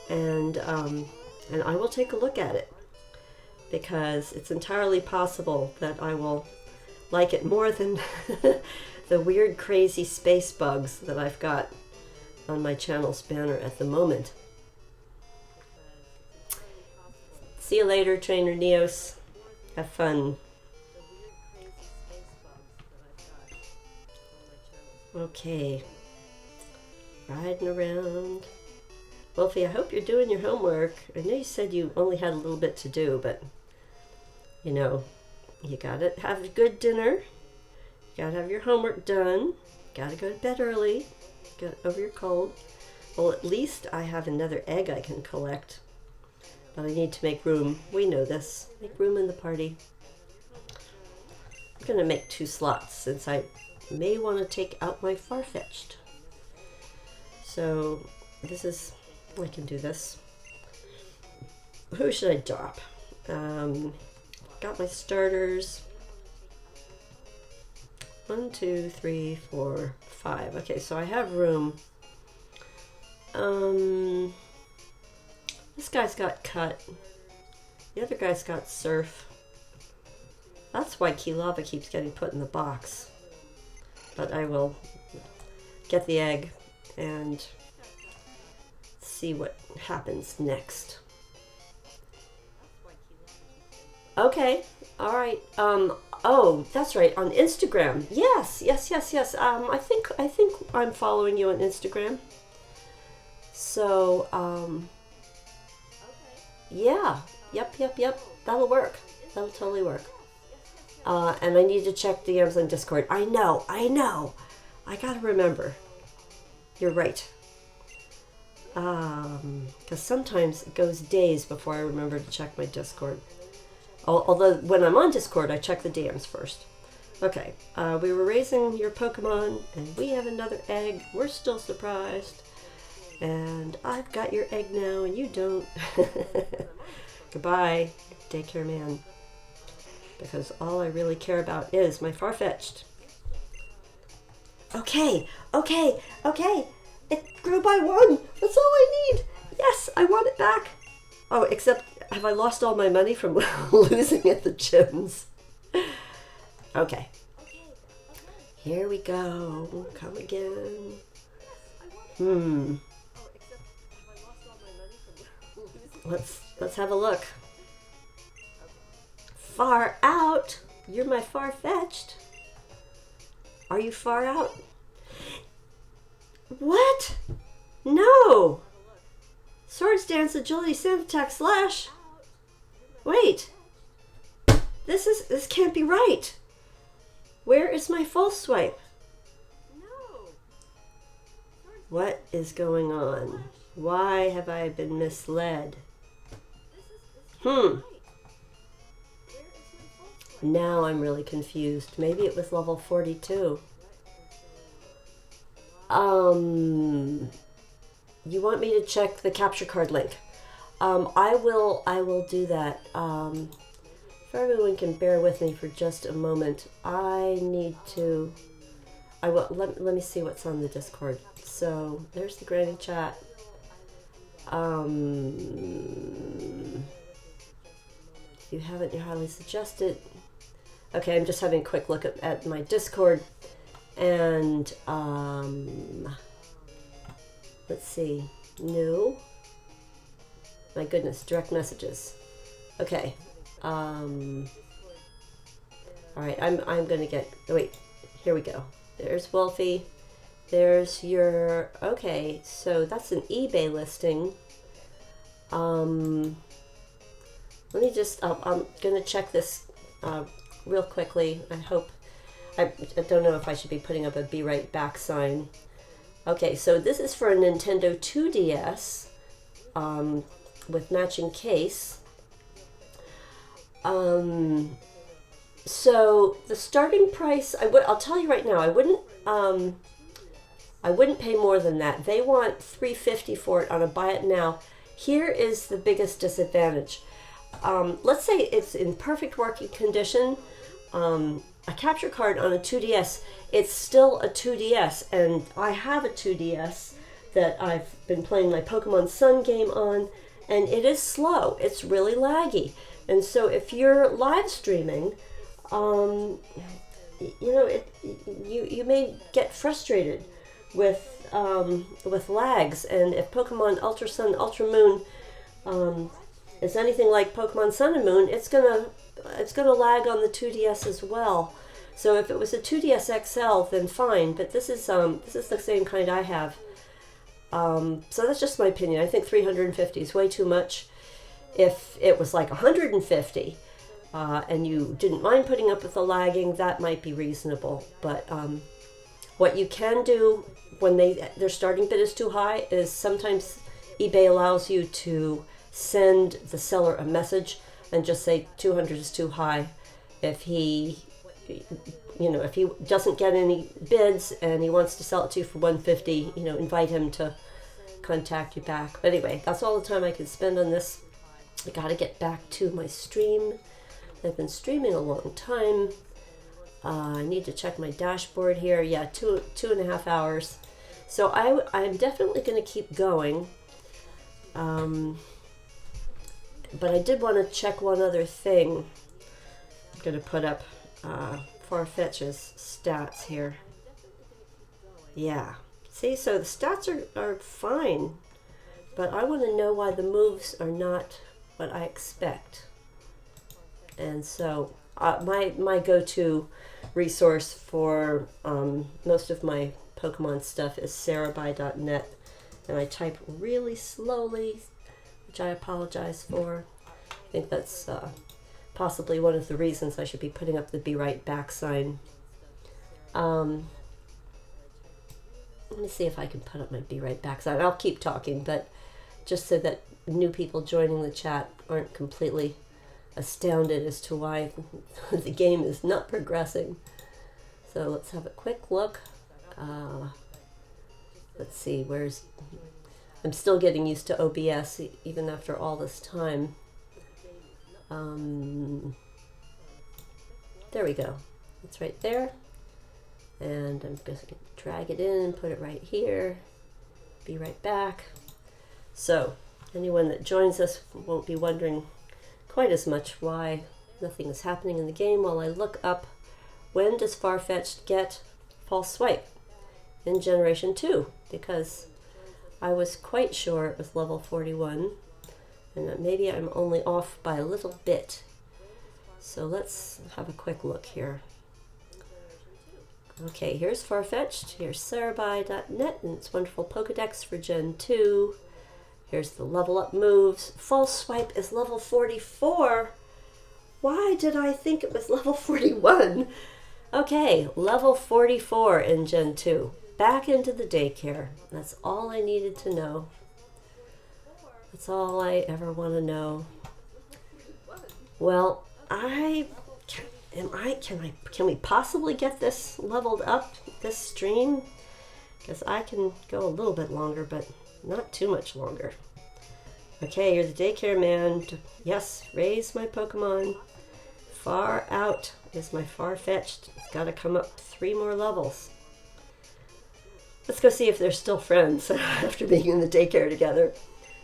and I will take a look at it, because it's entirely possible that I will like it more than the weird, crazy space bugs that I've got on my channel's banner at the moment. See you later, Trainer Neos. Have fun. Okay. Riding around. Wolfie, I hope you're doing your homework. I know you said you only had a little bit to do, but you gotta have a good dinner. You gotta have your homework done. Gotta go to bed early. Get over your cold. Well, at least I have another egg I can collect. But I need to make room. We know this. Make room in the party. I'm gonna make 2 slots since I may want to take out my Farfetch'd. So I can do this. Who should I drop? Got my starters. 1, 2, 3, 4, 5. Okay, so I have room. This guy's got cut. The other guy's got surf. That's why Key Lava keeps getting put in the box. But I will get the egg and see what happens next. Okay, all right. Oh, that's right. On Instagram. Yes. I think I'm following you on Instagram. So, yeah. Yep. That'll work. That'll totally work. And I need to check DMs on Discord. I know. I gotta remember. You're right. Because sometimes it goes days before I remember to check my Discord. Although when I'm on Discord, I check the DMs first. Okay, we were raising your Pokemon, and we have another egg. We're still surprised. And I've got your egg now, and you don't. Goodbye, daycare man. Because all I really care about is my Farfetch'd. Okay. It grew by 1. That's all I need. Yes, I want it back. Oh, except have I lost all my money from losing at the gyms? Okay. Here we go. Come again. Let's have a look. Far out. You're my Farfetch'd. Are you far out? What? No. Swords Dance, Agility, Sand Attack, Slash. Wait. This can't be right. Where is my full swipe? What is going on? Why have I been misled? Now I'm really confused. Maybe it was level 42. You want me to check the capture card link? I will do that. If everyone can bear with me for just a moment, I need to. Let me see what's on the Discord. So there's the Granny chat. If you haven't, you're highly suggested. Okay, I'm just having a quick look at my Discord, and let's see. New. My goodness, direct messages. Okay. All right, I'm gonna get. Wait, here we go. There's Wolfie. There's your. Okay, so that's an eBay listing. Let me just. I'm gonna check this real quickly. I don't know if I should be putting up a "Be Right Back" sign. Okay, so this is for a Nintendo 2DS with matching case. So the starting price, I'll tell you right now, I wouldn't pay more than that. They want $350 for it on a buy it now. Here is the biggest disadvantage. Let's say it's in perfect working condition. A capture card on a 2DS, it's still a 2DS, and I have a 2DS that I've been playing my Pokemon Sun game on, and it is slow. It's really laggy. And so if you're live streaming, you know, you may get frustrated with lags. And if Pokemon Ultra Sun, Ultra Moon is anything like Pokemon Sun and Moon, it's gonna lag on the 2DS as well. So if it was a 2DS XL, then fine. But this is the same kind I have. So that's just my opinion. I think 350 is way too much. If it was like 150 and you didn't mind putting up with the lagging, that might be reasonable. But what you can do when their starting bid is too high is sometimes eBay allows you to send the seller a message and just say 200 is too high. If he doesn't get any bids and he wants to sell it to you for 150, invite him to contact you back. But anyway, that's all the time I can spend on this. I gotta get back to my stream. I've been streaming a long time. I need to check my dashboard here. Yeah, 2.5 hours. So I'm definitely gonna keep going. But I did want to check one other thing. I'm gonna put up Farfetch'd's stats here. Yeah. See, so the stats are fine, but I want to know why the moves are not what I expect. And so my go-to resource for most of my Pokemon stuff is sarahby.net, and I type really slowly, which I apologize for. I think that's possibly one of the reasons I should be putting up the "Be Right Back" sign. Let me see if I can put up my "Be Right Back" sign. I'll keep talking, but just so that new people joining the chat aren't completely astounded as to why the game is not progressing. So let's have a quick look. Let's see, I'm still getting used to OBS even after all this time. There we go. It's right there. And I'm just going to drag it in and put it right here. Be right back. So anyone that joins us won't be wondering quite as much why nothing is happening in the game while I look up when does Farfetch'd get false swipe in Generation 2, because I was quite sure it was level 41, and that maybe I'm only off by a little bit. So let's have a quick look here. Okay, here's Farfetch'd, here's Cerebi.net and its wonderful Pokedex for Gen 2. Here's the level up moves. False swipe is level 44. Why did I think it was level 41? Okay, level 44 in Gen 2. Back into the daycare. That's all I needed to know. That's all I ever want to know. Well, can we possibly get this leveled up this stream? Because I can go a little bit longer, but not too much longer. Okay, you're the daycare man. Yes, raise my Pokemon. Far out is my Farfetch'd. It's got to come up 3 more levels. Let's go see if they're still friends after being in the daycare together.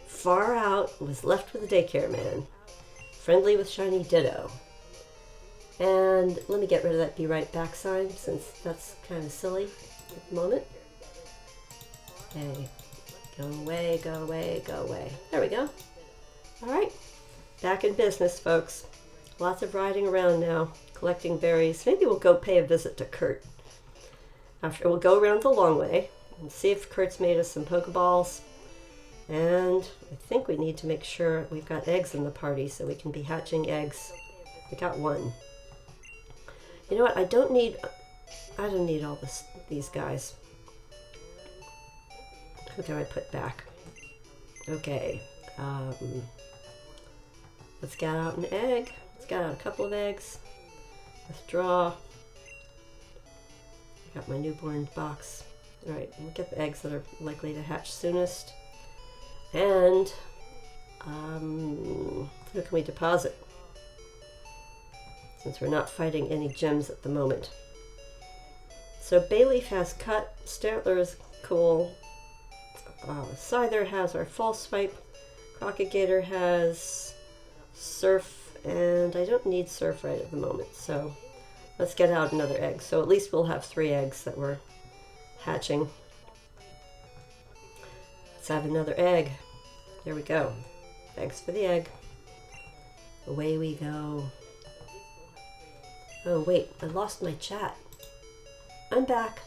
Far out was left with the daycare man. Friendly with Shiny Ditto. And let me get rid of that be right back sign, since that's kind of silly at the moment. Okay. Go away, go away, go away. There we go. Alright. Back in business, folks. Lots of riding around now, collecting berries. Maybe we'll go pay a visit to Kurt. After we'll go around the long way and see if Kurt's made us some Pokeballs. And I think we need to make sure we've got eggs in the party so we can be hatching eggs. We got 1. You know what? I don't need all these guys. Who can I put back? Okay. Let's get out an egg. Let's get out a couple of eggs. Withdraw. I got my newborn box. Alright, we'll get the eggs that are likely to hatch soonest. And who can we deposit? Since we're not fighting any gems at the moment. So Bayleaf has cut, Stantler is cool, Scyther has our false swipe, Crocagator has surf, and I don't need surf right at the moment, so let's get out another egg. So at least we'll have 3 eggs that we're hatching. Let's have another egg. There we go. Thanks for the egg. Away we go. Oh wait, I lost my chat. I'm back.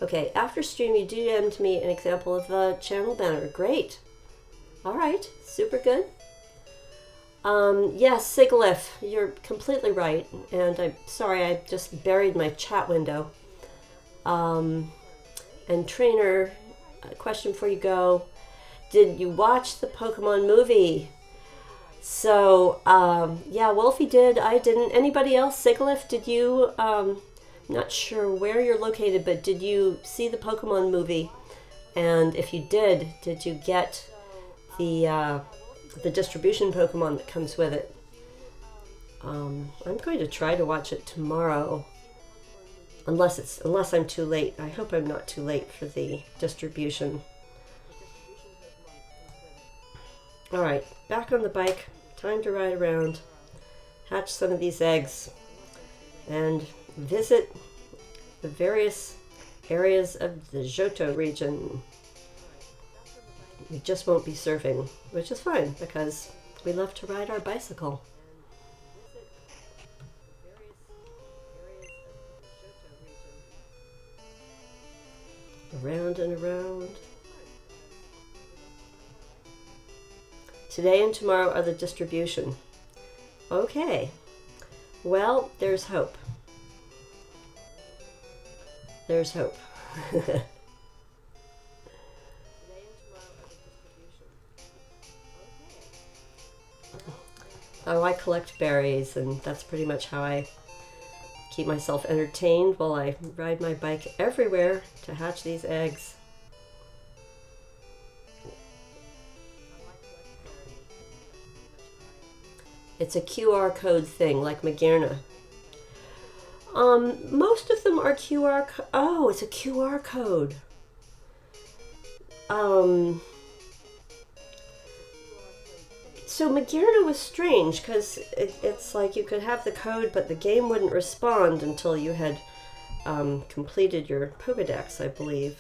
Okay, after stream you DM'd me an example of the channel banner. Great. Alright, super good. Yes, Sigalith, you're completely right. And I'm sorry, I just buried my chat window. And Trainer, a question before you go. Did you watch the Pokemon movie? So, yeah, Wolfie did. I didn't. Anybody else? Sigalith, did you, not sure where you're located, but did you see the Pokemon movie? And if you did you get the distribution Pokemon that comes with it? I'm going to try to watch it tomorrow. Unless I'm too late. I hope I'm not too late for the distribution. Alright, back on the bike. Time to ride around, hatch some of these eggs, and visit the various areas of the Johto region. We just won't be surfing, which is fine, because we love to ride our bicycle. Around and around. Today and tomorrow are the distribution. Okay. Well, there's hope. There's hope. Oh, I collect berries, and that's pretty much how I keep myself entertained while I ride my bike everywhere to hatch these eggs. It's a QR code thing, like Magearna. Most of them are QR oh, it's a QR code. So Magearna was strange because it's like you could have the code, but the game wouldn't respond until you had completed your Pokedex, I believe.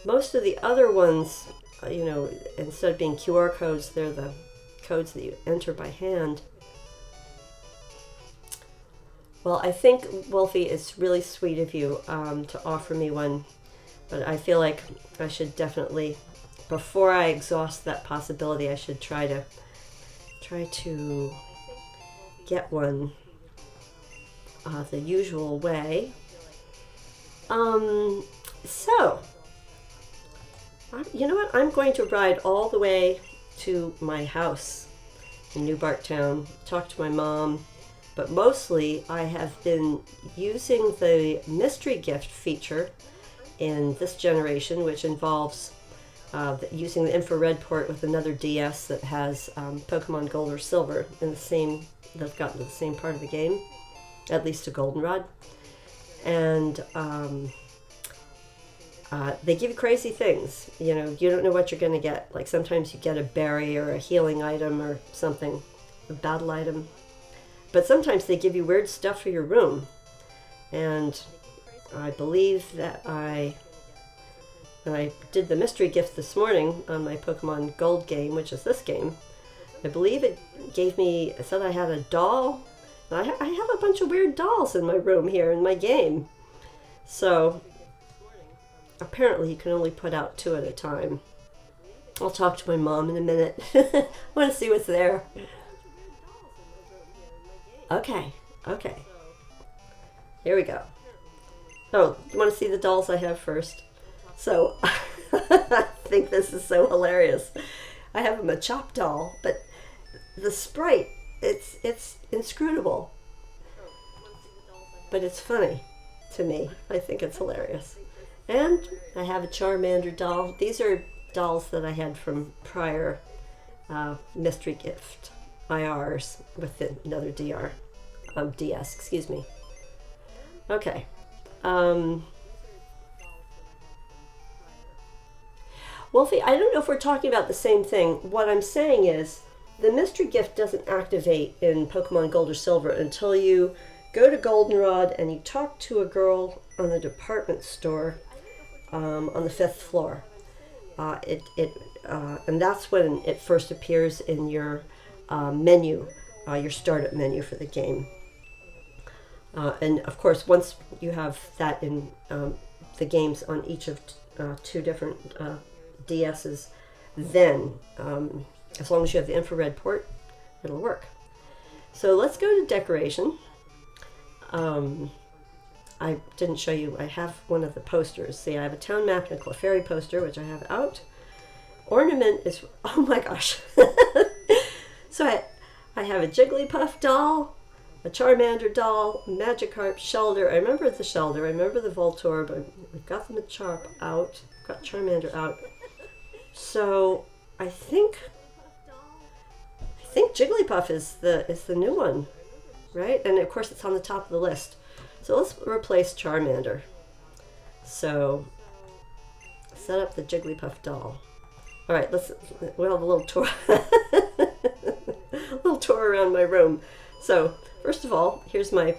Most of the other ones, you know, instead of being QR codes, they're the codes that you enter by hand. Well, I think, Wolfie, it's really sweet of you to offer me one, but I feel like I should definitely, before I exhaust that possibility, I should try to get one the usual way. So, you know what? I'm going to ride all the way to my house in New Barktown, talk to my mom, but mostly I have been using the mystery gift feature in this generation, which involves using the infrared port with another DS that has Pokemon Gold or Silver in the same, that's gotten to the same part of the game, at least a Goldenrod. And they give you crazy things. You know, you don't know what you're going to get. Like sometimes you get a berry or a healing item or something, a battle item. But sometimes they give you weird stuff for your room. And I believe that when I did the mystery gift this morning on my Pokemon Gold game, which is this game, I believe it gave me, it said I had a doll. I have a bunch of weird dolls in my room here in my game. So apparently you can only put out 2 at a time. I'll talk to my mom in a minute. I want to see what's there. Okay. Here we go. Oh, you want to see the dolls I have first? So, I think this is so hilarious. I have a Machop doll, but the sprite, it's inscrutable. But it's funny to me. I think it's hilarious. And I have a Charmander doll. These are dolls that I had from prior mystery gift IRs with another DS, excuse me. Okay. Wolfie, I don't know if we're talking about the same thing. What I'm saying is the mystery gift doesn't activate in Pokemon Gold or Silver until you go to Goldenrod and you talk to a girl on the department store on the 5th floor. And that's when it first appears in your menu, your startup menu for the game. And of course, once you have that in the games on each of 2 different DSs, then as long as you have the infrared port, it'll work. So let's go to decoration. I didn't show you, I have one of the posters. See, I have a town map and a Clefairy poster, which I have out. Ornament is, oh my gosh. So I have a Jigglypuff doll, a Charmander doll, Magikarp, Shellder. I remember the Shellder, I remember the Voltorb, we've got the Machop out, got Charmander out. So I think Jigglypuff is the new one, right? And of course it's on the top of the list. So let's replace Charmander. So set up the Jigglypuff doll. All right, we'll have a little tour, around my room. So first of all, here's my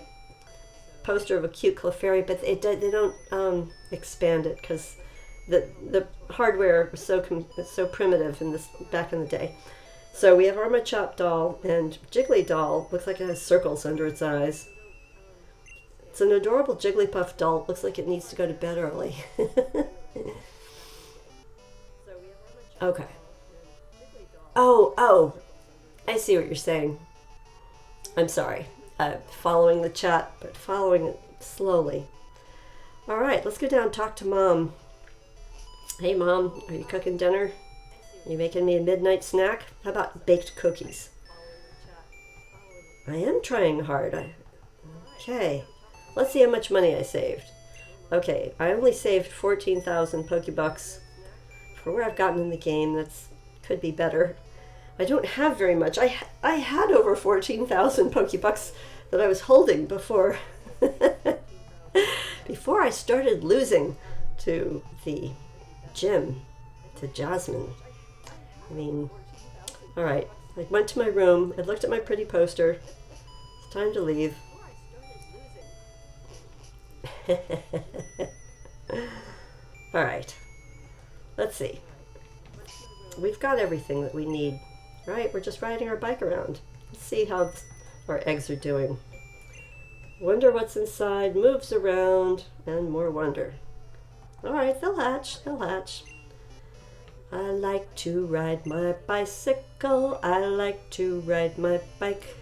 poster of a cute Clefairy, but they don't expand it because the hardware was so primitive back in the day. So we have our Machop doll, and Jiggly doll looks like it has circles under its eyes. It's an adorable Jigglypuff doll. Looks like it needs to go to bed early. Okay. Oh, I see what you're saying. I'm sorry. Following the chat, but following it slowly. All right, let's go down and talk to Mom. Hey, Mom, are you cooking dinner? Are you making me a midnight snack? How about baked cookies? I am trying hard. Okay. Let's see how much money I saved. Okay, I only saved 14,000 Pokebucks for where I've gotten in the game. That's could be better. I don't have very much. I had over 14,000 Pokebucks that I was holding before before I started losing to the gym, to the jasmine. I mean, all right. I went to my room. I looked at my pretty poster. It's time to leave. All right. Let's see. We've got everything that we need, right? We're just riding our bike around. Let's see how our eggs are doing. Wonder what's inside, moves around, and more wonder. All right, they'll hatch, they'll hatch. I like to ride my bicycle. I like to ride my bike.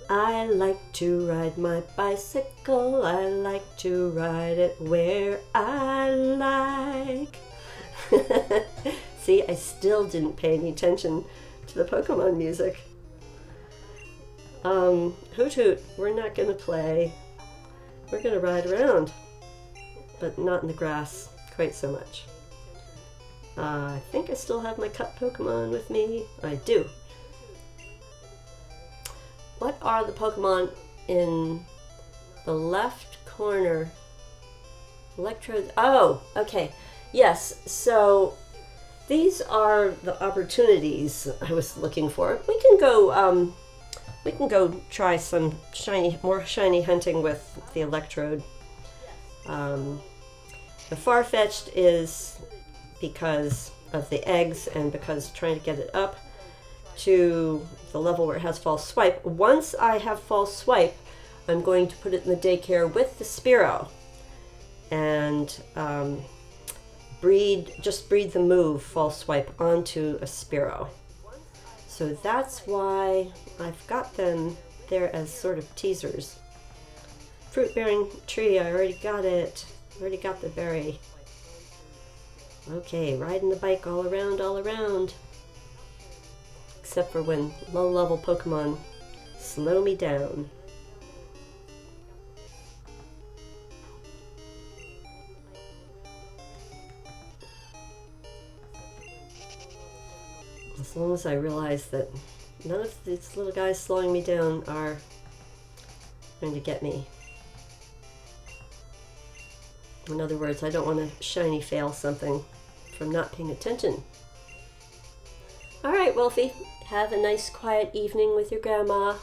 I like to ride my bicycle. I like to ride it where I like. See, I still didn't pay any attention to the Pokemon music. Hoot hoot, we're not gonna play. We're gonna ride around, but not in the grass quite so much. I think I still have my cut Pokemon with me. I do. What are the Pokemon in the left corner? Electrodes. Oh, okay. Yes, so these are the opportunities I was looking for. We can go try some more shiny hunting with the electrode. The Farfetch'd is because of the eggs and because trying to get it up to the level where it has false swipe. Once I have false swipe, I'm going to put it in the daycare with the Spearow and breed the move false swipe onto a Spearow. So that's why I've got them there as sort of teasers. Fruit bearing tree, I already got it. Already got the berry. Okay, riding the bike all around. Except for when low-level Pokemon slow me down. As long as I realize that none of these little guys slowing me down are going to get me. In other words, I don't want to shiny fail something from not paying attention. All right, Wolfie, have a nice quiet evening with your grandma.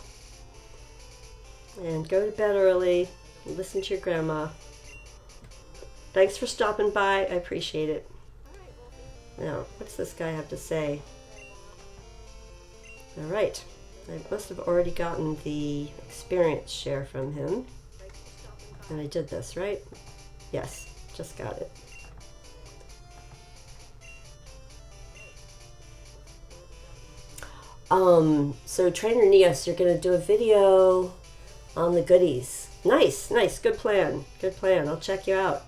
And go to bed early. Listen to your grandma. Thanks for stopping by. I appreciate it. Now, what's this guy have to say? All right. I must have already gotten the experience share from him. And I did this, right? Yes, just got it. So Trainer Neos, you're gonna do a video on the goodies. Nice, good plan, I'll check you out.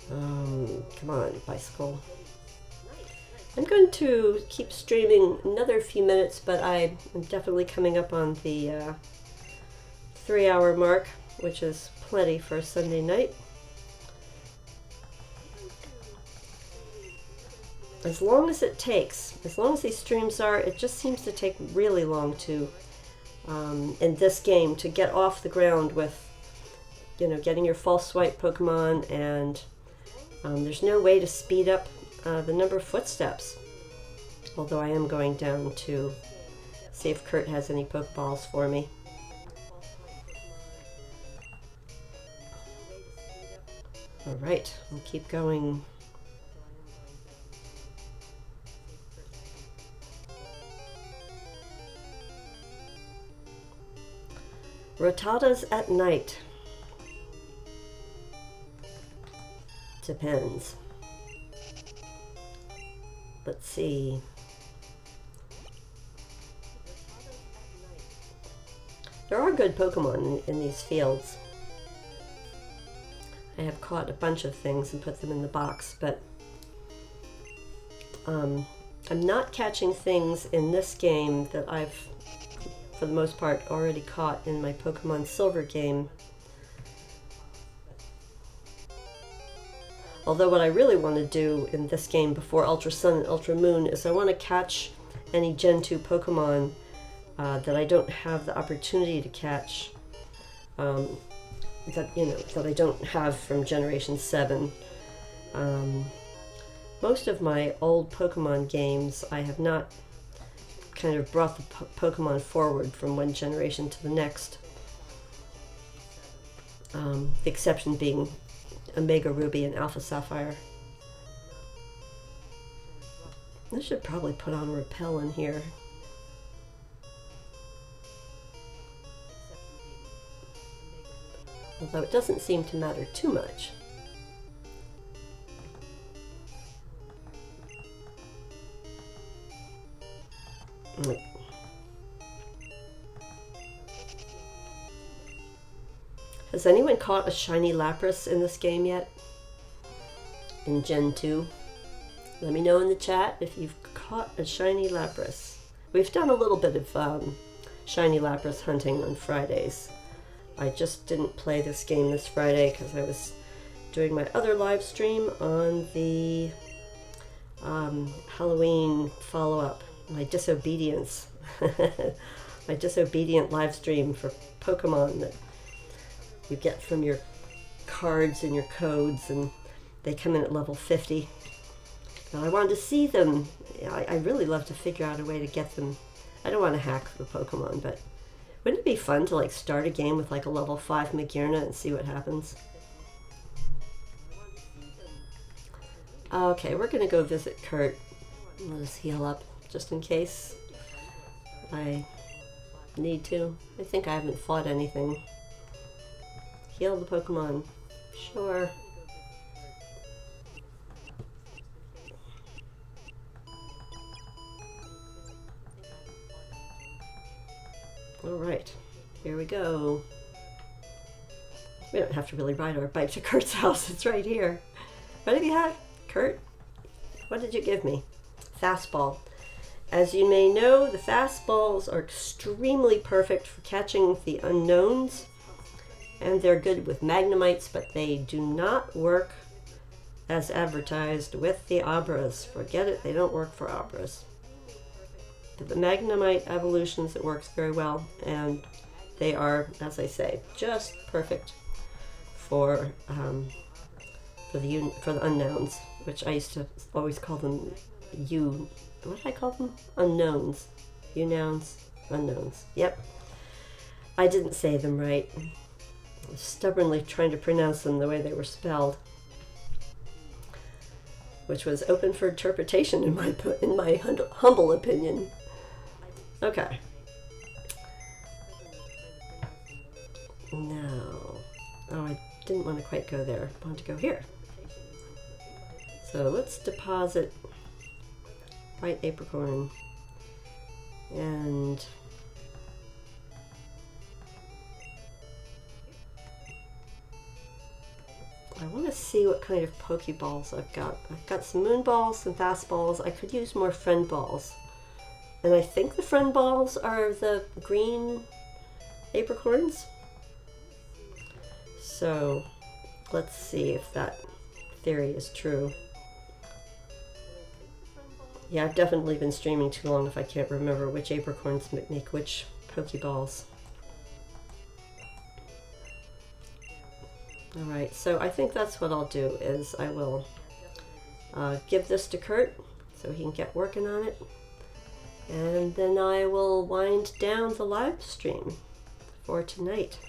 Come on, bicycle. I'm going to keep streaming another few minutes, but I am definitely coming up on the 3-hour mark, which is plenty for a Sunday night. As long as it takes, as long as these streams are, it just seems to take really long to, in this game, to get off the ground with, you know, getting your false swipe Pokemon, and there's no way to speed up the number of footsteps. Although I am going down to see if Kurt has any Pokeballs for me. Alright, we'll keep going. Rotatas at night. Depends. Let's see. There are good Pokemon in these fields. I have caught a bunch of things and put them in the box, but I'm not catching things in this game that I've, for the most part, already caught in my Pokemon Silver game. Although what I really want to do in this game before Ultra Sun and Ultra Moon is I want to catch any Gen 2 Pokemon that I don't have the opportunity to catch that, you know, that I don't have from Generation 7. Most of my old Pokemon games, I have not kind of brought the Pokemon forward from one generation to the next. The exception being Omega Ruby and Alpha Sapphire. I should probably put on Repel in here. Although it doesn't seem to matter too much. Has anyone caught a shiny Lapras in this game yet? In Gen 2? Let me know in the chat if you've caught a shiny Lapras. We've done a little bit of shiny Lapras hunting on Fridays. I just didn't play this game this Friday because I was doing my other live stream on the Halloween follow-up, my disobedience. My disobedient live stream for Pokemon that you get from your cards and your codes, and they come in at level 50. And I wanted to see them. I really love to figure out a way to get them. I don't want to hack the Pokemon, but wouldn't it be fun to like start a game with like a level 5 Magearna and see what happens? Okay, we're gonna go visit Kurt. Let us heal up just in case I need to. I think I haven't fought anything. Heal the Pokemon. Sure. Alright, here we go. We don't have to really ride our bike to Kurt's house, it's right here. What have you had, Kurt? What did you give me? Fastball. As you may know, the fastballs are extremely perfect for catching the unknowns, and they're good with Magnemites, but they do not work as advertised with the Abras. Forget it, they don't work for Abras. The Magnemite evolutions, it works very well, and they are, as I say, just perfect for the unknowns, which I used to always call them what did I call them? Unknowns. Unouns, unknowns. Yep. I didn't say them right. I was stubbornly trying to pronounce them the way they were spelled, which was open for interpretation in my humble opinion. Okay. Now, oh, I didn't want to quite go there. I wanted to go here. So let's deposit white apricorn, and I want to see what kind of Pokeballs I've got. I've got some moon balls, some fast balls. I could use more friend balls. And I think the friend balls are the green apricorns. So let's see if that theory is true. Yeah, I've definitely been streaming too long if I can't remember which apricorns make which Pokeballs. Alright, so I think that's what I'll do, is I will give this to Kurt so he can get working on it. And then I will wind down the live stream for tonight.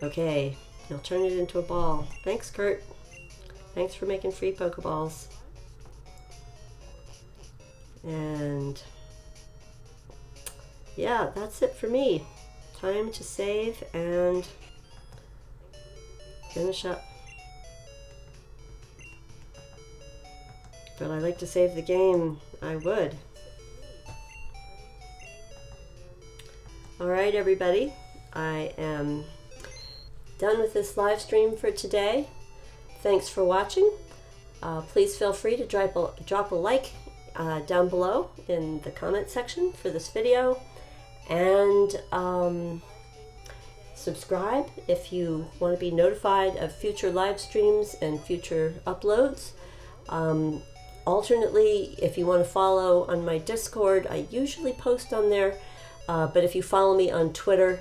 Okay, he'll turn it into a ball. Thanks, Kurt. Thanks for making free Pokeballs. And yeah, that's it for me. Time to save and finish up. But I like to save the game. I would. Alright, everybody. I am done with this live stream for today. Thanks for watching. Please feel free to drop a like down below in the comment section for this video. And subscribe if you want to be notified of future live streams and future uploads. Alternately, if you want to follow on my Discord, I usually post on there But if you follow me on Twitter,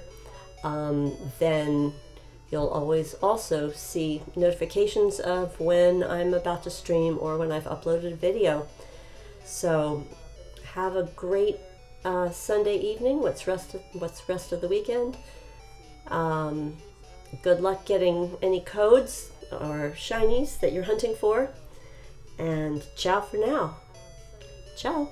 then you'll always also see notifications of when I'm about to stream or when I've uploaded a video. So have a great Sunday evening. What's rest of the weekend? Good luck getting any codes or shinies that you're hunting for. And ciao for now. Ciao.